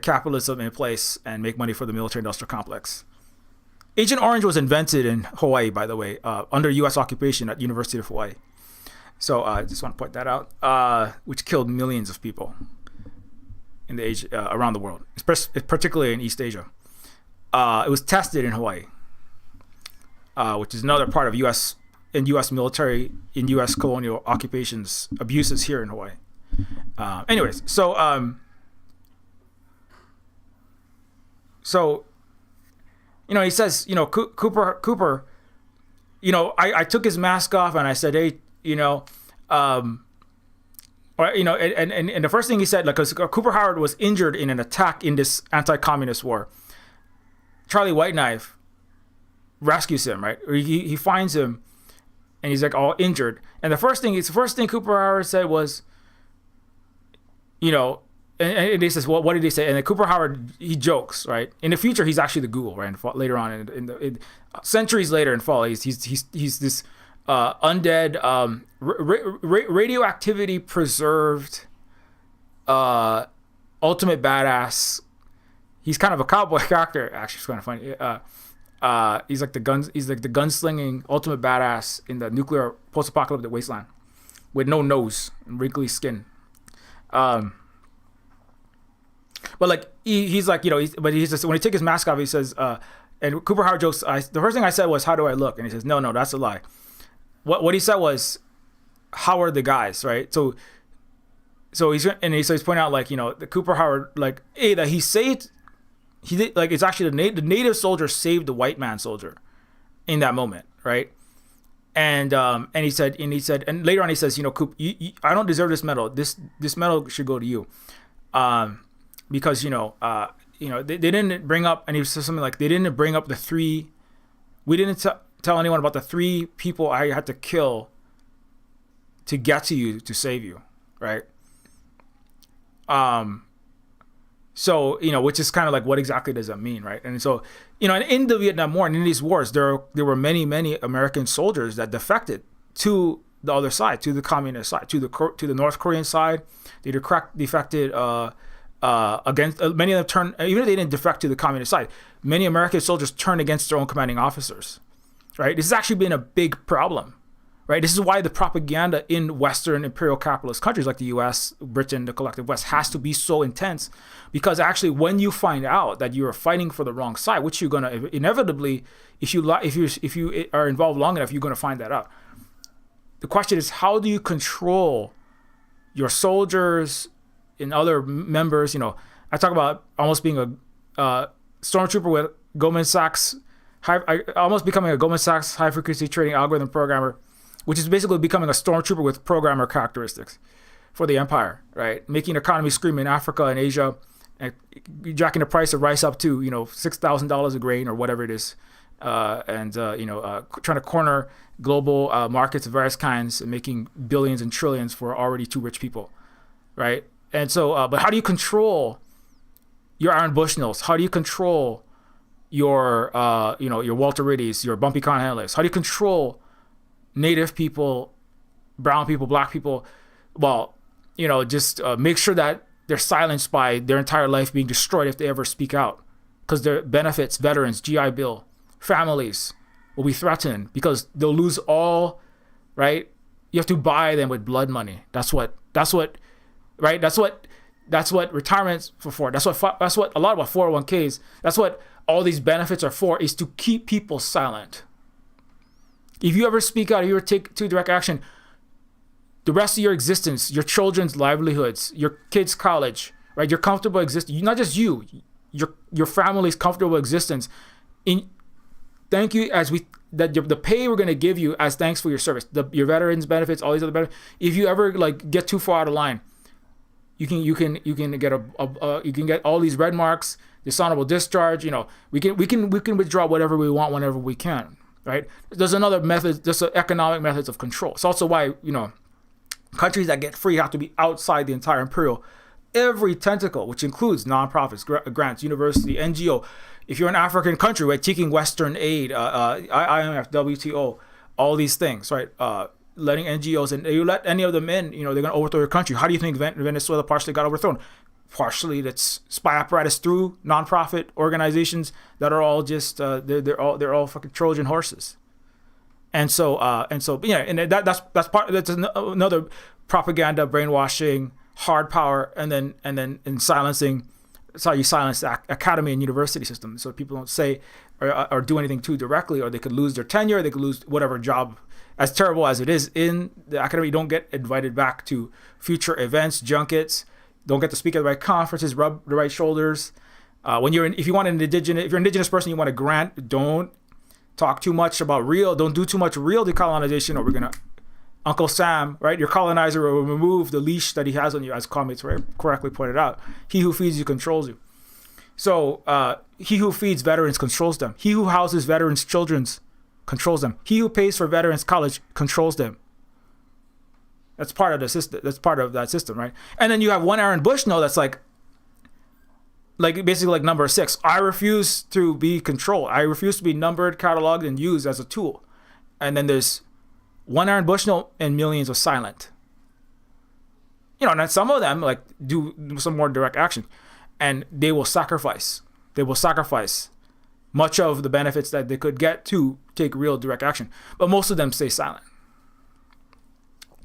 capitalism in place and make money for the military-industrial complex. Agent Orange was invented in Hawaii, by the way, under U.S. occupation at University of Hawaii. So I just want to point that out, which killed millions of people in the around the world, particularly in East Asia. It was tested in Hawaii, which is another part of U.S. military, in U.S. colonial occupations abuses here in Hawaii. Anyways, so he says, Cooper, I took his mask off and I said, hey, and the first thing he said, like, because Cooper Howard was injured in an attack in this anti-communist war. Charlie Whiteknife rescues him, right? Or he finds him, and he's like all injured. And the first thing Cooper Howard said was, and he says, well, what did he say? And then Cooper Howard, he jokes, right? In the future, he's actually the Google, right? And later on, in centuries later in Fall, he's this undead, radioactivity preserved, ultimate badass. He's kind of a cowboy character. Actually, it's kind of funny. He's like the gunslinging ultimate badass in the nuclear post-apocalyptic wasteland, with no nose and wrinkly skin. But like he's like, but he's just, when he takes his mask off, he says, and Cooper Howard jokes, the first thing I said was, how do I look? And he says, no, that's a lie. What he said was, how are the guys, right? So he's pointing out, like, the Cooper Howard, like, that he saved, he did, like, it's actually the native soldier saved the white man soldier in that moment, right? And he said, and later on he says, Coop, I don't deserve this medal. This medal should go to you, because they didn't bring up, and he said something like, they didn't bring up the three. We didn't tell anyone about the three people I had to kill to get to you, to save you, right? So, which is kind of like, what exactly does that mean, right? And so, in the Vietnam War and in these wars, there were many, many American soldiers that defected to the other side, to the communist side, to the North Korean side. They defected against, many of them turned, even if they didn't defect to the communist side, many American soldiers turned against their own commanding officers, right? This has actually been a big problem, right? This is why the propaganda in Western imperial capitalist countries like the U.S., Britain, the collective West, has to be so intense, because actually, when you find out that you're fighting for the wrong side, which you're gonna inevitably, if you are involved long enough, you're gonna find that out. The question is, how do you control your soldiers and other members. I talk about almost being a stormtrooper with Goldman Sachs, almost becoming a Goldman Sachs high frequency trading algorithm programmer, which is basically becoming a stormtrooper with programmer characteristics for the empire, right? Making the economy scream in Africa and Asia, and jacking the price of rice up to $6,000 a grain or whatever it is, and trying to corner global markets of various kinds and making billions and trillions for already too rich people, right? And so, but how do you control your Aaron Bushnells? How do you control your your Walter Riddies, your Bumpy Conhandlers? How do you control Native people, brown people, black people? Well, just make sure that they're silenced by their entire life being destroyed if they ever speak out, because their benefits, veterans, GI Bill, families will be threatened because they'll lose all, right? You have to buy them with blood money. That's what, right? That's what retirement's for. That's what a lot of 401ks, that's what all these benefits are for, is to keep people silent. If you ever speak out, if you ever take direct action, the rest of your existence, your children's livelihoods, your kids' college, right? Your comfortable existence, not just you, your family's comfortable existence. Thank you the pay we're going to give you as thanks for your service, your veterans benefits, all these other benefits. If you ever get too far out of line, you can get you can get all these red marks, dishonorable discharge. We can withdraw whatever we want whenever we can, right? There's another method, there's economic methods of control. It's also why countries that get free have to be outside the entire imperial, every tentacle, which includes nonprofits, grants, university, NGO. If you're an African country, right, taking Western aid, IMF, WTO, all these things, right, letting NGOs in, you let any of them in, they're going to overthrow your country. How do you think Venezuela partially got overthrown? Partially, that's spy apparatus through nonprofit organizations that are all just they're all fucking Trojan horses. And so that's another propaganda, brainwashing, hard power, and then silencing. That's how you silence the academy and university system, so people don't say or do anything too directly, or they could lose their tenure, they could lose whatever job. As terrible as it is in the academy, you don't get invited back to future events, junkets, don't get to speak at the right conferences, rub the right shoulders. If you're an indigenous person, you want a grant, don't talk too much about don't do too much real decolonization, or we're gonna Uncle Sam, right? Your colonizer will remove the leash that he has on you, as Comets correctly pointed out. He who feeds you controls you. So he who feeds veterans controls them. He who houses veterans' children controls them. He who pays for veterans' college controls them. That's part of the system. That's part of that system, right? And then you have one Aaron Bushnell that's like basically like number 6. I refuse to be controlled. I refuse to be numbered, cataloged, and used as a tool. And then there's one Aaron Bushnell and millions of silent. And then some of them do some more direct action, and they will sacrifice. They will sacrifice much of the benefits that they could get to take real direct action. But most of them stay silent.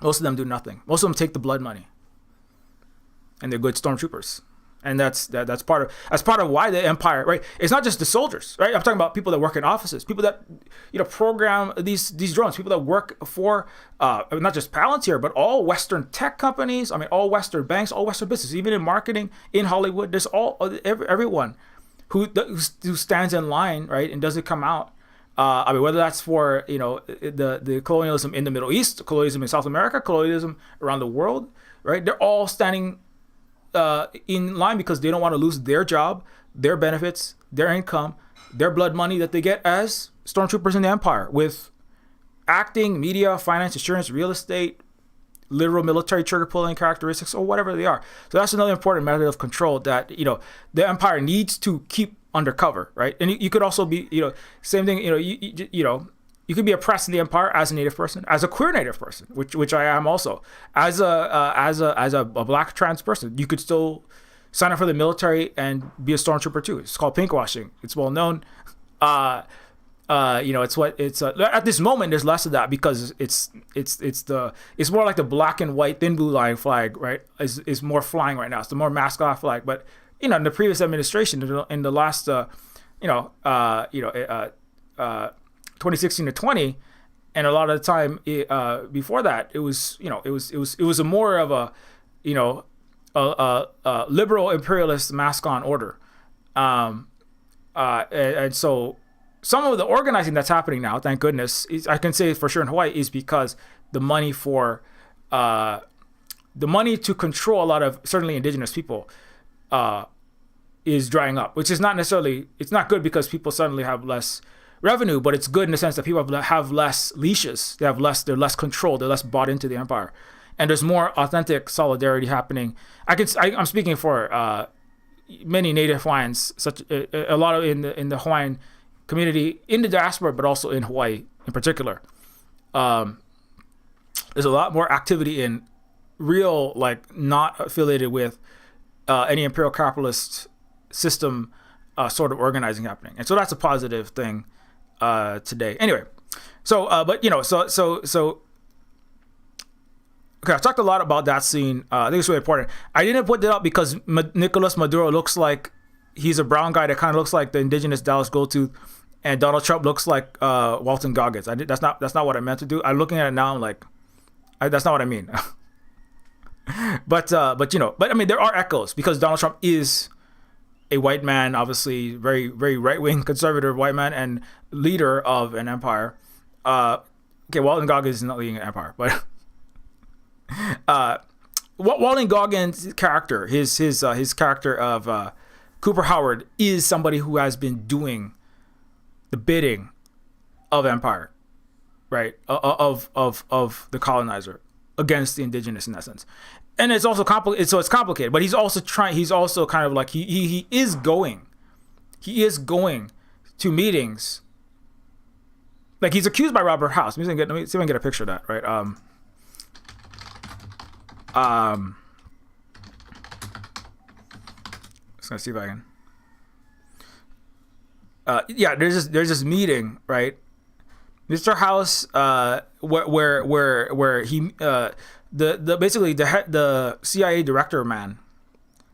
Most of them do nothing. Most of them take the blood money, and they're good stormtroopers. And that's part of why the empire, right? It's not just the soldiers, right? I'm talking about people that work in offices, people that program these drones, people that work for not just Palantir, but all Western tech companies. I mean, all Western banks, all Western business, even in marketing, in Hollywood. There's everyone who stands in line, right, and doesn't come out. Whether that's for the colonialism in the Middle East, colonialism in South America, colonialism around the world, right? They're all standing in line because they don't want to lose their job, their benefits, their income, their blood money that they get as stormtroopers in the empire, with acting, media, finance, insurance, real estate, literal military trigger pulling characteristics, or whatever they are. So that's another important method of control that the empire needs to keep undercover, right? And you could also be same thing. You could be oppressed in the empire as a Native person, as a queer Native person, which I am also, as a black trans person. You could still sign up for the military and be a stormtrooper too. It's called pinkwashing. It's well known. At this moment there's less of that because it's more like the black and white thin blue line flag, right? Is more flying right now. It's the more mask off flag. But in the previous administration, in the last 2016 to 20, and a lot of the time before that, it was a more of liberal imperialist mask on order. And so some of the organizing that's happening now, thank goodness, I can say for sure in Hawaii, is because the money to control a lot of certainly indigenous people is drying up, which is not necessarily, it's not good because people suddenly have less revenue, but it's good in the sense that people have less leashes. They're less controlled. They're less bought into the empire. And there's more authentic solidarity happening. I'm speaking for many Native Hawaiians, such a lot of in the Hawaiian community in the diaspora, but also in Hawaii in particular. There's a lot more activity in real, like, not affiliated with any imperial capitalist system sort of organizing happening, and so that's a positive thing today. Anyway, so okay, I talked a lot about that scene. I think it's really important. I didn't put that up because Nicolas Maduro looks like he's a brown guy that kind of looks like the indigenous Dallas Goldtooth, and Donald Trump looks like Walton Goggins. That's not what I meant to do. I'm looking at it now. I'm like, that's not what I mean. But I mean, there are echoes because Donald Trump is a white man, obviously very, very right-wing conservative white man and leader of an empire. Okay, Walton Goggins is not leading an empire, but Walton Goggins' character, his character of Cooper Howard, is somebody who has been doing the bidding of empire, right? Of the colonizer against the indigenous in essence. And it's also complicated. So it's complicated, but he's also kind of like he is going to meetings. Like, he's accused by Robert House. Let me see if I can get a picture of that, right? Just gonna see if I can. Yeah, there's this meeting, right? Mr. House, where he basically the CIA director man,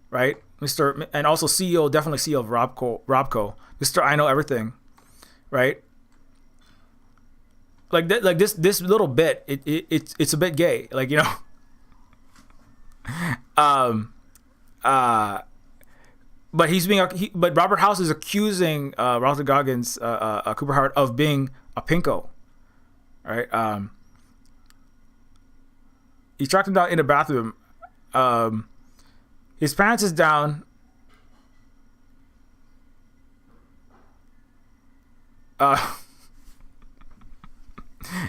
right? And also CEO, definitely CEO of Robco, Mr. I Know Everything, right? Like this little bit, it's a bit gay, like, but but Robert House is accusing Walter Goggins, Cooper Howard, of being a pinko, right? He tracked him down in the bathroom. His pants is down.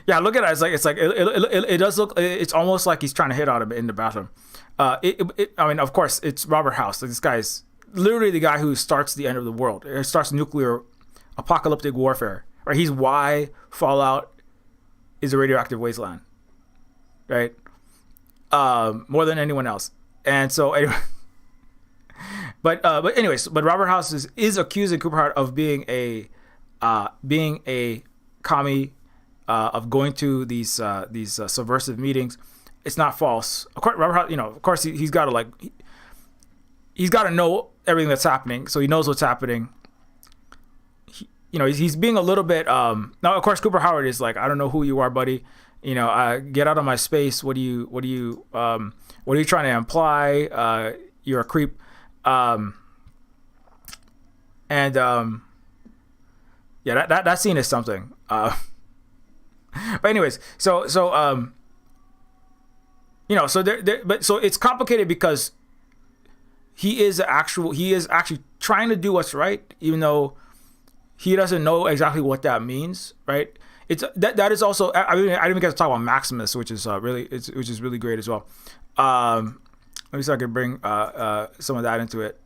Yeah, look at it. It does look. It's almost like he's trying to hit on him in the bathroom. I mean, of course, it's Robert House. Like, this guy's literally the guy who starts the end of the world. It starts nuclear apocalyptic warfare. Right? He's why Fallout is a radioactive wasteland. Right? More than anyone else. And so anyway, but Robert House is accusing Cooper Howard of being a commie, of going to these subversive meetings. It's not false. Of course, Robert House, of course he's got to he's got to know everything that's happening, so he knows what's happening. He's being a little bit. Now, of course, Cooper Howard is like, I don't know who you are, buddy. Get out of my space. What are you trying to imply? You're a creep. Yeah, that scene is something. But anyways, so it's complicated because he is actually trying to do what's right, even though he doesn't know exactly what that means, right? It's that is also. I didn't even get to talk about Maximus, which is really great as well. Let me see if I can bring some of that into it.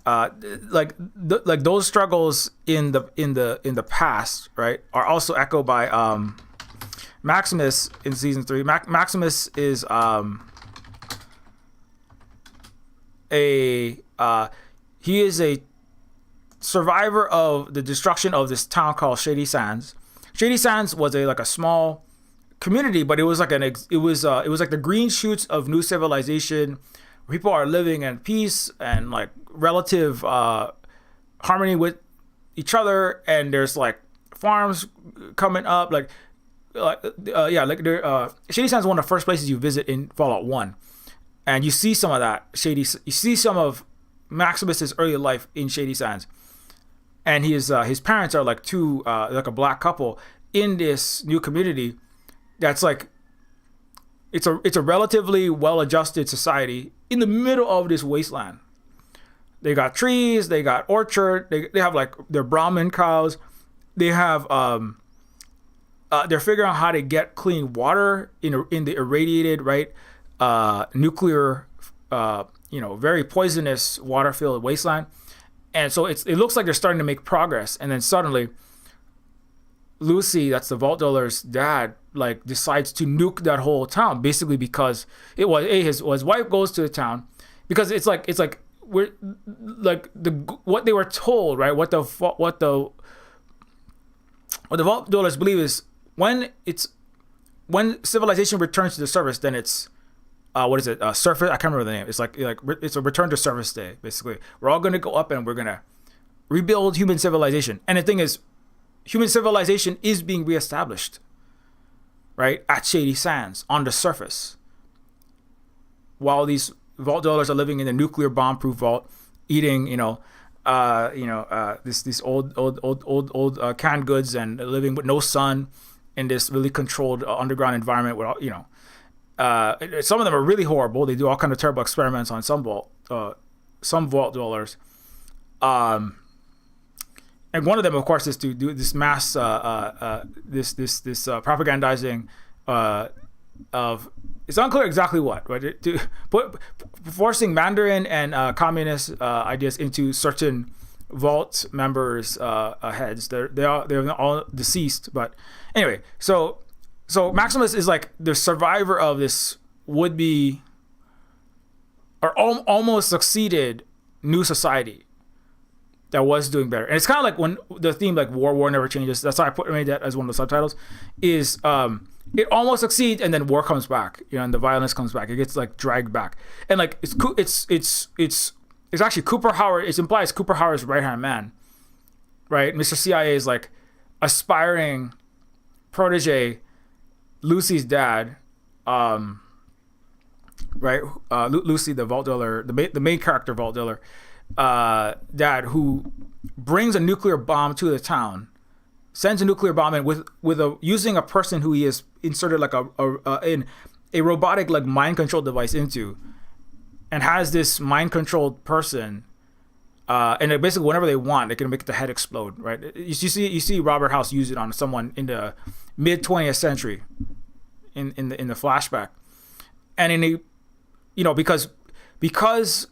Like those struggles in the past, right, are also echoed by Maximus in season 3. Maximus is he is a survivor of the destruction of this town called Shady Sands. Shady Sands was a small community, but it was like the green shoots of new civilization, where people are living in peace and like relative harmony with each other, and there's like farms coming up, like Shady Sands is one of the first places you visit in Fallout 1, and you see some of that you see some of Maximus's early life in Shady Sands, and his parents are like like a black couple in this new community that's like it's a relatively well-adjusted society in the middle of this wasteland. They got trees, they got orchard, they have like their Brahmin cows, they have they're figuring out how to get clean water in the irradiated, right, nuclear, very poisonous water-filled wasteland. And so it looks like they're starting to make progress. And then suddenly, Lucy, that's the Vault Dweller's dad, like decides to nuke that whole town, basically because it was his wife goes to the town, because it's like we're like what they were told, right? What the Vault Dwellers believe is when civilization returns to the surface, then it's surface. I can't remember the name. It's like it's a return to surface day. Basically, we're all gonna go up and we're gonna rebuild human civilization. And the thing is, human civilization is being reestablished, right, at Shady Sands on the surface, while these Vault Dwellers are living in the nuclear bomb-proof vault, eating these old canned goods and living with no sun in this really controlled underground environment. With some of them are really horrible. They do all kind of terrible experiments on some Vault Dwellers. And one of them, of course, is to do this mass propagandizing of, it's unclear exactly what, right? To forcing Mandarin and communist ideas into certain Vault members' heads. They're all deceased, but anyway. So Maximus is like the survivor of this would-be or almost succeeded new society that was doing better. And it's kind of like when the theme like war never changes. That's why I made that as one of the subtitles. Is it almost succeeds and then war comes back, and the violence comes back. It gets like dragged back, and like it's actually Cooper Howard. It implies Cooper Howard's right hand man, right? Mr. CIA is like aspiring protege, Lucy's dad, right? Lucy, the Vault Dweller, the main character Vault Dweller, dad, who brings a nuclear bomb to the town. Sends a nuclear bomb in using a person who he has inserted like a robotic like mind control device into, and has this mind controlled person, and basically whenever they want, they can make the head explode. Right? You see Robert House use it on someone in the mid 20th century, in the flashback, and because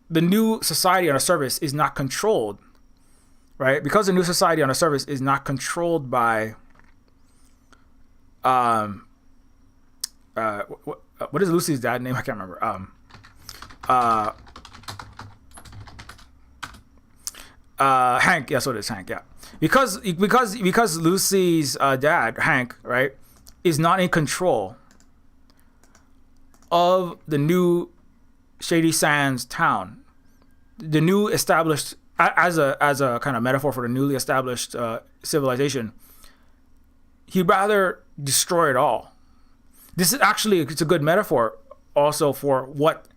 the new society on the surface is not controlled. Right, because the new society on the surface is not controlled by, what is Lucy's dad's name? I can't remember. Hank. Yes, what it is, Hank. Yeah, because Lucy's dad, Hank, right, is not in control of the new Shady Sands town, the new established. As a kind of metaphor for the newly established civilization, he'd rather destroy it all. This is actually, it's a good metaphor also for what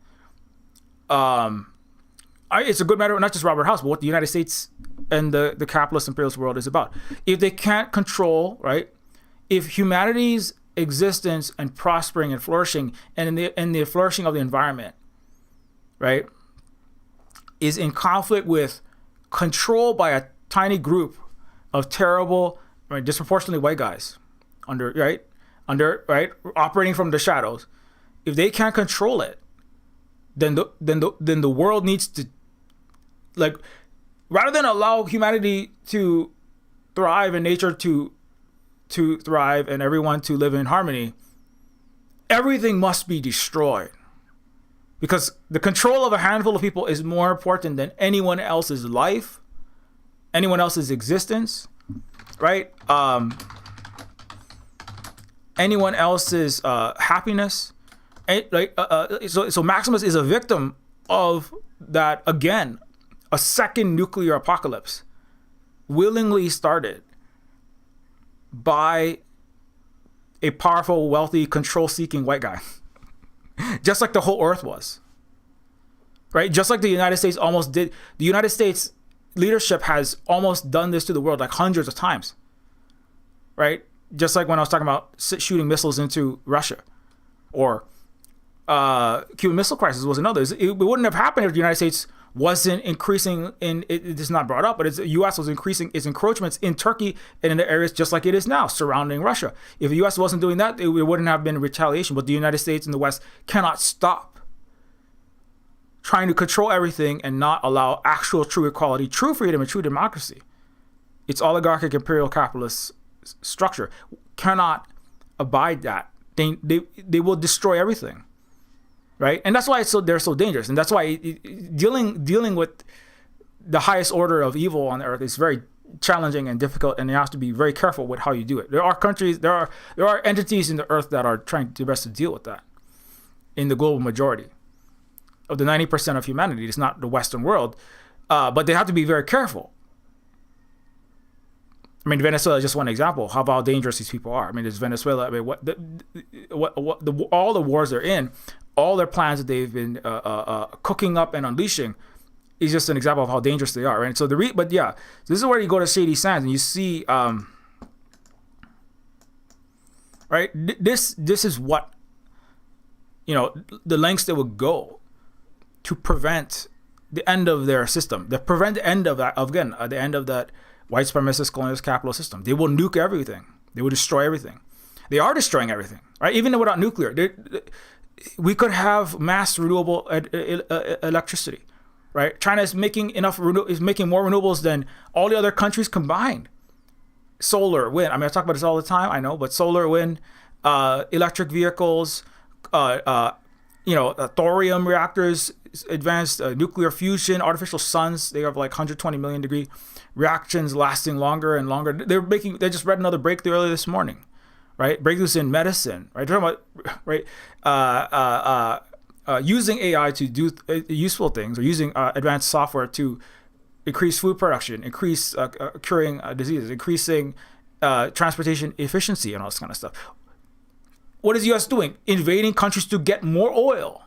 it's a good metaphor, not just Robert House, but what the United States and the capitalist imperialist world is about. If they can't control, right, if humanity's existence and prospering and flourishing and in the flourishing of the environment, right, is in conflict with control by a tiny group of terrible, right, disproportionately white guys operating from the shadows. If they can't control it, then the world needs to, like, rather than allow humanity to thrive and nature to thrive and everyone to live in harmony, everything must be destroyed. Because the control of a handful of people is more important than anyone else's life, anyone else's existence, right? Anyone else's happiness. So Maximus is a victim of that, again, a second nuclear apocalypse willingly started by a powerful, wealthy, control-seeking white guy. Just like the whole earth was. Right? Just like the United States almost did. The United States leadership has almost done this to the world like hundreds of times. Right? Just like when I was talking about shooting missiles into Russia. Or Cuban Missile Crisis was another. It wouldn't have happened if the United States wasn't increasing it is not brought up, but the U.S. was increasing its encroachments in Turkey and in the areas just like it is now surrounding Russia. If the U.S. wasn't doing that, it wouldn't have been retaliation. But the United States and the West cannot stop trying to control everything and not allow actual true equality, true freedom, and true democracy. Its oligarchic imperial capitalist structure cannot abide that. They will destroy everything. Right, and that's why they're so dangerous, and that's why dealing with the highest order of evil on the earth is very challenging and difficult, and you have to be very careful with how you do it. There are countries, there are entities in the earth that are trying their best to deal with that. In the global majority of the 90% of humanity, it's not the Western world, but they have to be very careful. I mean, Venezuela is just one example of how dangerous these people are. I mean, there's Venezuela. I mean, all the wars they're in, all their plans that they've been cooking up and unleashing is just an example of how dangerous they are. Right? So but yeah, this is where you go to Shady Sands and you see, right? This is what, the lengths they would go to prevent the end of their system, to prevent the end of that, the end of that white supremacist colonialist capitalist system. They will nuke everything. They will destroy everything. They are destroying everything, right? Even without nuclear, we could have mass renewable electricity, right? China is making making more renewables than all the other countries combined. Solar, wind. I mean, I talk about this all the time. I know, but solar, wind, electric vehicles, thorium reactors, advanced nuclear fusion, artificial suns. They have like 120 million degree reactions lasting longer and longer. They just read another breakthrough earlier this morning, right? Breakthroughs in medicine, right? They're talking about, right? Using AI to do useful things, or using advanced software to increase food production, increase curing diseases, increasing transportation efficiency, and all this kind of stuff. What is the U.S. doing? Invading countries to get more oil,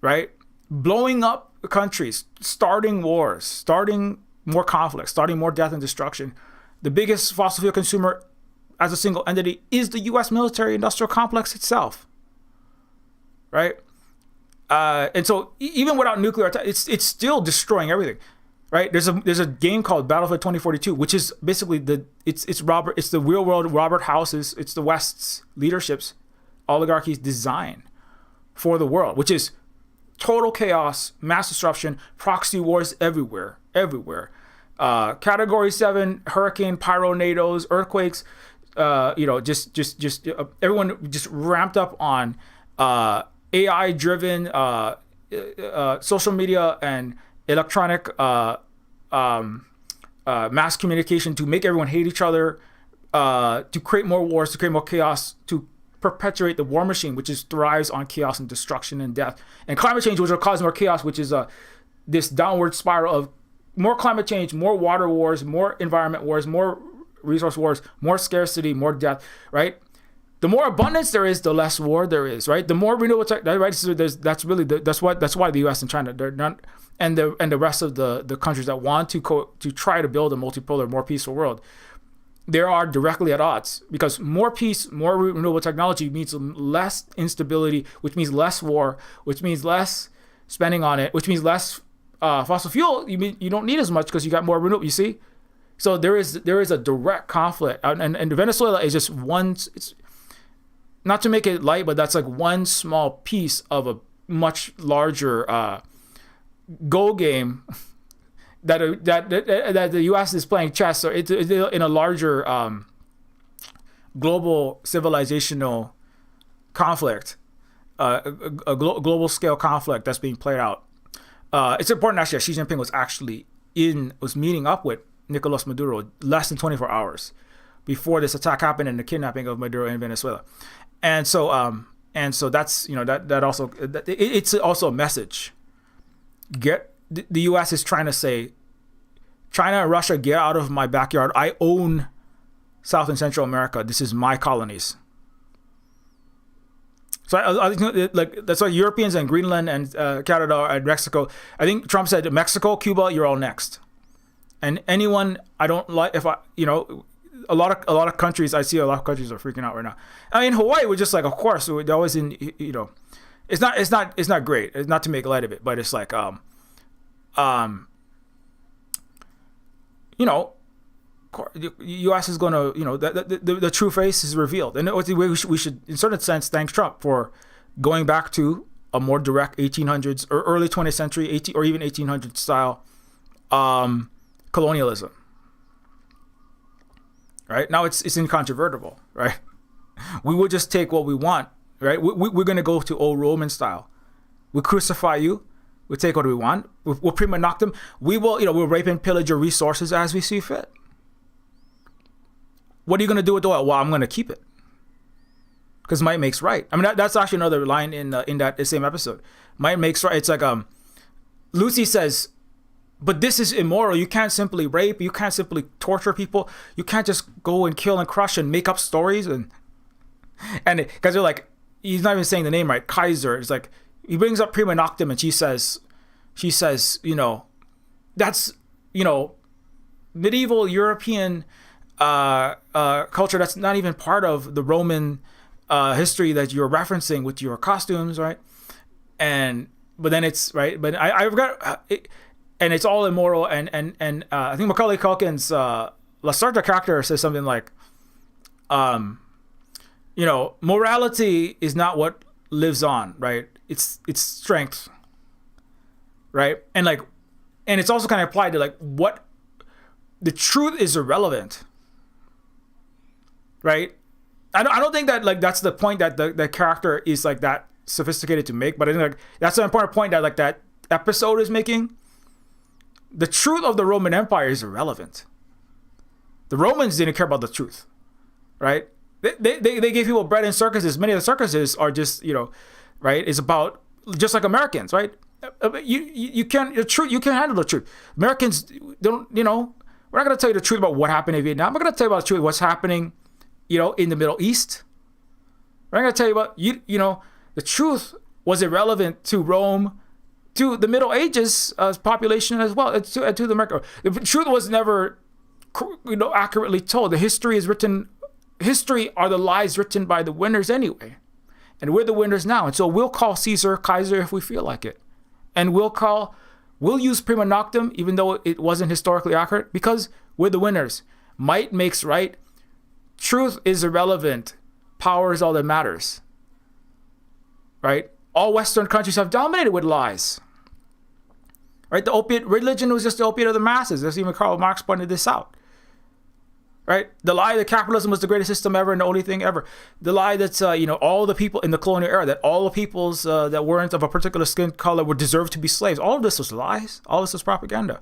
right? Blowing up countries, starting wars, starting more conflicts, starting more death and destruction. The biggest fossil fuel consumer as a single entity is the U.S. military-industrial complex itself, right? And so even without nuclear attack, it's still destroying everything, right? There's a game called Battlefield 2042, which is basically it's the real world Robert House's, it's the West's leadership's oligarchy's design for the world, which is total chaos, mass disruption, proxy wars everywhere. Category 7 hurricane, pyronados, earthquakes, just everyone just ramped up on AI driven social media and electronic mass communication to make everyone hate each other, to create more wars, to create more chaos, to perpetuate the war machine, which thrives on chaos and destruction and death, and climate change, which will cause more chaos, which is this downward spiral of more climate change, more water wars, more environment wars, more resource wars, more scarcity, more death, right? The more abundance there is, the less war there is, right? The more renewable tech, right? So that's why the U.S. and China, they're not, and the rest of the countries that want to try to build a multipolar, more peaceful world, they are directly at odds, because more peace, more renewable technology means less instability, which means less war, which means less spending on it, which means less fossil fuel. You don't need as much because you got more renewable. You see, so there is a direct conflict, and Venezuela is just one. It's not to make it light, but that's like one small piece of a much larger Go game that the U.S. is playing chess. So it's in a larger global civilizational conflict, a global scale conflict that's being played out. It's important actually that Xi Jinping was meeting up with Nicolas Maduro less than 24 hours before this attack happened and the kidnapping of Maduro in Venezuela. And so that's, that also, it's also a message. The U.S. is trying to say, China and Russia, get out of my backyard. I own South and Central America. This is my colonies. So I think like that's why Europeans and Greenland and Canada and Mexico. I think Trump said Mexico, Cuba, you're all next. And anyone I don't like, if I, you know, a lot of countries, I see a lot of countries are freaking out right now. I mean, Hawaii was just like, of course, they're always in, you know, it's not great. It's not to make light of it, but it's like, you know, the U.S. is going to, you know, the true face is revealed. And we should, in certain sense, thank Trump for going back to a more direct 1800s or early 20th century, or even 1800s style colonialism. Right? Now it's incontrovertible, right? We will just take what we want, right? We're going to go to old Roman style. We crucify you. We take what we want. We'll prima noctum. We will, you know, we'll rape and pillage your resources as we see fit. What are you going to do with the oil? Well, I'm going to keep it. Because might makes right. I mean, that's actually another line in that same episode. Might makes right. It's like Lucy says, but this is immoral. You can't simply rape. You can't simply torture people. You can't just go and kill and crush and make up stories. And because they're like, he's not even saying the name right. Kaiser. It's like, he brings up prima noctum and she says, you know, that's, you know, medieval European culture that's not even part of the Roman history that you're referencing with your costumes, right? But then it's right. But I forgot, and it's all immoral. And I think Macaulay Culkin's Lacerda character says something like, you know, morality is not what lives on, right? It's strength, right? And it's also kind of applied to like what the truth is irrelevant. Right? I don't think that like that's the point that the character is like that sophisticated to make, but I think like that's an important point that like that episode is making. The truth of the Roman Empire is irrelevant. The Romans didn't care about the truth, right? They gave people bread in circuses. Many of the circuses are just, you know, right? It's about just like Americans, right? You can't handle the truth. Americans don't, you know. We're not going to tell you the truth about what happened in Vietnam. We're going to tell you about the truth of what's happening, you know, in the Middle East. We're going to tell you about, you know, the truth was irrelevant to Rome, to the Middle Ages population as well, to the America. The truth was never, you know, accurately told. The history is written. History are the lies written by the winners anyway, and we're the winners now. And so we'll call Caesar Kaiser if we feel like it, and we'll use prima noctum even though it wasn't historically accurate because we're the winners. Might makes right. Truth is irrelevant. Power is all that matters. Right? All Western countries have dominated with lies. Right? The opiate religion was just the opiate of the masses. As even Karl Marx pointed this out. Right? The lie that capitalism was the greatest system ever and the only thing ever. The lie that you know, all the people in the colonial era, that all the peoples that weren't of a particular skin color were deserved to be slaves. All of this was lies. All of this was propaganda.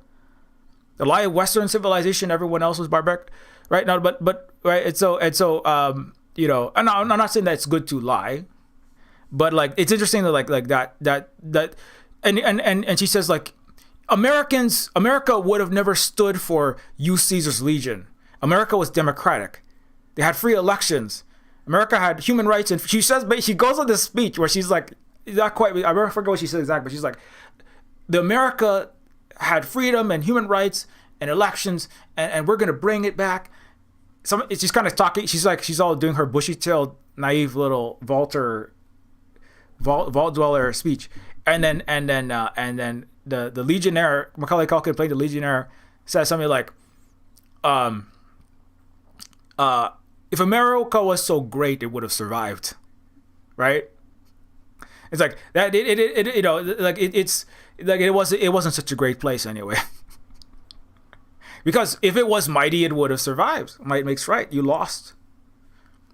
The lie of Western civilization, everyone else was barbaric. Right? Now, but right, and so you know, and I'm not saying that it's good to lie, but like it's interesting that like that and she says like America would have never stood for you Caesar's legion. America was democratic. They had free elections. America had human rights, and she goes on this speech where she's like, not quite, I forget what she said exactly, but she's like, the America had freedom and human rights and elections, and we're gonna bring it back. She's kind of talking. She's all doing her bushy-tailed, naive little vault dweller speech, and then the Legionnaire, Macaulay Culkin played the Legionnaire, says something like, if America was so great, it would have survived, right? It's like that. It you know, like it's like it wasn't such a great place anyway. Because if it was mighty, it would have survived. Might makes right. You lost,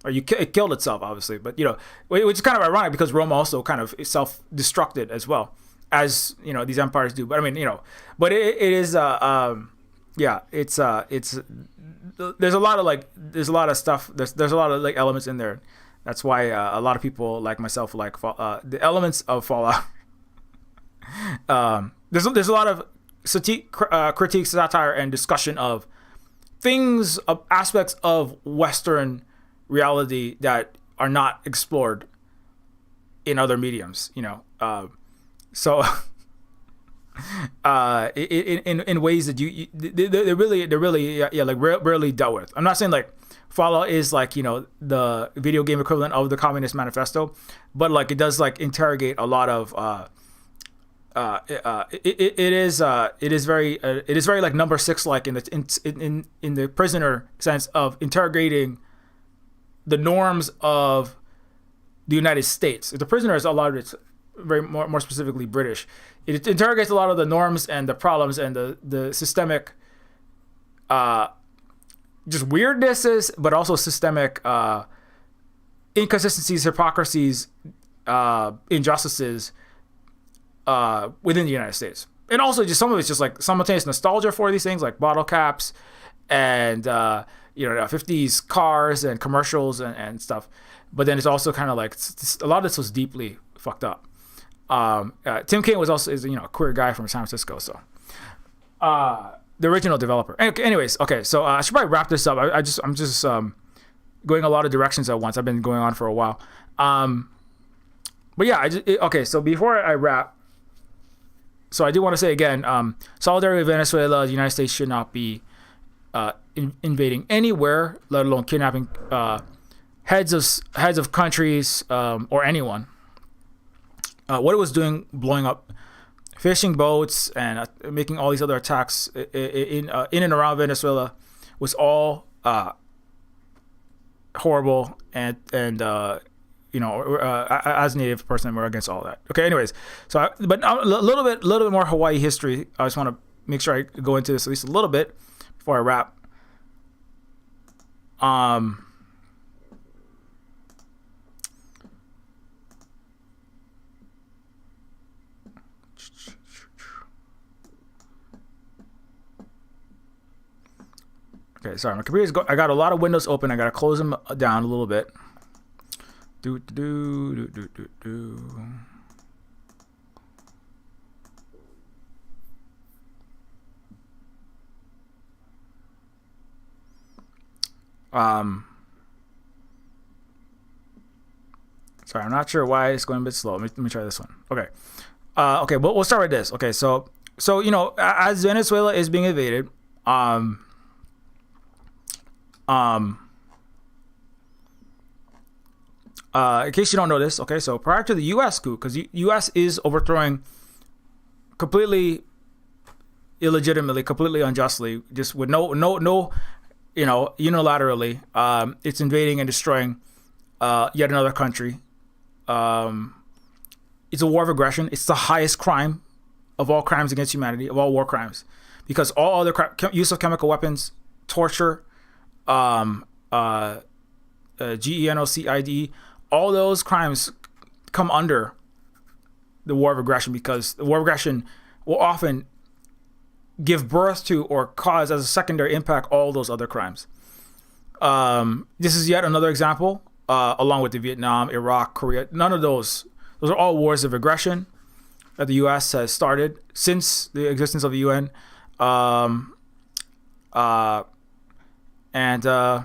or it killed itself, obviously. But you know, which is kind of ironic because Rome also kind of self-destructed as well, as you know these empires do. But I mean, you know, but it is yeah, it's there's a lot of stuff. There's a lot of like elements in there. That's why a lot of people like myself like the elements of Fallout. There's a lot of critique, satire, and discussion of things, aspects of Western reality that are not explored in other mediums. So in ways that they're really like rarely dealt with. I'm not saying like Fallout is like the video game equivalent of the Communist Manifesto, but like it does like interrogate a lot of it is very like number 6 like in the prisoner sense of interrogating the norms of the United States. The prisoner is a lot of it's very more specifically British. It interrogates a lot of the norms and the problems and the systemic just weirdnesses, but also systemic inconsistencies, hypocrisies, injustices within the United States. And also just some of it's just like simultaneous nostalgia for these things like bottle caps and 50s cars and commercials and stuff. But then it's also kind of like a lot of this was deeply fucked up. Tim Kaine is a queer guy from San Francisco, so the original developer. Anyways, okay, so I should probably wrap this up. I'm just going a lot of directions at once. I've been going on for a while, but yeah, okay. So before I wrap, so I do want to say again, solidarity with Venezuela. The United States should not be invading anywhere, let alone kidnapping heads of countries or anyone. What it was doing, blowing up fishing boats and making all these other attacks in and around Venezuela, was all horrible. And as a Native person, we're against all that. Okay, anyways, but a little bit more Hawaii history. I just want to make sure I go into this at least a little bit before I wrap. Okay, sorry, my computer's I got a lot of windows open. I gotta close them down a little bit. Sorry, I'm not sure why it's going a bit slow. Let me try this one. Okay. Okay, we'll start with this. Okay, so as Venezuela is being invaded, in case you don't know this, okay, so prior to the U.S. coup, because the U.S. is overthrowing completely illegitimately, completely unjustly, just with no, unilaterally, it's invading and destroying yet another country. It's a war of aggression. It's the highest crime of all crimes against humanity, of all war crimes, because all other use of chemical weapons, torture, genocide, all those crimes come under the war of aggression, because the war of aggression will often give birth to or cause as a secondary impact all those other crimes. This is yet another example, along with the Vietnam, Iraq, Korea. None of those are all wars of aggression that the U.S. has started since the existence of the UN. And the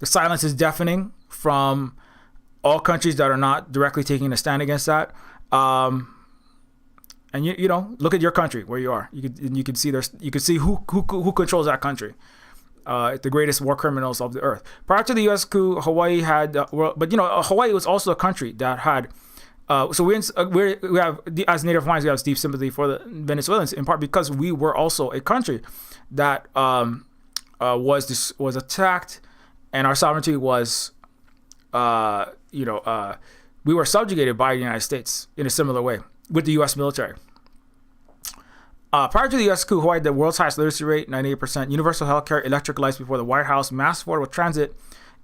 silence is deafening from all countries that are not directly taking a stand against that. And you look at your country where you are. You can see who controls that country. The greatest war criminals of the earth. Prior to the U.S. coup, Hawaii had, Hawaii was also a country that had. So we have, as Native Hawaiians, we have deep sympathy for the Venezuelans, in part because we were also a country that was attacked, and our sovereignty was, we were subjugated by the United States in a similar way with the U.S. military. Prior to the U.S. coup, Hawaii had the world's highest literacy rate, 98%, universal health care, electric lights before the White House, mass affordable transit,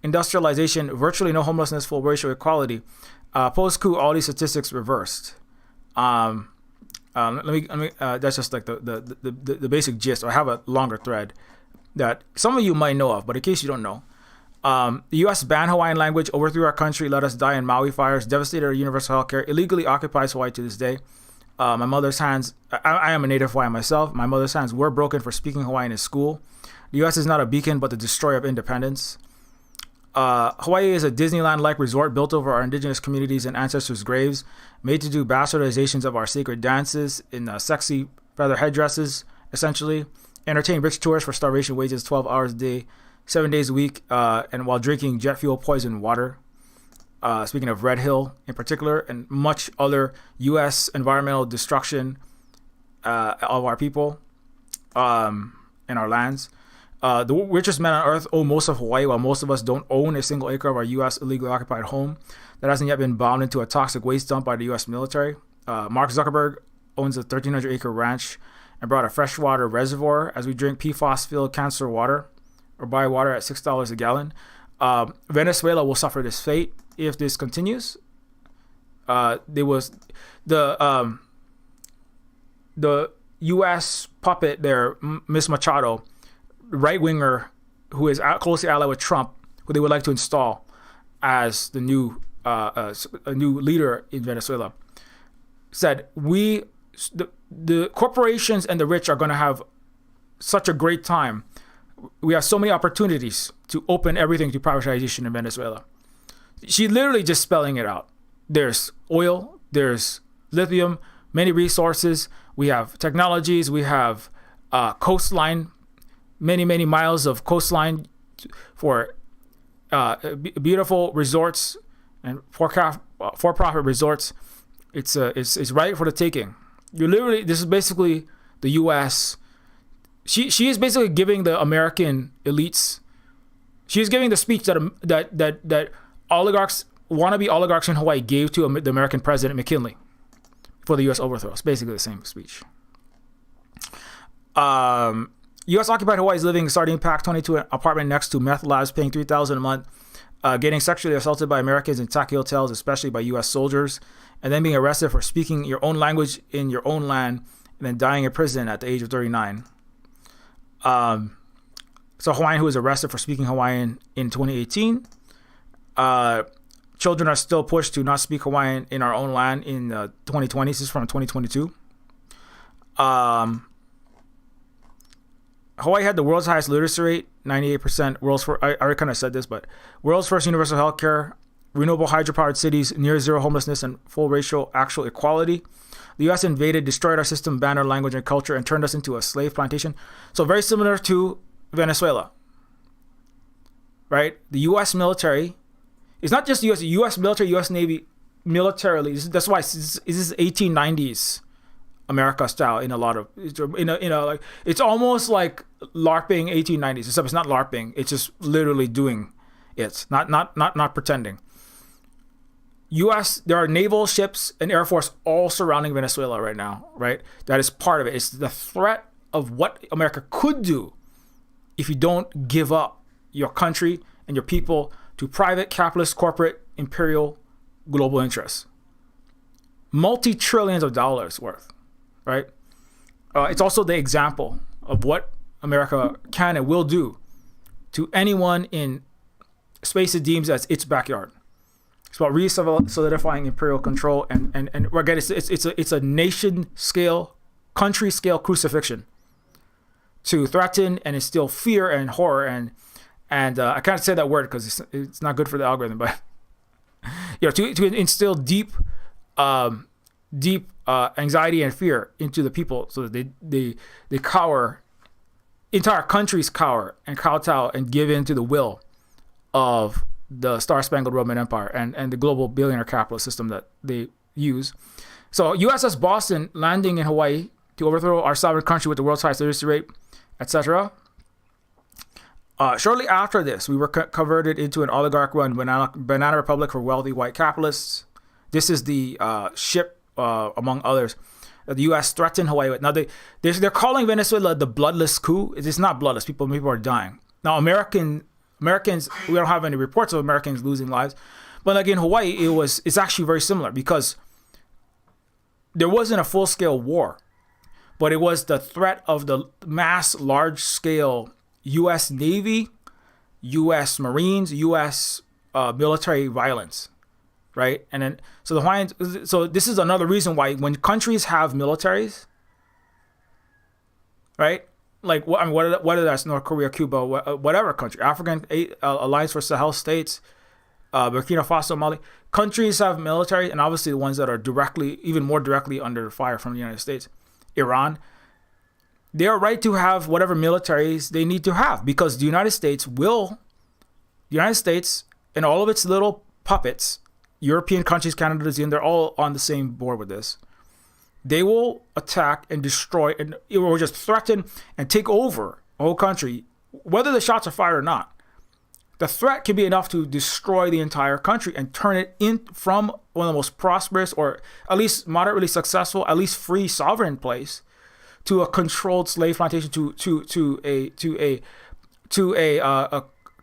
industrialization, virtually no homelessness, full racial equality. Post-coup, all these statistics reversed. Let me. That's just like the basic gist. I have a longer thread that some of you might know of, but in case you don't know, the U.S. banned Hawaiian language, overthrew our country, let us die in Maui fires, devastated our universal health care, illegally occupies Hawaii to this day. My mother's hands. I am a Native Hawaiian myself. My mother's hands were broken for speaking Hawaiian in school. The U.S. is not a beacon, but the destroyer of independence. Hawaii is a Disneyland-like resort built over our indigenous communities and ancestors' graves, made to do bastardizations of our sacred dances in sexy feather headdresses, essentially. Entertain rich tourists for starvation wages 12 hours a day, 7 days a week, and while drinking jet fuel poisoned water. Speaking of Red Hill in particular, and much other U.S. environmental destruction of our people and our lands. The richest men on earth own most of Hawaii, while most of us don't own a single acre of our U.S. illegally occupied home that hasn't yet been bombed into a toxic waste dump by the U.S. military. Mark Zuckerberg owns a 1,300-acre ranch and brought a freshwater reservoir as we drink PFAS-filled cancer water or buy water at $6 a gallon. Venezuela will suffer this fate if this continues. There was the U.S. puppet there, Miss Machado, right-winger who is closely allied with Trump, who they would like to install as the new a new leader in Venezuela, said the corporations and the rich are going to have such a great time. We have so many opportunities to open everything to privatization in Venezuela. She literally just spelling it out. There's oil, there's lithium, many resources. We have technologies, we have coastline, many miles of coastline for beautiful resorts and for-profit resorts. It's right for the taking. This is basically the U.S. She is basically giving the American elites. She's giving the speech that oligarchs, wannabe oligarchs in Hawaii gave to the American president McKinley for the U.S. overthrow. It's basically the same speech. U.S. occupied Hawaii is living in sardine pack 22 apartment next to meth labs, paying $3,000 a month, getting sexually assaulted by Americans in tacky hotels, especially by U.S. soldiers, and then being arrested for speaking your own language in your own land, and then dying in prison at the age of 39. So Hawaiian who was arrested for speaking Hawaiian in 2018. Children are still pushed to not speak Hawaiian in our own land in 2020. This is from 2022. Hawaii had the world's highest literacy rate, 98%. I already kind of said this, but world's first universal health care, renewable hydropowered cities, near zero homelessness, and full racial actual equality. The U.S. invaded, destroyed our system, banned our language and culture, and turned us into a slave plantation. So very similar to Venezuela, right? The U.S. military, it's not just the U.S. military, U.S. Navy militarily. That's why this is 1890s America style in a lot of, like, it's almost like LARPing 1890s, except it's not LARPing. It's just literally doing it, not pretending. U.S. There are naval ships and Air Force all surrounding Venezuela right now, right? That is part of it. It's the threat of what America could do if you don't give up your country and your people to private, capitalist, corporate, imperial, global interests. Multi-trillions of dollars worth, right? It's also the example of what America can and will do to anyone in space it deems as its backyard. It's about re-solidifying imperial control, and again, it's a nation scale, country scale crucifixion to threaten and instill fear and horror, and I can't say that word because it's not good for the algorithm, but to instill deep anxiety and fear into the people so that they cower, entire countries cower and kowtow and give in to the will of the Star-Spangled Roman Empire and the global billionaire capitalist system that they use. So USS Boston landing in Hawaii to overthrow our sovereign country with the world's highest literacy rate, etc. Shortly after this, we were converted into an oligarch-run banana republic for wealthy white capitalists. This is the ship, among others, that the U.S. threatened Hawaii with. Now, they're calling Venezuela the bloodless coup. It's not bloodless. People are dying. Now, Americans, we don't have any reports of Americans losing lives. But like in Hawaii, it's actually very similar because there wasn't a full-scale war, but it was the threat of the mass, large-scale U.S. Navy, U.S. Marines, U.S. Military violence, right? And then, so the Hawaiians, so this is another reason why when countries have militaries, right, like I mean, whether that's North Korea, Cuba, whatever country, African Alliance for Sahel states, Burkina Faso, Mali, countries have military, and obviously the ones that are even more directly under fire from the United States, Iran. They are right to have whatever militaries they need to have, because the United States and all of its little puppets, European countries, Canada, New Zealand, they're all on the same board with this. They will attack and destroy or just threaten and take over a whole country, whether the shots are fired or not. The threat can be enough to destroy the entire country and turn it in from one of the most prosperous, or at least moderately successful, at least free sovereign place, to a controlled slave plantation, to a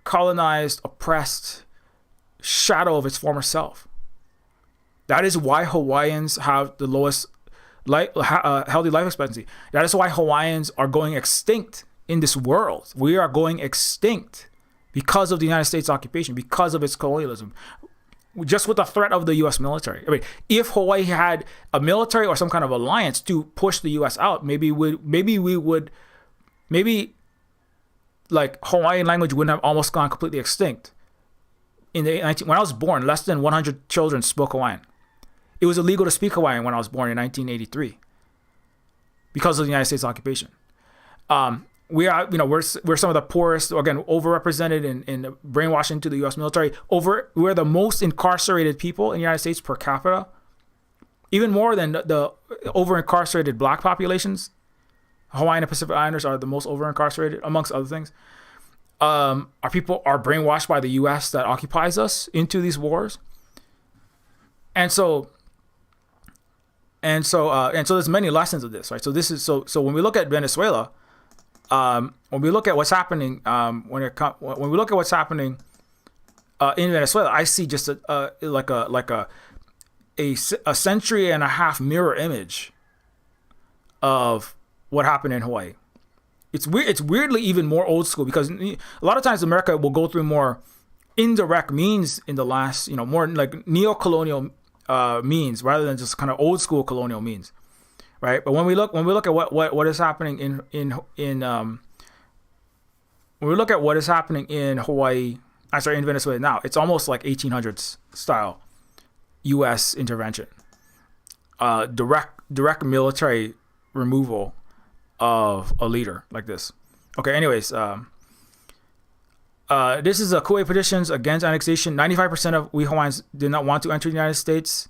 colonized, oppressed shadow of its former self. That is why Hawaiians have the lowest healthy life expectancy. That is why Hawaiians are going extinct in this world. We are going extinct because of the United States occupation, because of its colonialism, just with the threat of the U.S. military. I mean, if Hawaii had a military or some kind of alliance to push the U.S. out, maybe like Hawaiian language wouldn't have almost gone completely extinct. When I was born, less than 100 children spoke Hawaiian. It was illegal to speak Hawaiian when I was born in 1983 because of the United States occupation. We're some of the poorest, again, overrepresented in brainwashing to the U.S. military. We're the most incarcerated people in the United States per capita, even more than the over-incarcerated black populations. Hawaiian and Pacific Islanders are the most over-incarcerated, amongst other things. Our people are brainwashed by the U.S. that occupies us into these wars, and so there's many lessons of this, right? So this is so when we look at Venezuela, when we look at what's happening, when we look at what's happening in Venezuela, I see just a century and a half mirror image of what happened in Hawaii. It's weirdly even more old school, because a lot of times America will go through more indirect means in the last, more like neo-colonial means rather than just kind of old school colonial means, right? But when we look at what is happening in Hawaii, in Venezuela now, it's almost like 1800s style U.S. intervention, direct military removal of a leader like this. Okay, anyways, this is a Kuwait petitions against annexation. 95% of we Hawaiians did not want to enter the United States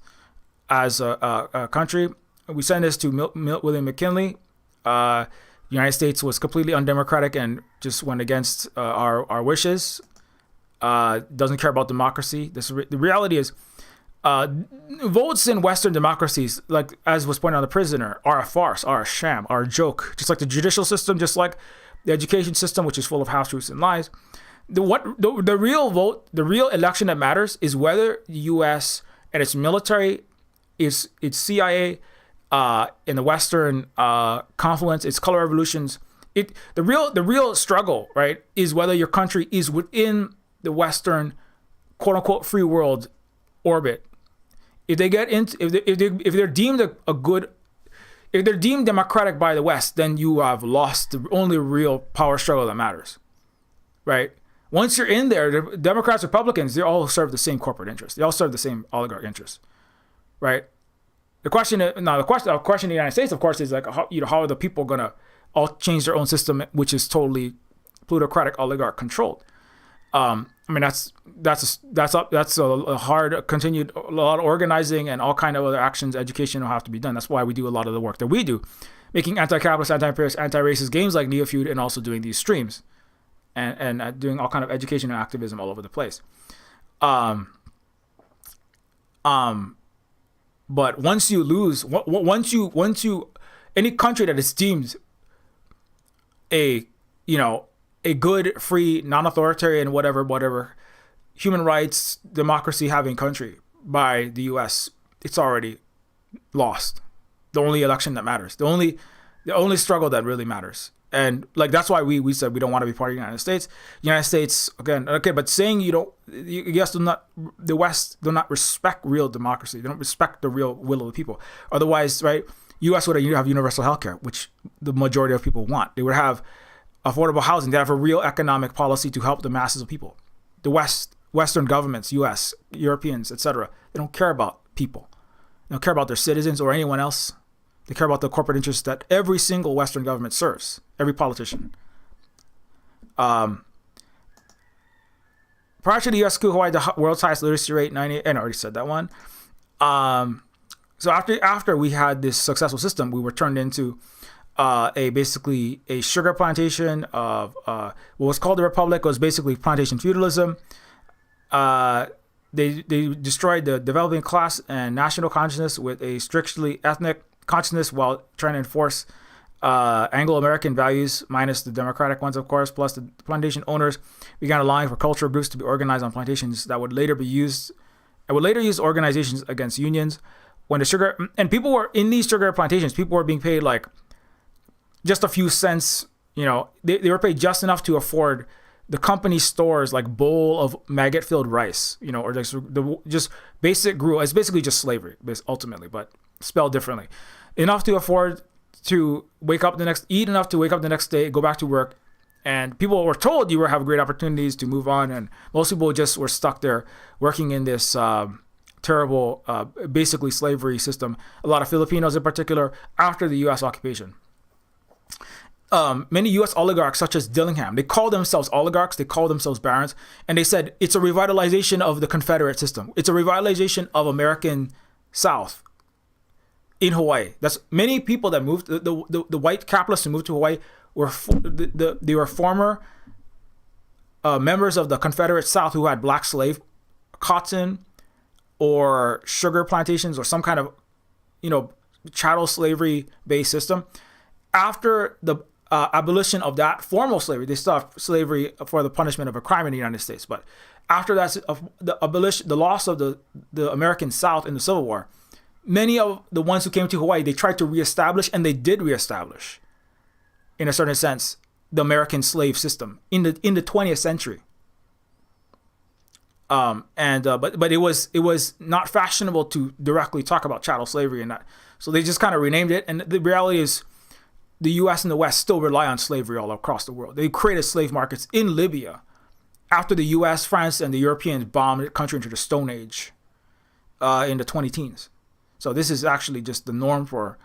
as a country. We sent this to William McKinley. The United States was completely undemocratic and just went against our wishes. Doesn't care about democracy. The reality is, votes in Western democracies, like as was pointed out, the prisoner, are a farce, are a sham, are a joke. Just like the judicial system, just like the education system, which is full of half-truths and lies. The real election that matters is whether the U.S. and its military, its CIA, in the Western confluence, its color revolutions. The real struggle, right, is whether your country is within the Western, quote unquote, free world orbit. If they get into, if they're deemed if they're deemed democratic by the West, then you have lost the only real power struggle that matters, right? Once you're in there, the Democrats, Republicans, they all serve the same corporate interests. They all serve the same oligarch interests, right? The question in the United States, of course, is like, how are the people gonna all change their own system, which is totally plutocratic, oligarch controlled? I mean, that's a hard, continued, a lot of organizing and all kind of other actions, education will have to be done. That's why we do a lot of the work that we do, making anti-capitalist, anti-imperialist, anti-racist games like Neofeud, and also doing these streams and doing all kind of education and activism all over the place. But once you lose, any country that is deemed a good, free, non-authoritarian, whatever, human rights, democracy having country by the U.S., it's already lost. The only election that matters, the only struggle that really matters. And like, that's why we said we don't want to be part of the United States. United States, again, okay, but saying the West do not respect real democracy. They don't respect the real will of the people. Otherwise, right, U.S. would have universal healthcare, which the majority of people want. They would have affordable housing. They have a real economic policy to help the masses of people. The Western governments, U.S., Europeans, etc., they don't care about people. They don't care about their citizens or anyone else. They care about the corporate interests that every single Western government serves, every politician. Prior to the U.S. coup, Hawaii had the world's highest literacy rate, 98. And I already said that one. So after we had this successful system, we were turned into basically a sugar plantation of what was called the Republic. It was basically plantation feudalism. They destroyed the developing class and national consciousness with a strictly ethnic consciousness while trying to enforce Anglo-American values, minus the democratic ones, of course. Plus, the plantation owners began allowing for cultural groups to be organized on plantations that would later use organizations against unions. When the sugar and people were in these sugar plantations, people were being paid like just a few cents. You know, they were paid just enough to afford the company stores like bowl of maggot-filled rice. You know, or just basic gruel. It's basically just slavery, ultimately, but spelled differently. Enough to afford to eat enough to wake up the next day, go back to work. And people were told you will have great opportunities to move on. And most people just were stuck there working in this terrible, basically slavery system. A lot of Filipinos in particular after the U.S. occupation. Many U.S. oligarchs such as Dillingham, they call themselves oligarchs, they call themselves barons. And they said it's a revitalization of the Confederate system. It's a revitalization of American South in Hawaii. That's many people that moved, the white capitalists who moved to Hawaii they were former members of the Confederate South who had black slave cotton or sugar plantations or some kind of, chattel slavery based system. After the abolition of that formal slavery, they still have slavery for the punishment of a crime in the United States. But after that, the loss of the American South in the Civil War, many of the ones who came to Hawaii, they tried to reestablish, and they did reestablish, in a certain sense, the American slave system in the 20th century. But it was not fashionable to directly talk about chattel slavery and that, so they just kind of renamed it. And the reality is, the U.S. and the West still rely on slavery all across the world. They created slave markets in Libya after the U.S., France, and the Europeans bombed the country into the Stone Age in the 2010s. So this is actually just the norm for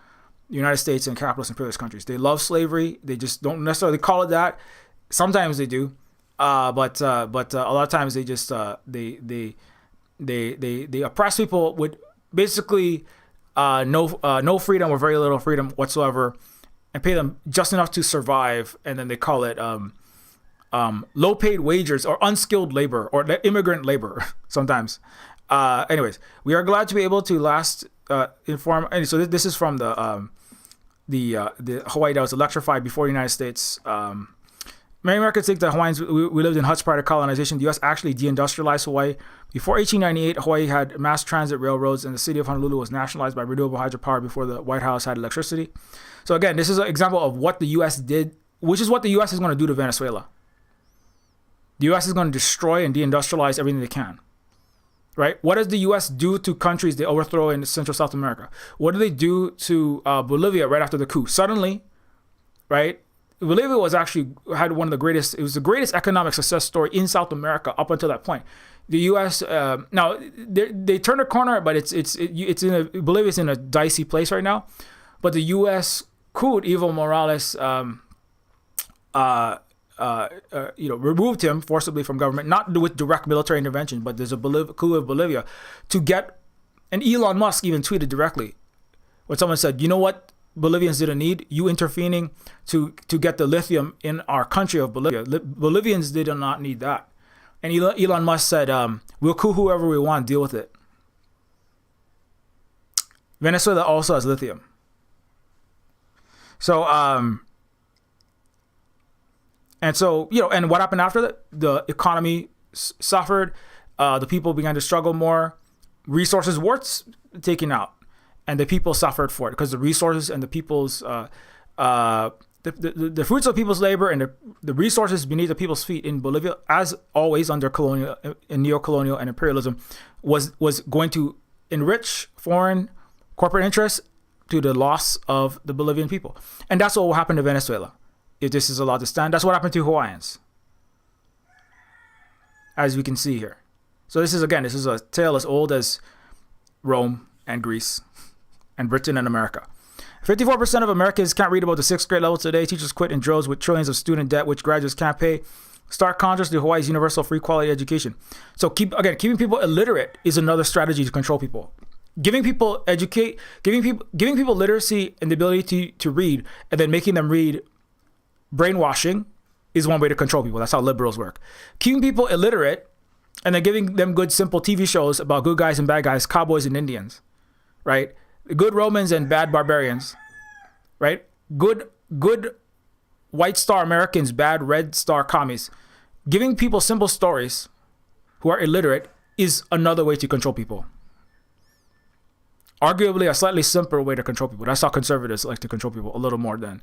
the United States and capitalist imperialist countries. They love slavery. They just don't necessarily call it that. Sometimes they do, but a lot of times they just they oppress people with basically no freedom or very little freedom whatsoever, and pay them just enough to survive. And then they call it low paid wages or unskilled labor or immigrant labor sometimes. Anyways, we are glad to be able to inform. And so this is from the Hawaii that was electrified before the United States. Many Americans think that Hawaiians, we lived in huts prior to colonization. The U.S. actually deindustrialized Hawaii. Before 1898, Hawaii had mass transit railroads, and the city of Honolulu was nationalized by renewable hydropower before the White House had electricity. So again, this is an example of what the U.S. did, which is what the U.S. is going to do to Venezuela. The U.S. is going to destroy and deindustrialize everything they can. Right? What does the U.S. do to countries they overthrow in Central South America? What do they do to Bolivia right after the coup? Suddenly, right? Bolivia had one of the greatest. It was the greatest economic success story in South America up until that point. The U.S. Now they turned a corner, but Bolivia's in a dicey place right now. But the U.S. coup, Evo Morales, removed him forcibly from government, not with direct military intervention, but there's a coup of Bolivia to get, and Elon Musk even tweeted directly when someone said, you know what Bolivians didn't need? You intervening to get the lithium in our country of Bolivia. Bolivians did not need that. And Elon Musk said, we'll coup whoever we want, deal with it. Venezuela also has lithium. So, and so, and what happened after that? The economy suffered. The people began to struggle more. Resources were taken out, and the people suffered for it because the resources and the people's, the fruits of people's labor and the resources beneath the people's feet in Bolivia, as always under colonial and neo-colonial and imperialism, was going to enrich foreign corporate interests to the loss of the Bolivian people. And that's what will happen to Venezuela if this is allowed to stand. That's what happened to Hawaiians, as we can see here. So this is a tale as old as Rome and Greece and Britain and America. 54% of Americans can't read above the 6th grade level today. Teachers quit in droves with trillions of student debt, which graduates can't pay. Stark contrast to Hawaii's universal free quality education. So keeping people illiterate is another strategy to control people. Giving people literacy and the ability to read, and then making them read, brainwashing, is one way to control people. That's how liberals work. Keeping people illiterate and then giving them good, simple TV shows about good guys and bad guys, cowboys and Indians, right? Good Romans and bad barbarians, right? Good white star Americans, bad red star commies. Giving people simple stories who are illiterate is another way to control people. Arguably a slightly simpler way to control people. That's how conservatives like to control people a little more than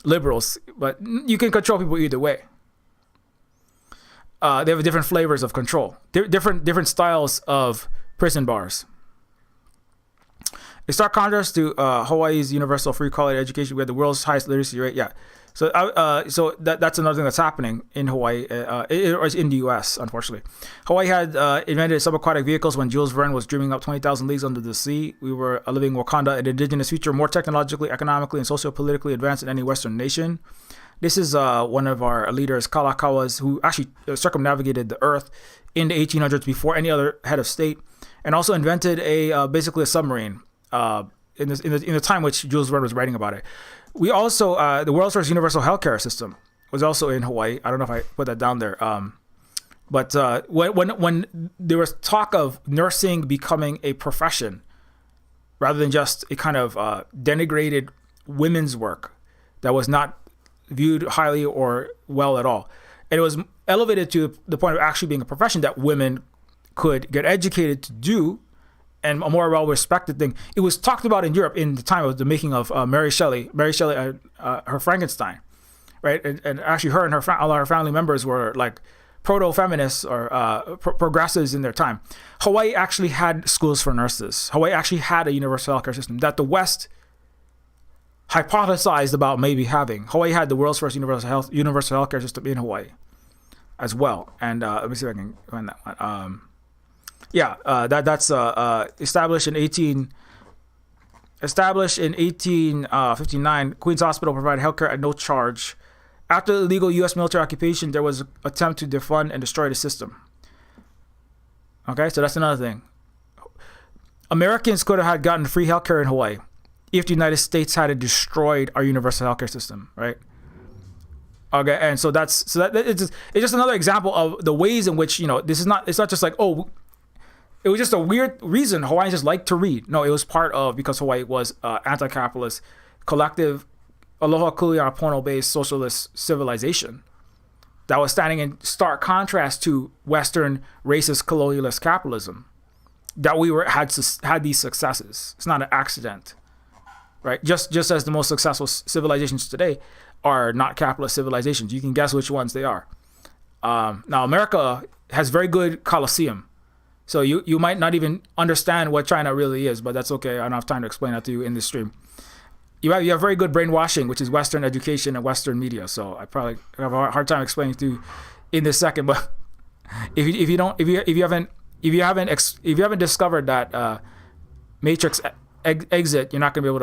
liberals. But you can control people either way. They have different flavors of control. Different styles of prison bars. In stark contrast to Hawaii's universal free quality education, we had the world's highest literacy rate. Yeah. So that's another thing that's happening in Hawaii, or in the U.S., unfortunately. Hawaii had invented subaquatic vehicles when Jules Verne was dreaming up 20,000 Leagues Under the Sea. We were a living Wakanda, an indigenous future, more technologically, economically, and socio-politically advanced than any Western nation. This is one of our leaders, Kalakawas, who actually circumnavigated the Earth in the 1800s before any other head of state, and also invented basically a submarine in the time which Jules Verne was writing about it. We also, the world's first universal healthcare system was also in Hawaii. I don't know if I put that down there. But when there was talk of nursing becoming a profession rather than just a kind of denigrated women's work that was not viewed highly or well at all, and it was elevated to the point of actually being a profession that women could get educated to do, and a more well-respected thing. It was talked about in Europe in the time of the making of Mary Shelley, her Frankenstein, right? And actually, her and all her family members were like proto-feminists or progressives in their time. Hawaii actually had schools for nurses. Hawaii actually had a universal healthcare system that the West hypothesized about maybe having. Hawaii had the world's first universal healthcare system in Hawaii as well. And let me see if I can find that one. That's established in 1859. Queens Hospital provided healthcare at no charge. After the illegal U.S. military occupation, there was an attempt to defund and destroy the system. Okay, so that's another thing. Americans could have gotten free healthcare in Hawaii if the United States had destroyed our universal healthcare system, right? Okay, and so it's just another example of the ways in which, it's not just like, it was just a weird reason Hawaiians just like to read. No, it was part of, because Hawaii was anti-capitalist, collective, aloha kuleana-pono-based socialist civilization that was standing in stark contrast to Western racist colonialist capitalism. That we had these successes. It's not an accident, right? Just as the most successful civilizations today are not capitalist civilizations. You can guess which ones they are. Now, America has very good Colosseum. So you might not even understand what China really is, but that's okay. I don't have time to explain that to you in this stream. You have very good brainwashing, which is Western education and Western media. So I probably have a hard time explaining to you in this second. But if you haven't discovered that Matrix exit, I'm not gonna be able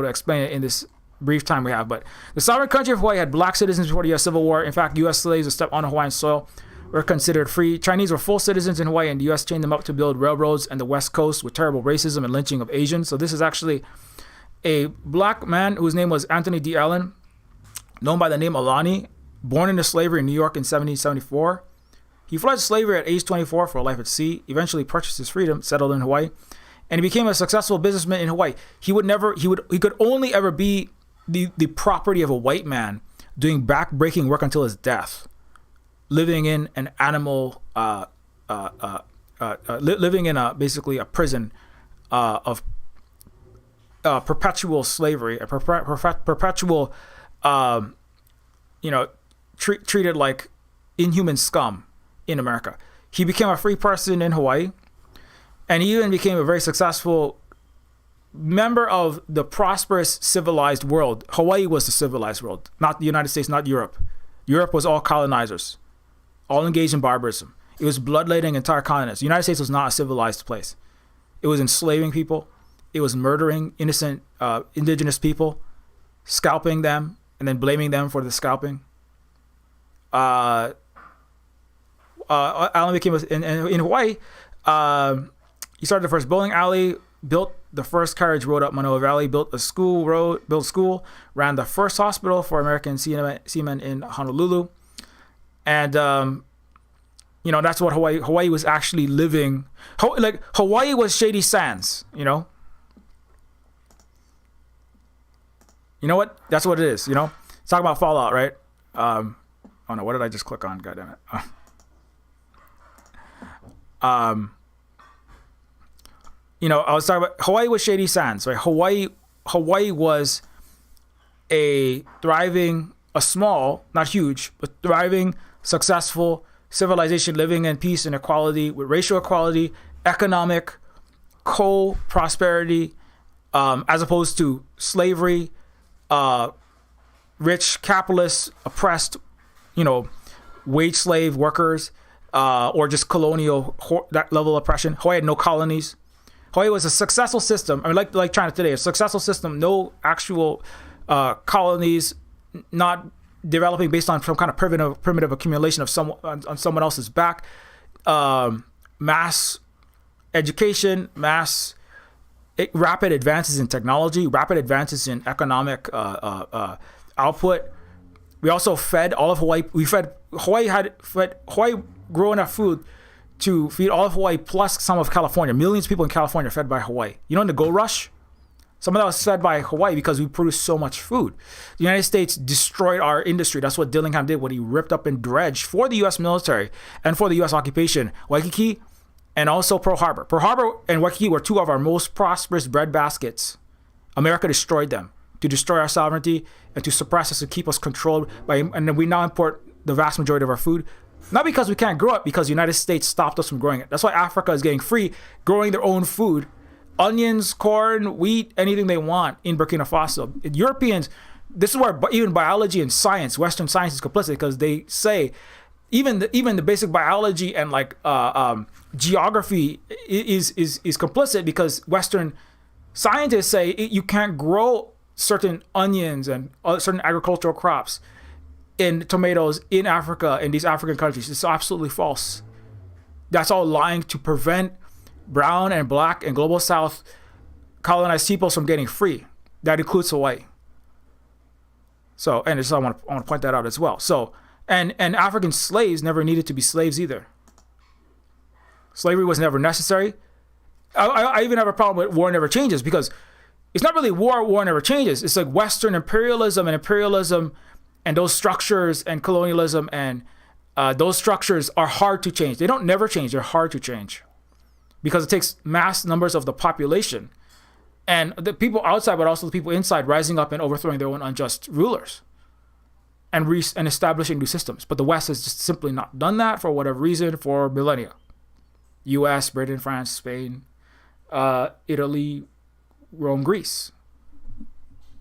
to explain it in this brief time we have. But the sovereign country of Hawaii had black citizens before the U.S. Civil War. In fact, U.S. slaves that stepped on Hawaiian soil were considered free. Chinese were full citizens in Hawaii, and the U.S. chained them up to build railroads and the West Coast with terrible racism and lynching of Asians. So this is actually a black man whose name was Anthony D. Allen, known by the name Alani, born into slavery in New York in 1774. He fled slavery at age 24 for a life at sea, eventually purchased his freedom, settled in Hawaii, and he became a successful businessman in Hawaii. He could only ever be the property of a white man doing back-breaking work until his death, living in an animal, living in basically a prison of perpetual slavery, a perpetual, treated like inhuman scum in America. He became a free person in Hawaii, and he even became a very successful member of the prosperous civilized world. Hawaii was the civilized world, not the United States, not Europe. Europe was all colonizers, all engaged in barbarism. It was bloodletting entire continents. The United States was not a civilized place. It was enslaving people. It was murdering innocent indigenous people, scalping them, and then blaming them for the scalping. Alan became in Hawaii. He started the first bowling alley, built the first carriage road up Manoa Valley, built a school, ran the first hospital for American seamen in Honolulu, and that's what Hawaii was actually living. Like Hawaii was Shady Sands, You know what? That's what it is. Talk about Fallout, right? Oh no, what did I just click on? God damn it. I was talking about Hawaii was Shady Sands, right? Hawaii was a small, not huge, but thriving, successful civilization living in peace and equality with racial equality, economic co-prosperity, as opposed to slavery, rich capitalists, oppressed, wage slave workers, or just colonial, that level of oppression. Hawaii had no colonies. Hawaii was a successful system. I mean, like China today, a successful system, no actual colonies, not developing based on some kind of primitive accumulation of on someone else's back. Mass education, rapid advances in technology, rapid advances in economic output. We also fed all of Hawaii. Hawaii grew enough food to feed all of Hawaii plus some of California. Millions of people in California are fed by Hawaii. In the gold rush, some of that was fed by Hawaii because we produced so much food. The United States destroyed our industry. That's what Dillingham did when he ripped up and dredged for the U.S. military and for the U.S. occupation, Waikiki and also Pearl Harbor. Pearl Harbor and Waikiki were two of our most prosperous breadbaskets. America destroyed them to destroy our sovereignty and to suppress us, to keep us controlled and then we now import the vast majority of our food. Not because we can't grow it, because the United States stopped us from growing it. That's why Africa is getting free, growing their own food. Onions, corn, wheat, anything they want in Burkina Faso. Europeans, this is where even biology and science, Western science is complicit, because they say even the basic biology and geography is complicit, because Western scientists say you can't grow certain onions and certain agricultural crops in tomatoes in Africa, in these African countries. It's absolutely false. That's all lying to prevent brown and black and global South colonized peoples from getting free. That includes Hawaii. So, and I want to point that out as well. So, and African slaves never needed to be slaves either. Slavery was never necessary. I even have a problem with war never changes, because it's not really war never changes. It's like Western imperialism and those structures and colonialism and those structures are hard to change. They don't never change. They're hard to change because it takes mass numbers of the population and the people outside, but also the people inside, rising up and overthrowing their own unjust rulers and establishing new systems. But the West has just simply not done that for whatever reason for millennia. U.S., Britain, France, Spain, Italy, Rome, Greece.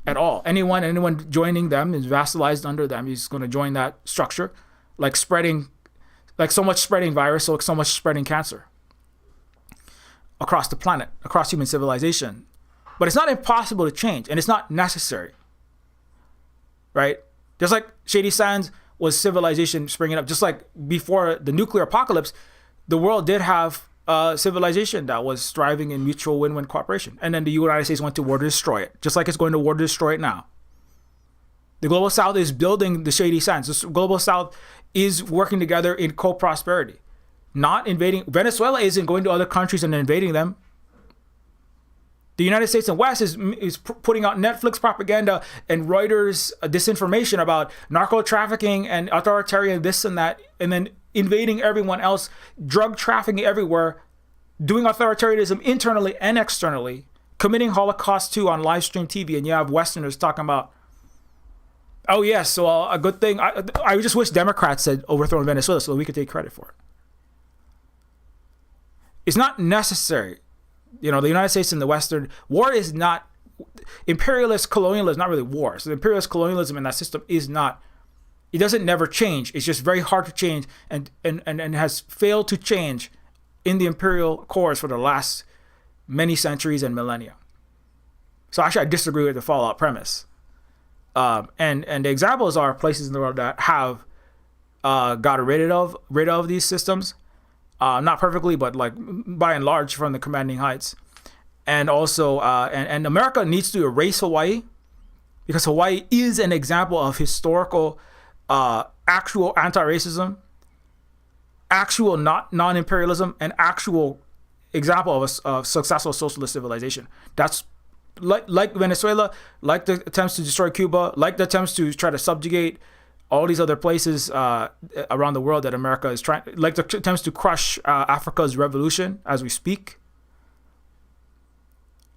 At all. Anyone joining them is vassalized under them. He's going to join that structure, like so much spreading virus, so much spreading cancer across the planet, across human civilization. But it's not impossible to change, and it's not necessary, right? Just like Shady Sands was civilization springing up, just like before the nuclear apocalypse, the world did have civilization that was striving in mutual win-win cooperation. And then the United States went to war to destroy it, just like it's going to war to destroy it now. The Global South is building the Shady Sands. The Global South is working together in co-prosperity, not invading. Venezuela isn't going to other countries and invading them. The United States and West is putting out Netflix propaganda and Reuters disinformation about narco trafficking and authoritarian this and that, and then invading everyone else, drug trafficking everywhere, doing authoritarianism internally and externally, committing Holocaust too on live stream TV, and you have Westerners talking about, oh yes, so a good thing. I just wish Democrats had overthrown Venezuela so that we could take credit for it. It's not necessary The United States and the Western war is not imperialist colonialism. Is not really war. So the imperialist colonialism in that system is not. It doesn't never change. It's just very hard to change, and has failed to change in the imperial course for the last many centuries and millennia. So actually, I disagree with the fallout premise. And the examples are places in the world that have got rid of these systems, not perfectly, but like by and large from the commanding heights. And also, and America needs to erase Hawaii, because Hawaii is an example of historical, actual anti-racism, actual non-imperialism, and actual example of a successful socialist civilization. That's like Venezuela, like the attempts to destroy Cuba, like the attempts to try to subjugate all these other places around the world that America is trying, like the attempts to crush Africa's revolution as we speak.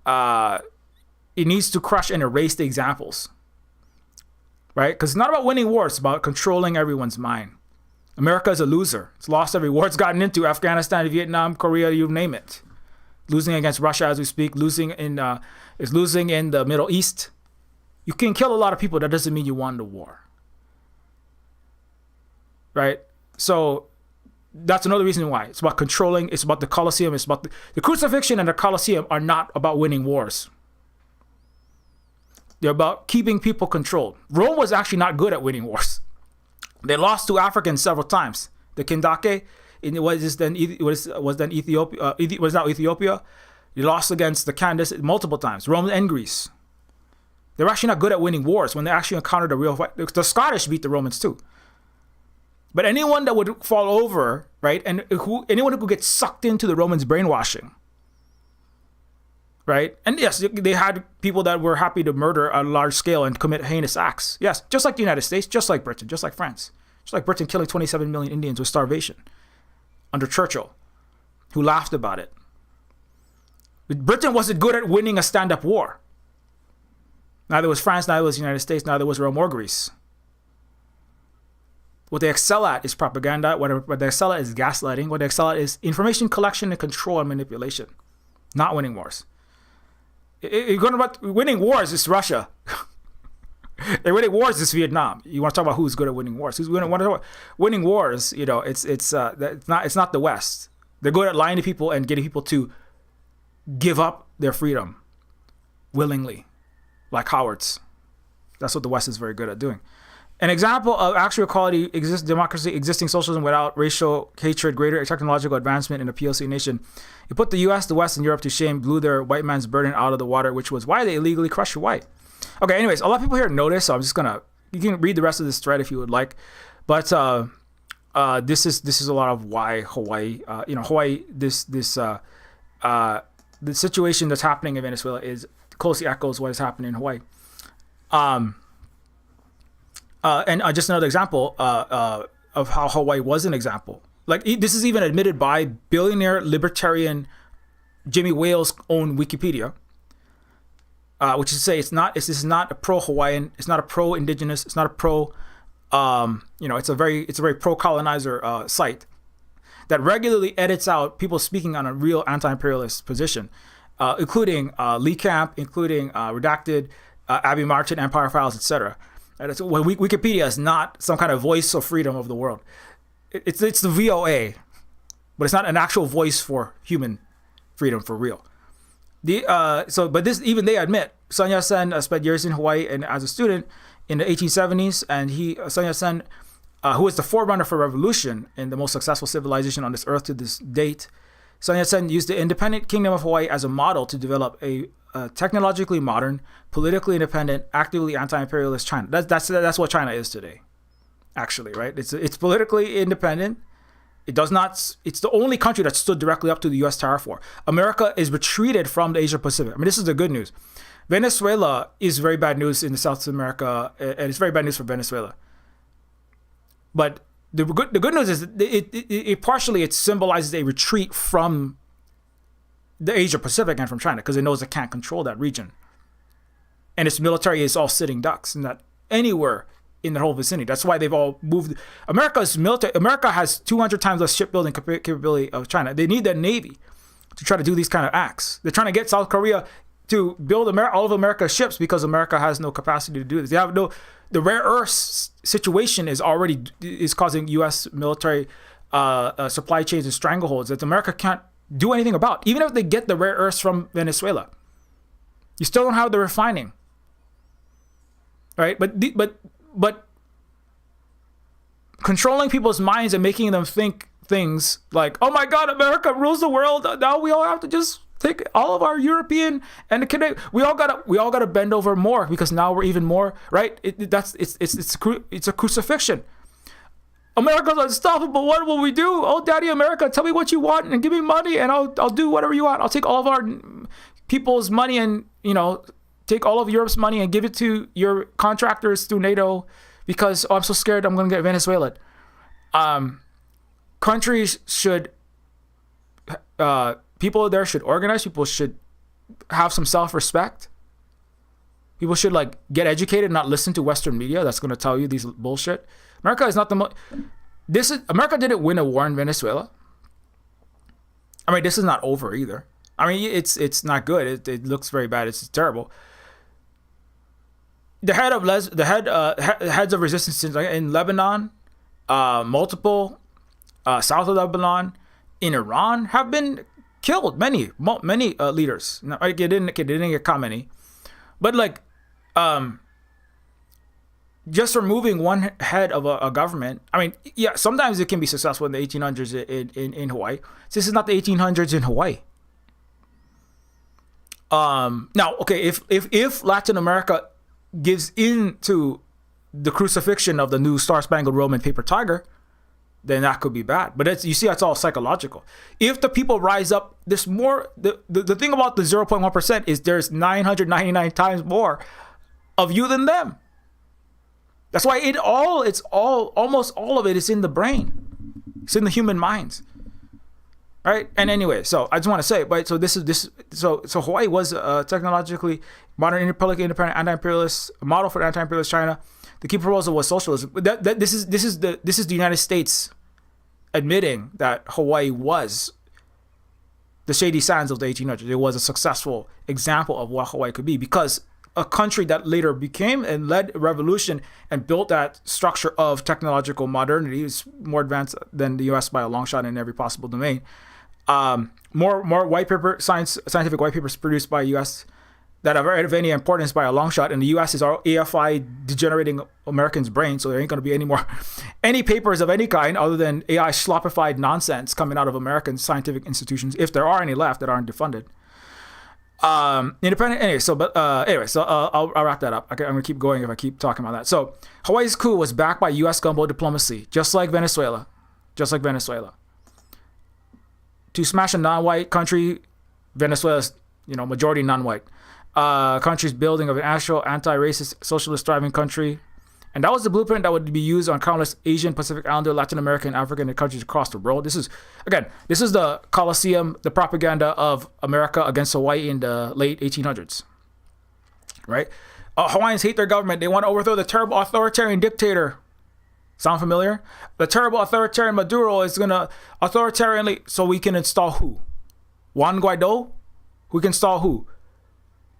It needs to crush and erase the examples, right? Because it's not about winning wars; it's about controlling everyone's mind. America is a loser. It's lost every war it's gotten into: Afghanistan, Vietnam, Korea, you name it. Losing against Russia as we speak. Losing in the Middle East. You can kill a lot of people. That doesn't mean you won the war, right? So that's another reason why. It's about controlling. It's about the Colosseum. It's about the crucifixion and the Colosseum are not about winning wars. They're about keeping people controlled. Rome was actually not good at winning wars. They lost to Africans several times. The Kindake, was then Ethiopia. Was now Ethiopia. They lost against the Candace multiple times. Rome and Greece. They were actually not good at winning wars when they actually encountered a real fight. The Scottish beat the Romans too. But anyone that would fall over, right, and anyone who could get sucked into the Romans' brainwashing, right? And yes, they had people that were happy to murder on a large scale and commit heinous acts. Yes, just like the United States, just like Britain, just like France. Just like Britain killing 27 million Indians with starvation under Churchill, who laughed about it. But Britain wasn't good at winning a stand-up war. Neither was France, neither was the United States, neither was Rome or Greece. What they excel at is propaganda. What they excel at is gaslighting. What they excel at is information collection and control and manipulation, not winning wars. You're going about winning wars is Russia. They're winning wars is Vietnam. You want to talk about who's good at winning wars? Who's winning wars? It's not the West. They're good at lying to people and getting people to give up their freedom willingly, like cowards. That's what the West is very good at doing. An example of actual equality, democracy, existing socialism without racial hatred, greater technological advancement in a PLC nation. It put the U.S., the West, and Europe to shame, blew their white man's burden out of the water, which was why they illegally crushed Hawaii. Okay, anyways, a lot of people here notice, so I'm just gonna. You can read the rest of this thread if you would like, but this is a lot of why Hawaii. Hawaii. The situation that's happening in Venezuela is closely echoes what is happening in Hawaii. And just another example of how Hawaii was an example. Like this is even admitted by billionaire libertarian Jimmy Wales' own Wikipedia, which is to say this is not a pro-Hawaiian, it's not a pro-indigenous, it's not a pro, it's a very pro-colonizer site that regularly edits out people speaking on a real anti-imperialist position, including Lee Camp, including Redacted, Abby Martin, Empire Files, etc. Well, Wikipedia is not some kind of voice of freedom of the world. It's the VOA, but it's not an actual voice for human freedom for real. But even they admit Sun Yat-sen spent years in Hawaii and as a student in the 1870s, and Sun Yat-sen, who was the forerunner for revolution in the most successful civilization on this earth to this date, Sun Yat-sen used the independent kingdom of Hawaii as a model to develop a technologically modern, politically independent, actively anti-imperialist China. That's what China is today, actually, right? It's politically independent. It's the only country that stood directly up to the U.S. tariff war. America is retreated from the Asia Pacific. I mean, this is the good news. Venezuela is very bad news in South America, and it's very bad news for Venezuela. But the good news is it partially symbolizes a retreat from the Asia Pacific and from China, because it knows it can't control that region. And its military is all sitting ducks and that anywhere in the whole vicinity. That's why they've all moved. America has 200 times less shipbuilding capability of China. They need their navy to try to do these kind of acts. They're trying to get South Korea to build all of America's ships because America has no capacity to do this. They have no. The rare earth situation is causing U.S. military supply chains and strangleholds that America can't do anything about. Even if they get the rare earths from Venezuela, you still don't have the refining, right? But controlling people's minds and making them think things like, "Oh my God, America rules the world. Now we all have to just take all of our European and we all gotta bend over more because now we're even more right." It's a crucifixion. America's unstoppable. What will we do? Oh, Daddy America, tell me what you want and give me money and I'll do whatever you want. I'll take all of our people's money and take all of Europe's money and give it to your contractors through NATO because I'm so scared I'm gonna get Venezuela. Countries should. People there should organize. People should have some self-respect. People should get educated and not listen to Western media that's going to tell you these bullshit. America is not America didn't win a war in Venezuela. I mean, this is not over either. I mean, it's not good. It looks very bad. It's terrible. The heads of resistance in Lebanon, multiple south of Lebanon, in Iran have been killed. Many leaders. No, it didn't get caught many, but just removing one head of a government. I mean, yeah, sometimes it can be successful in the 1800s in Hawaii. This is not the 1800s in Hawaii. Now, okay, if Latin America gives in to the crucifixion of the new Star-Spangled Roman paper tiger, then that could be bad. But you see, that's all psychological. If the people rise up, there's more. The thing about the 0.1% is there's 999 times more of you than them. That's why almost all of it is in the brain. It's in the human minds. Right? And anyway, so I just want to say, right? So so Hawaii was technologically modern, republic, independent, anti-imperialist model for anti-imperialist China. The key proposal was socialism. This is the United States admitting that Hawaii was the shady sands of the 1800s. It was a successful example of what Hawaii could be because a country that later became and led a revolution and built that structure of technological modernity is more advanced than the U.S. by a long shot in every possible domain. More scientific white papers produced by U.S. that are of any importance by a long shot, and the U.S. is our AFI degenerating Americans' brains, so there ain't going to be any papers of any kind other than AI sloppified nonsense coming out of American scientific institutions, if there are any left that aren't defunded. Independent. Anyway, so I'll wrap that up. I'm going to keep going if I keep talking about that. So Hawaii's coup was backed by U.S. gunboat diplomacy, just like Venezuela. To smash a non-white country, Venezuela's majority non-white. Country's building of an actual anti-racist, socialist, thriving country. And that was the blueprint that would be used on countless Asian, Pacific Islander, Latin American, African countries across the world. This is the Colosseum, the propaganda of America against Hawaii in the late 1800s. Right? Hawaiians hate their government. They want to overthrow the terrible authoritarian dictator. Sound familiar? The terrible authoritarian Maduro is going to authoritarianly... So we can install who? Juan Guaido? We can install who?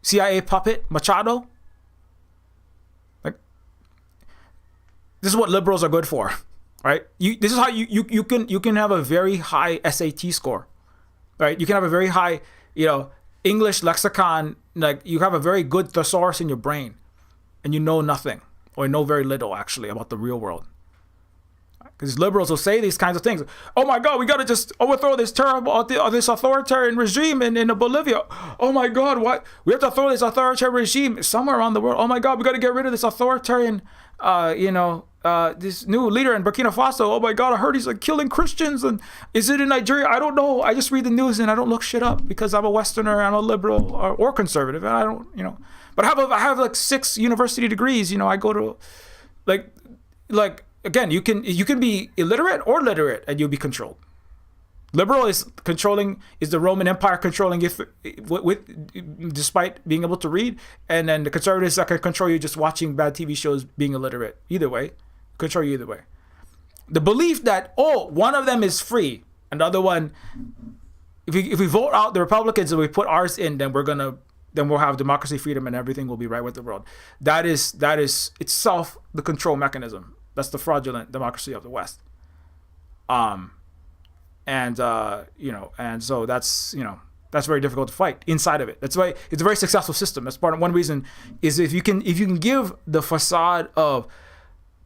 CIA puppet Machado? This is what liberals are good for, right? This is how you can have a very high SAT score, right? You can have a very high, English lexicon. You have a very good thesaurus in your brain, and you know nothing or know very little actually about the real world. Because liberals will say these kinds of things. Oh my God, we got to just overthrow this this authoritarian regime in Bolivia. Oh my God, what? We have to throw this authoritarian regime somewhere around the world. Oh my God, we got to get rid of this authoritarian, this new leader in Burkina Faso. Oh my God, I heard he's killing Christians. And is it in Nigeria? I don't know. I just read the news and I don't look shit up because I'm a Westerner, I'm a liberal or conservative, and I don't, But I have 6 university degrees. I go to Again, you can be illiterate or literate and you'll be controlled. Liberal is the Roman Empire controlling you despite being able to read, and then the conservatives that can control you just watching bad TV shows, being illiterate. Either way, control you either way. The belief that one of them is free and the other one, if we vote out the Republicans and we put ours in, then we'll have democracy, freedom, and everything will be right with the world. That is itself the control mechanism. That's the fraudulent democracy of the West. And so that's very difficult to fight inside of it. That's why it's a very successful system. That's one reason is if you can give the facade of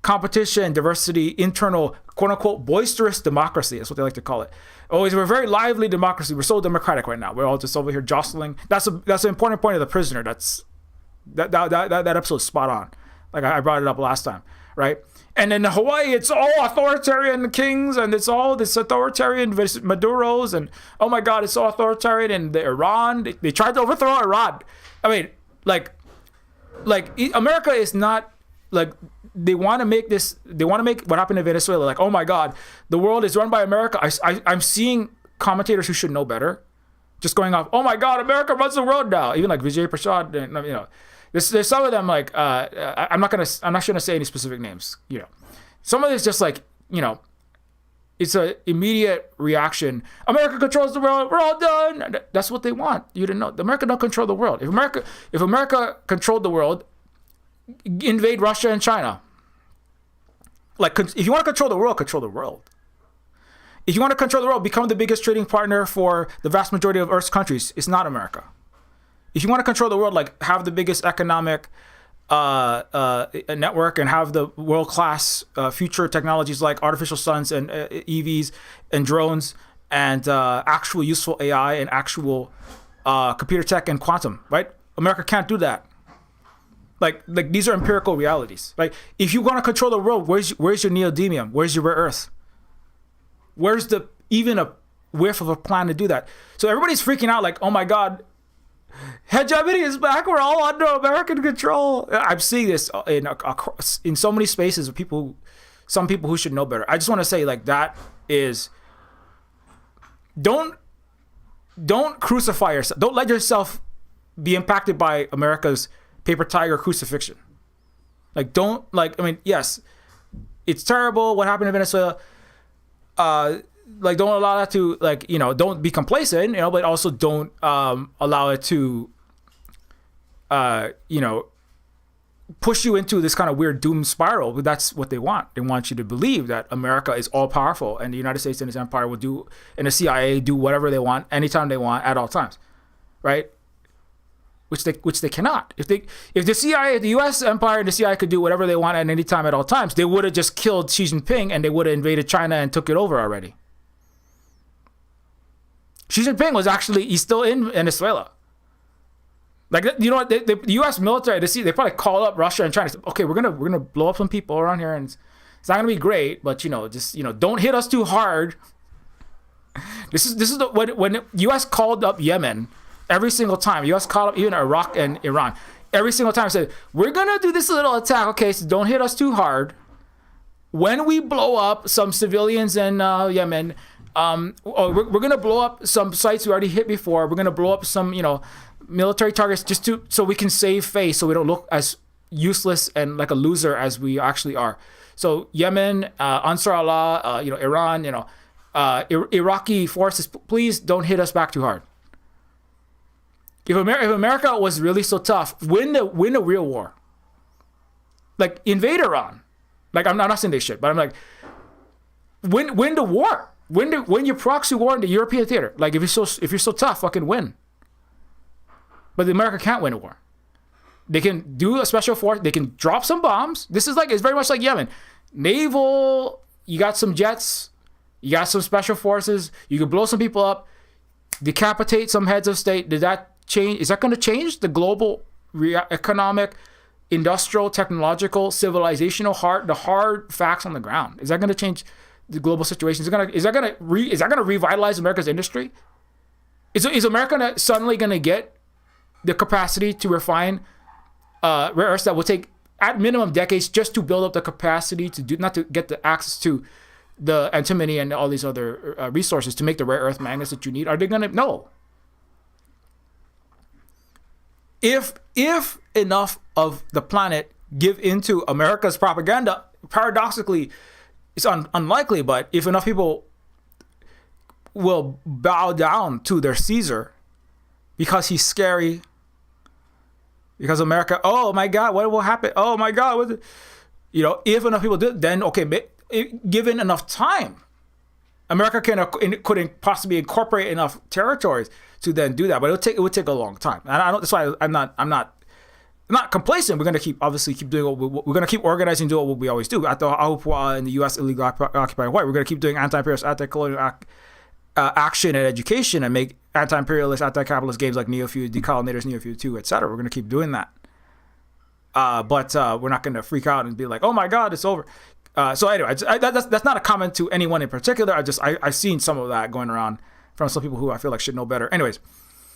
competition, diversity, internal, quote unquote, boisterous democracy. That's what they like to call it. Always, we're a very lively democracy. We're so democratic right now. We're all just over here jostling. That's an important point of The Prisoner. That episode's spot on. Like I brought it up last time, right? And in Hawaii, it's all authoritarian kings, and it's all this authoritarian Maduros, and oh my God, it's so authoritarian. And Iran, they tried to overthrow Iran. I mean, like America is not like. They want to make what happened in Venezuela like, oh my God, the world is run by America. I'm seeing commentators who should know better just going off, oh my God, America runs the world now. Even like Vijay Prashad, there's some of them like, I'm not going to say any specific names. Some of it's just like, it's an immediate reaction. America controls the world. We're all done. That's what they want you to know. America don't control the world. If America controlled the world, invade Russia and China. Like, if you want to control the world, control the world. If you want to control the world, become the biggest trading partner for the vast majority of Earth's countries. It's not America. If you want to control the world, like have the biggest economic network and have the world-class future technologies like artificial suns and EVs and drones and actual useful AI and actual computer tech and quantum, right? America can't do that. Like these are empirical realities. Like if you want to control the world, where's your neodymium? Where's your rare earth? Where's even a whiff of a plan to do that? So everybody's freaking out like, oh my God, hegemony is back. We're all under American control. I'm seeing this in so many spaces of some people who should know better. I just want to say like that is, don't crucify yourself. Don't let yourself be impacted by America's paper tiger crucifixion. Yes, it's terrible what happened in Venezuela. Don't allow that to don't be complacent, but also don't allow it to push you into this kind of weird doom spiral. But that's what they want. They want you to believe that America is all powerful and the United States and its empire will do, and the CIA do whatever they want anytime they want at all times, right? Which they cannot. If the CIA, the U.S. empire and the CIA could do whatever they want at any time at all times, they would have just killed Xi Jinping and they would have invaded China and took it over already. Xi Jinping he's still in Venezuela. Like, the U.S. military, they probably called up Russia and China and said, okay, we're gonna blow up some people around here and it's not gonna be great, but don't hit us too hard. This is when the U.S. called up Yemen. Every single time, U.S. called up even Iraq and Iran. Every single time said, we're going to do this little attack. Okay, so don't hit us too hard. When we blow up some civilians in Yemen, we're going to blow up some sites we already hit before. We're going to blow up some, military targets just so we can save face, so we don't look as useless and like a loser as we actually are. So Yemen, Ansar Allah, Iran, Iraqi forces, please don't hit us back too hard. If America was really so tough, win the real war. Like invade Iran. Like I'm not saying they should, but I'm like, win the war. Win your proxy war in the European theater. Like if you're so tough, fucking win. But America can't win a war. They can do a special force. They can drop some bombs. It's very much like Yemen. Naval. You got some jets. You got some special forces. You can blow some people up. Decapitate some heads of state. Did that change? Is that going to change the global economic, industrial, technological, civilizational the hard facts on the ground? Is that going to change the global situation? Is that going to revitalize America's industry? Is America suddenly going to get the capacity to refine rare earths that will take at minimum decades just to build up the capacity not to get the access to the antimony and all these other resources to make the rare earth magnets that you need? Are they going to? No. If enough of the planet give into America's propaganda, paradoxically, it's unlikely, but if enough people will bow down to their Caesar because he's scary. Because America, oh my God, what will happen? Oh my God, if enough people do, then okay, given enough time, America could possibly incorporate enough territories to then do that, but it would take a long time. And I don't. That's why I'm not complacent. We're going to keep doing what we're going to keep organizing, doing what we always do. At the Ahupua'a in the U.S. illegal occupied Hawaii, we're going to keep doing anti-imperialist, anti-colonial action and education, and make anti-imperialist, anti-capitalist games like Neofeud, Decolonators, Neofeud 2, etc. We're going to keep doing that. But we're not going to freak out and be like, oh my God, it's over. So anyway, that's not a comment to anyone in particular. I've seen some of that going around from some people who I feel like should know better. Anyways,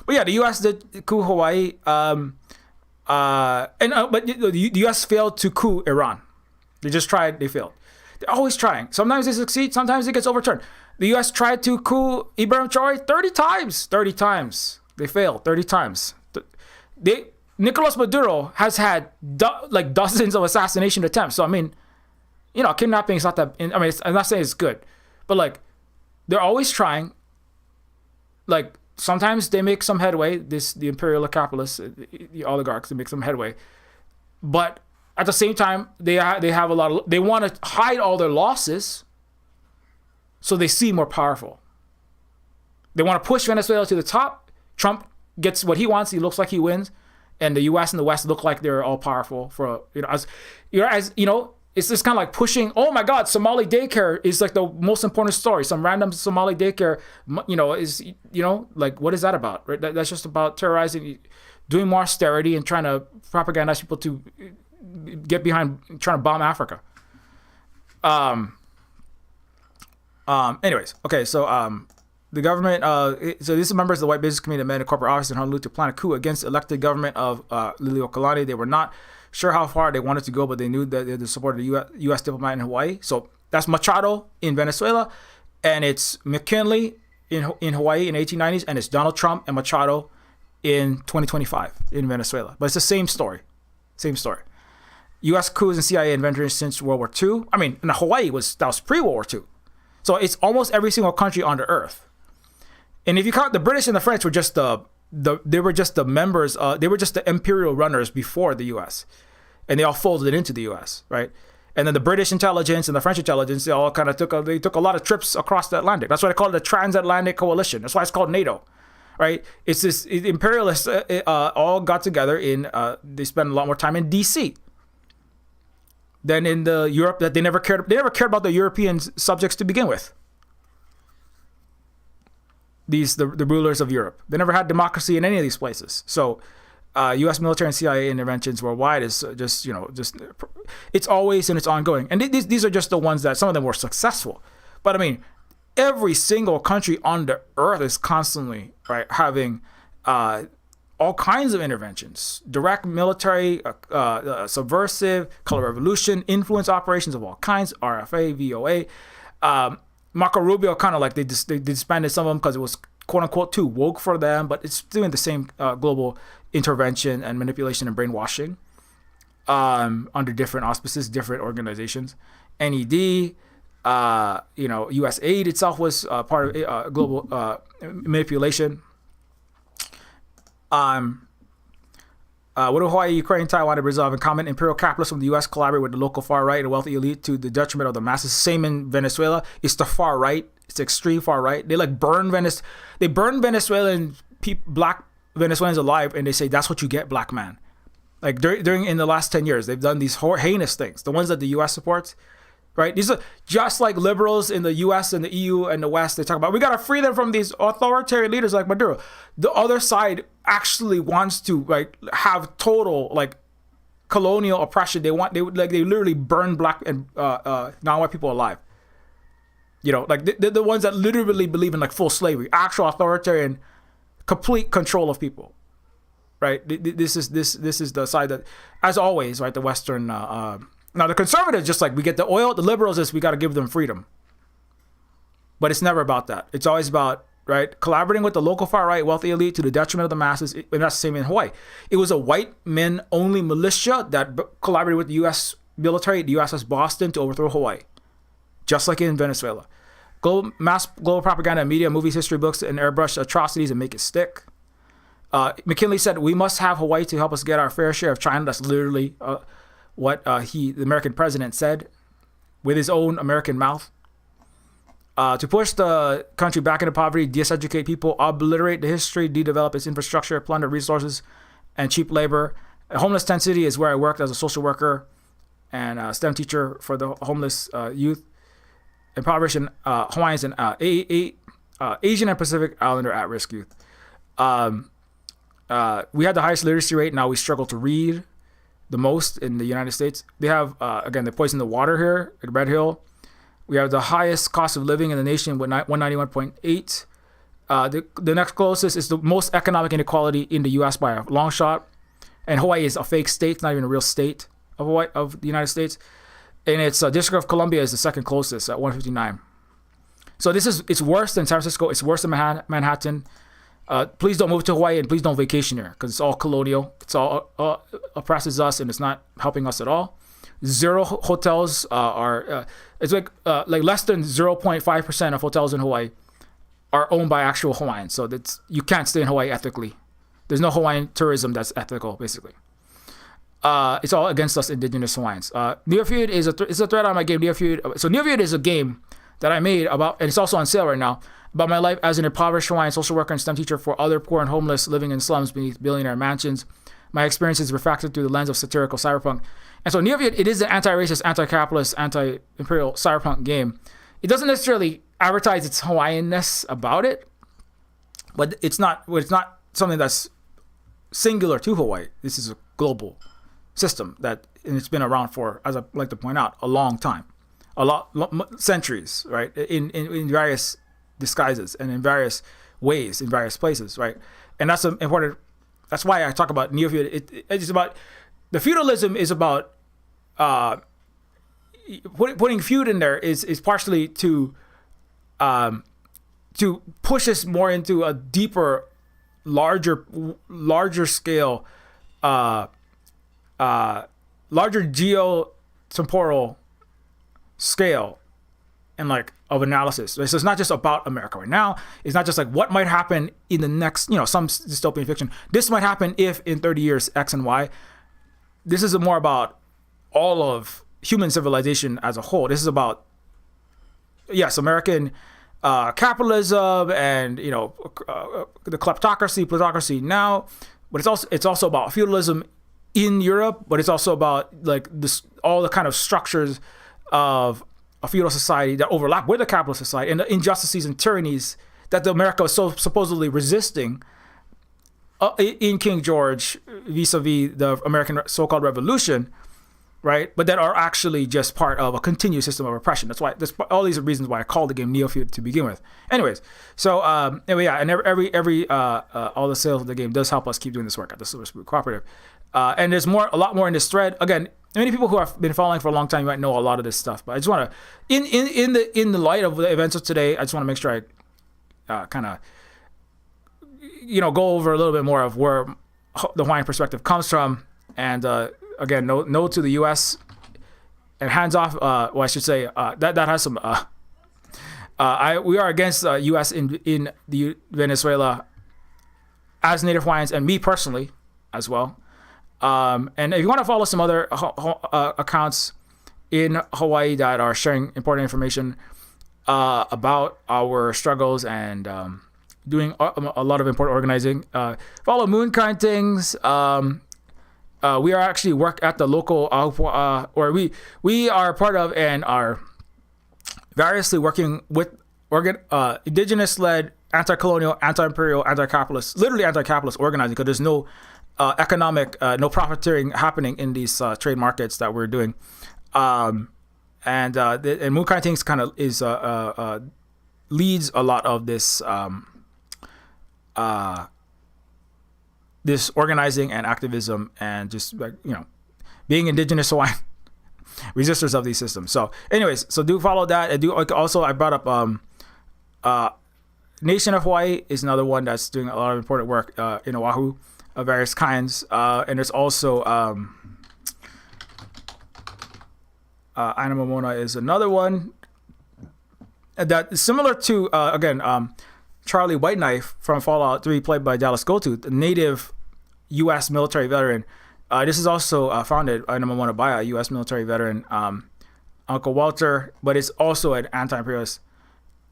but yeah, the U.S. did coup Hawaii, but the U.S. failed to coup Iran. They just tried, they failed. They're always trying. Sometimes they succeed, sometimes it gets overturned. The U.S. tried to coup Ibrahim Traore 30 times. 30 times. They failed 30 times. Nicolas Maduro has had dozens of assassination attempts. So, I mean, kidnapping is not that... I'm not saying it's good. But, they're always trying. Sometimes they make some headway. The imperial capitalists, the oligarchs, they make some headway. But at the same time, they have a lot of... They want to hide all their losses so they seem more powerful. They want to push Venezuela to the top. Trump gets what he wants. He looks like he wins. And the U.S. and the West look like they're all powerful it's just kind of like pushing, oh my God, Somali daycare is like the most important story. Some random Somali daycare, what is that about? Right? That's just about terrorizing, doing more austerity and trying to propagandize people to get behind, trying to bomb Africa. Anyways, okay, so the government, so these are members of the White Business Community that met in a corporate office in Honolulu to plan a coup against the elected government of Liliuokalani. They were not sure how far they wanted to go, but they knew that they had the support of the U.S. diplomat in Hawaii. So that's Machado in Venezuela, and it's McKinley in Hawaii in the 1890s, and it's Donald Trump and Machado in 2025 in Venezuela. But it's the same story. Same story. U.S. coups and CIA interventions since World War II. I mean, in Hawaii was pre-World War II. So it's almost every single country on the earth. And if you count the British and the French were just they were just the members, they were just the imperial runners before the U.S. And they all folded into the U.S., right? And then the British intelligence and the French intelligence, they all kind of took a lot of trips across the Atlantic. That's why they call it the Transatlantic Coalition. That's why it's called NATO, right? It's this imperialists all got together they spent a lot more time in D.C. than in the Europe that they never cared about the European subjects to begin with. The rulers of Europe. They never had democracy in any of these places. So U.S. military and CIA interventions worldwide is just it's always and it's ongoing. And these are just the ones that some of them were successful. But I mean, every single country on the earth is constantly having all kinds of interventions, direct military, subversive, color revolution, influence operations of all kinds, RFA, VOA. Marco Rubio kind of they disbanded some of them because it was quote unquote too woke for them, but it's doing the same global intervention and manipulation and brainwashing under different auspices, different organizations. NED, U.S. aid itself was part of global manipulation. What do Hawaii, Ukraine, Taiwan, and Brazil have in common? Imperial capitalists from the U.S. collaborate with the local far right and wealthy elite to the detriment of the masses. Same in Venezuela. It's the far right. It's the extreme far right. They burn Venezuelan black Venezuelans alive, and they say that's what you get, black man. During in the last 10 years, they've done these heinous things. The ones that the U.S. supports. Right? These are just like liberals in the U.S. and the EU and the West. They talk about, we got to free them from these authoritarian leaders like Maduro. The other side actually wants to have total colonial oppression. They literally burn black and non-white people alive. The ones that literally believe in full slavery, actual authoritarian, complete control of people. Right? This is the side that, as always, right? The Western. Now, the conservatives, just we get the oil, the liberals is we got to give them freedom. But it's never about that. It's always about, collaborating with the local far-right wealthy elite to the detriment of the masses. And that's the same in Hawaii. It was a white men-only militia that collaborated with the U.S. military, the USS Boston, to overthrow Hawaii. Just like in Venezuela. global propaganda, media, movies, history books, and airbrush atrocities and make it stick. McKinley said, we must have Hawaii to help us get our fair share of China. That's literally what the American president said with his own American mouth. To push the country back into poverty, diseducate people, obliterate the history, de-develop its infrastructure, plunder resources, and cheap labor. Homeless Tent City is where I worked as a social worker and a STEM teacher for the homeless youth. Impoverished Hawaiians and Asian and Pacific Islander at-risk youth. We had the highest literacy rate. Now we struggle to read the most in the United States. They have, again, they poison the water here at Red Hill. We have the highest cost of living in the nation with 191.8. The next closest is the most economic inequality in the U.S. by a long shot. And Hawaii is a fake state, not even a real state of the United States. And its District of Columbia is the second closest at 159. So it's worse than San Francisco. It's worse than Manhattan. Please don't move to Hawaii and please don't vacation here because it's all colonial. It's all oppresses us and it's not helping us at all. Zero hotels are it's like less than 0.5% of hotels in Hawaii are owned by actual Hawaiians. So you can't stay in Hawaii ethically. There's no Hawaiian tourism that's ethical, basically. It's all against us indigenous Hawaiians. Neofeud is a threat on my game, Neofeud. So Neofeud is a game that I made about, and it's also on sale right now, about my life as an impoverished Hawaiian social worker and STEM teacher for other poor and homeless living in slums beneath billionaire mansions. My experiences refracted through the lens of satirical cyberpunk. And so Neofeud, it is an anti-racist, anti-capitalist, anti-imperial cyberpunk game. It doesn't necessarily advertise its Hawaiian-ness about it, but it's not something that's singular to Hawaii. This is a global system and it's been around for, as I like to point out, a long time, centuries, right? In various disguises and in various ways, in various places, right? And that's important. That's why I talk about Neofeud. It's about the feudalism is about putting feud in there is partially to push us more into a deeper, larger scale, larger geo-temporal scale and of analysis. So it's not just about America right now. It's not just what might happen in the next, some dystopian fiction. This might happen if in 30 years, X and Y. This is more about all of human civilization as a whole. This is about, yes, American capitalism and, the kleptocracy, plutocracy now, but it's also about feudalism in Europe, but it's also about all the kind of structures of a feudal society that overlap with the capitalist society and the injustices and tyrannies that America was so supposedly resisting in King George vis-a-vis the American so-called revolution, right? But that are actually just part of a continuous system of oppression. That's all these are reasons why I called the game Neofeud to begin with. Anyways, so anyway, yeah, and every all the sales of the game does help us keep doing this work at the Silver Spoon Cooperative. And there's a lot more in this thread. Again, many people who have been following for a long time, you might know a lot of this stuff. But I just want to, in the light of the events of today, I just want to make sure I kind of, go over a little bit more of where the Hawaiian perspective comes from. And again, no to the U.S. and hands off. Well, I should say that has some. We are against U.S. in the Venezuela as Native Hawaiians and me personally as well. And if you want to follow some other accounts in Hawaii that are sharing important information about our struggles and doing a lot of important organizing, follow Moonkind Things. We are actually work at the local or we are part of and are variously working with indigenous-led, anti-colonial, anti-imperial, anti-capitalist, literally anti-capitalist organizing, because there's no economic, no profiteering happening in these trade markets that we're doing. And Moonkind Things kind of is leads a lot of this this organizing and activism and just being indigenous Hawaiian resistors of these systems. So anyways, so do follow that. I brought up Nation of Hawaii is another one that's doing a lot of important work in Oahu of various kinds. And there's also Aina Momona is another one. that is similar to again Charlie White Knife from Fallout 3, played by Dallas Goldtooth, a native U.S. military veteran. This is also founded, I don't want to buy a U.S. military veteran, Uncle Walter, but it's also an anti-imperialist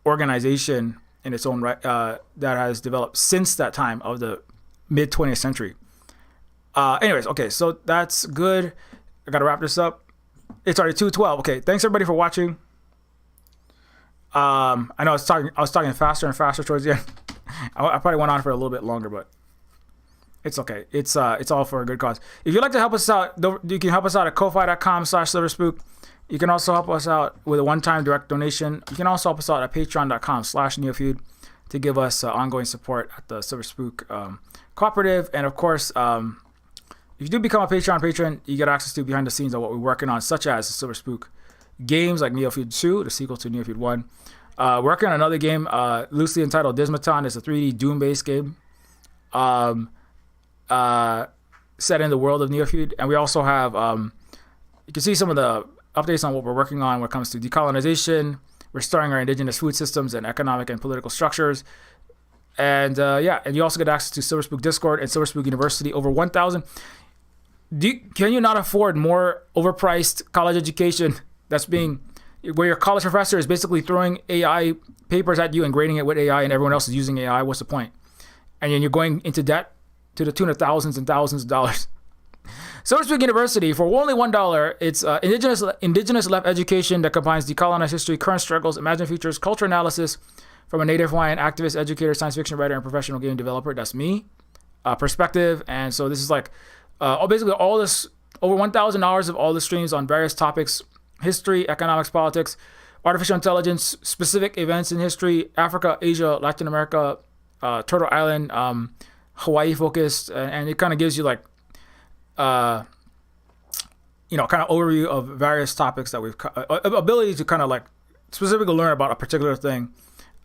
organization in its own right that has developed since that time of the mid 20th century. Anyways, okay, so that's good. I gotta wrap this up. It's already 2:12. Okay, thanks everybody for watching. I know I was talking faster and faster towards the end. I probably went on for a little bit longer, but it's okay. It's all for a good cause. If you'd like to help us out, you can help us out at ko-fi.com/silverspook. You can also help us out with a one-time direct donation. You can also help us out at patreon.com/Neofeud to give us ongoing support at the Silverspook Cooperative. And of course, if you do become a patron, you get access to behind the scenes of what we're working on, such as the Silverspook games like Neofeud 2, the sequel to Neofeud 1. Working on another game loosely entitled Dismaton. It's a 3D Doom-based game set in the world of Neofeud. And we also have, you can see some of the updates on what we're working on when it comes to decolonization, restoring our indigenous food systems and economic and political structures. And and you also get access to Silverspook Discord and Silverspook University. Over 1,000. Can you not afford more overpriced college education that's being, where your college professor is basically throwing AI papers at you and grading it with AI, and everyone else is using AI? What's the point? And then you're going into debt to the tune of thousands and thousands of dollars. Silverspook University, for only $1, it's indigenous left education that combines decolonized history, current struggles, imagined futures, culture analysis from a Native Hawaiian activist, educator, science fiction writer, and professional game developer. That's me. Perspective. And so this is like basically all this, over 1,000 hours of all the streams on various topics: history, economics, politics, artificial intelligence, specific events in history, Africa, Asia, Latin America, Turtle Island, Hawaii focused, and it kind of gives you like kind of overview of various topics that we've ability to kind of like specifically learn about a particular thing.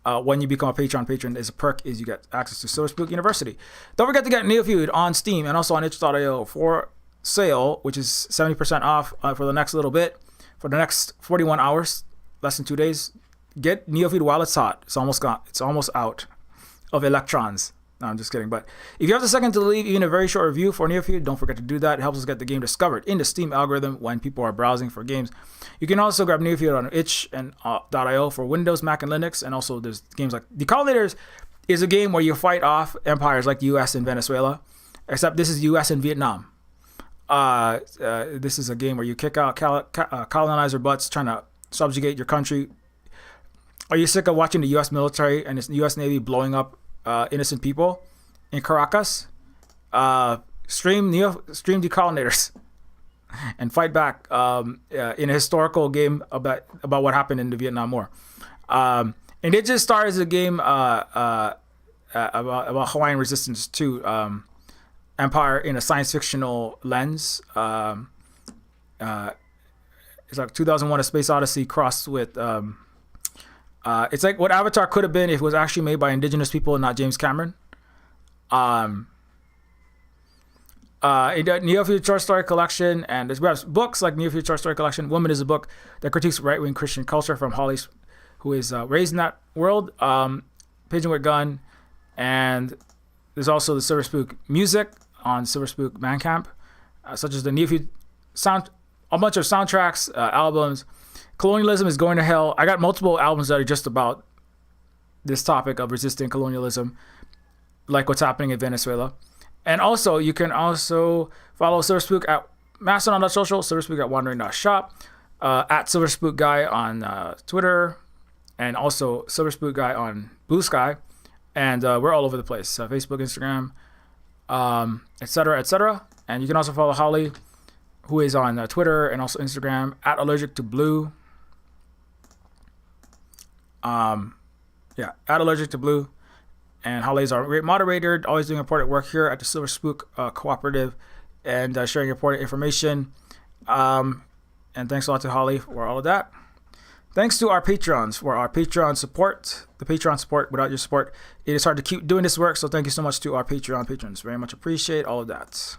When you become a patron is a perk is you get access to Silverspook University. Don't forget to get Neofeud on Steam and also on itch.io for sale, which is 70% off for the next little bit, for the next 41 hours, less than 2 days. Get Neofeud while it's hot. It's almost gone. It's almost out of electrons. No, I'm just kidding. But if you have a second to leave even a very short review for Neofeud, don't forget to do that. It helps us get the game discovered in the Steam algorithm when people are browsing for games. You can also grab Neofeud on itch and .io for Windows, Mac, and Linux. And also there's games like Decolonators is a game where you fight off empires like the U.S. and Venezuela, except this is U.S. and Vietnam. This is a game where you kick out colonizer butts trying to subjugate your country. Are you sick of watching the U.S. military and the U.S. Navy blowing up innocent people in Caracas? Stream Decolonators and fight back in a historical game about what happened in the Vietnam War. And it just stars a game about Hawaiian resistance to empire in a science fictional lens. It's like 2001: A Space Odyssey crossed with. It's like what Avatar could have been if it was actually made by indigenous people and not James Cameron. Neofeud Short Story Collection, and we have books like Neofeud Short Story Collection. Woman is a book that critiques right-wing Christian culture from Holly, who is raised in that world. Pigeon with Gun, and there's also the Silverspook music on Silverspook Bandcamp, such as the Neofeud a bunch of soundtracks, albums. Colonialism is Going to Hell. I got multiple albums that are just about this topic of resisting colonialism, like what's happening in Venezuela. And also, you can also follow Silverspook at Mastodon.social, Silverspook at Wandering.shop, at Silverspook Guy on Twitter, and also Silverspook Guy on Blue Sky. And we're all over the place. Facebook, Instagram, etc., etc. And you can also follow Holly, who is on Twitter and also Instagram, at Allergic to Blue. At Allergic to Blue. And Holly is our great moderator, always doing important work here at the Silverspook Cooperative and sharing important information. And thanks a lot to Holly for all of that. Thanks to our patrons for our Patreon support. The Patreon support, without your support, it is hard to keep doing this work. So thank you so much to our Patreon patrons. Very much appreciate all of that.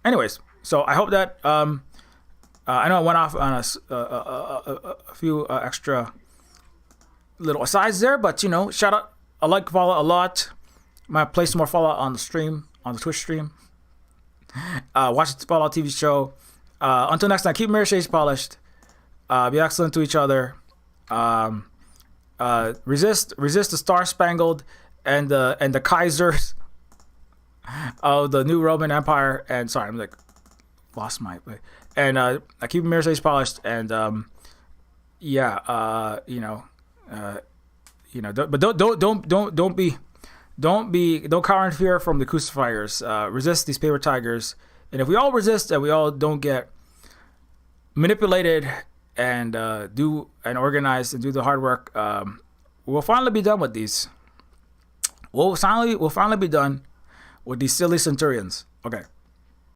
Anyways, so I hope that I know I went off on a few extra little asides there, but shout out. I like Fallout a lot. Might play some more Fallout on the stream, on the Twitch stream. Watch the Fallout TV show. Until next time, keep your shades polished. Be excellent to each other. Resist the Star Spangled and the Kaisers of the new Roman Empire. And sorry, I'm like lost my way. And I keep your shades polished. And but don't cower in fear from the crucifiers. Resist these paper tigers. And if we all resist and we all don't get manipulated and do and organize and do the hard work, we'll finally be done with these. We'll finally be done with these silly centurions. Okay.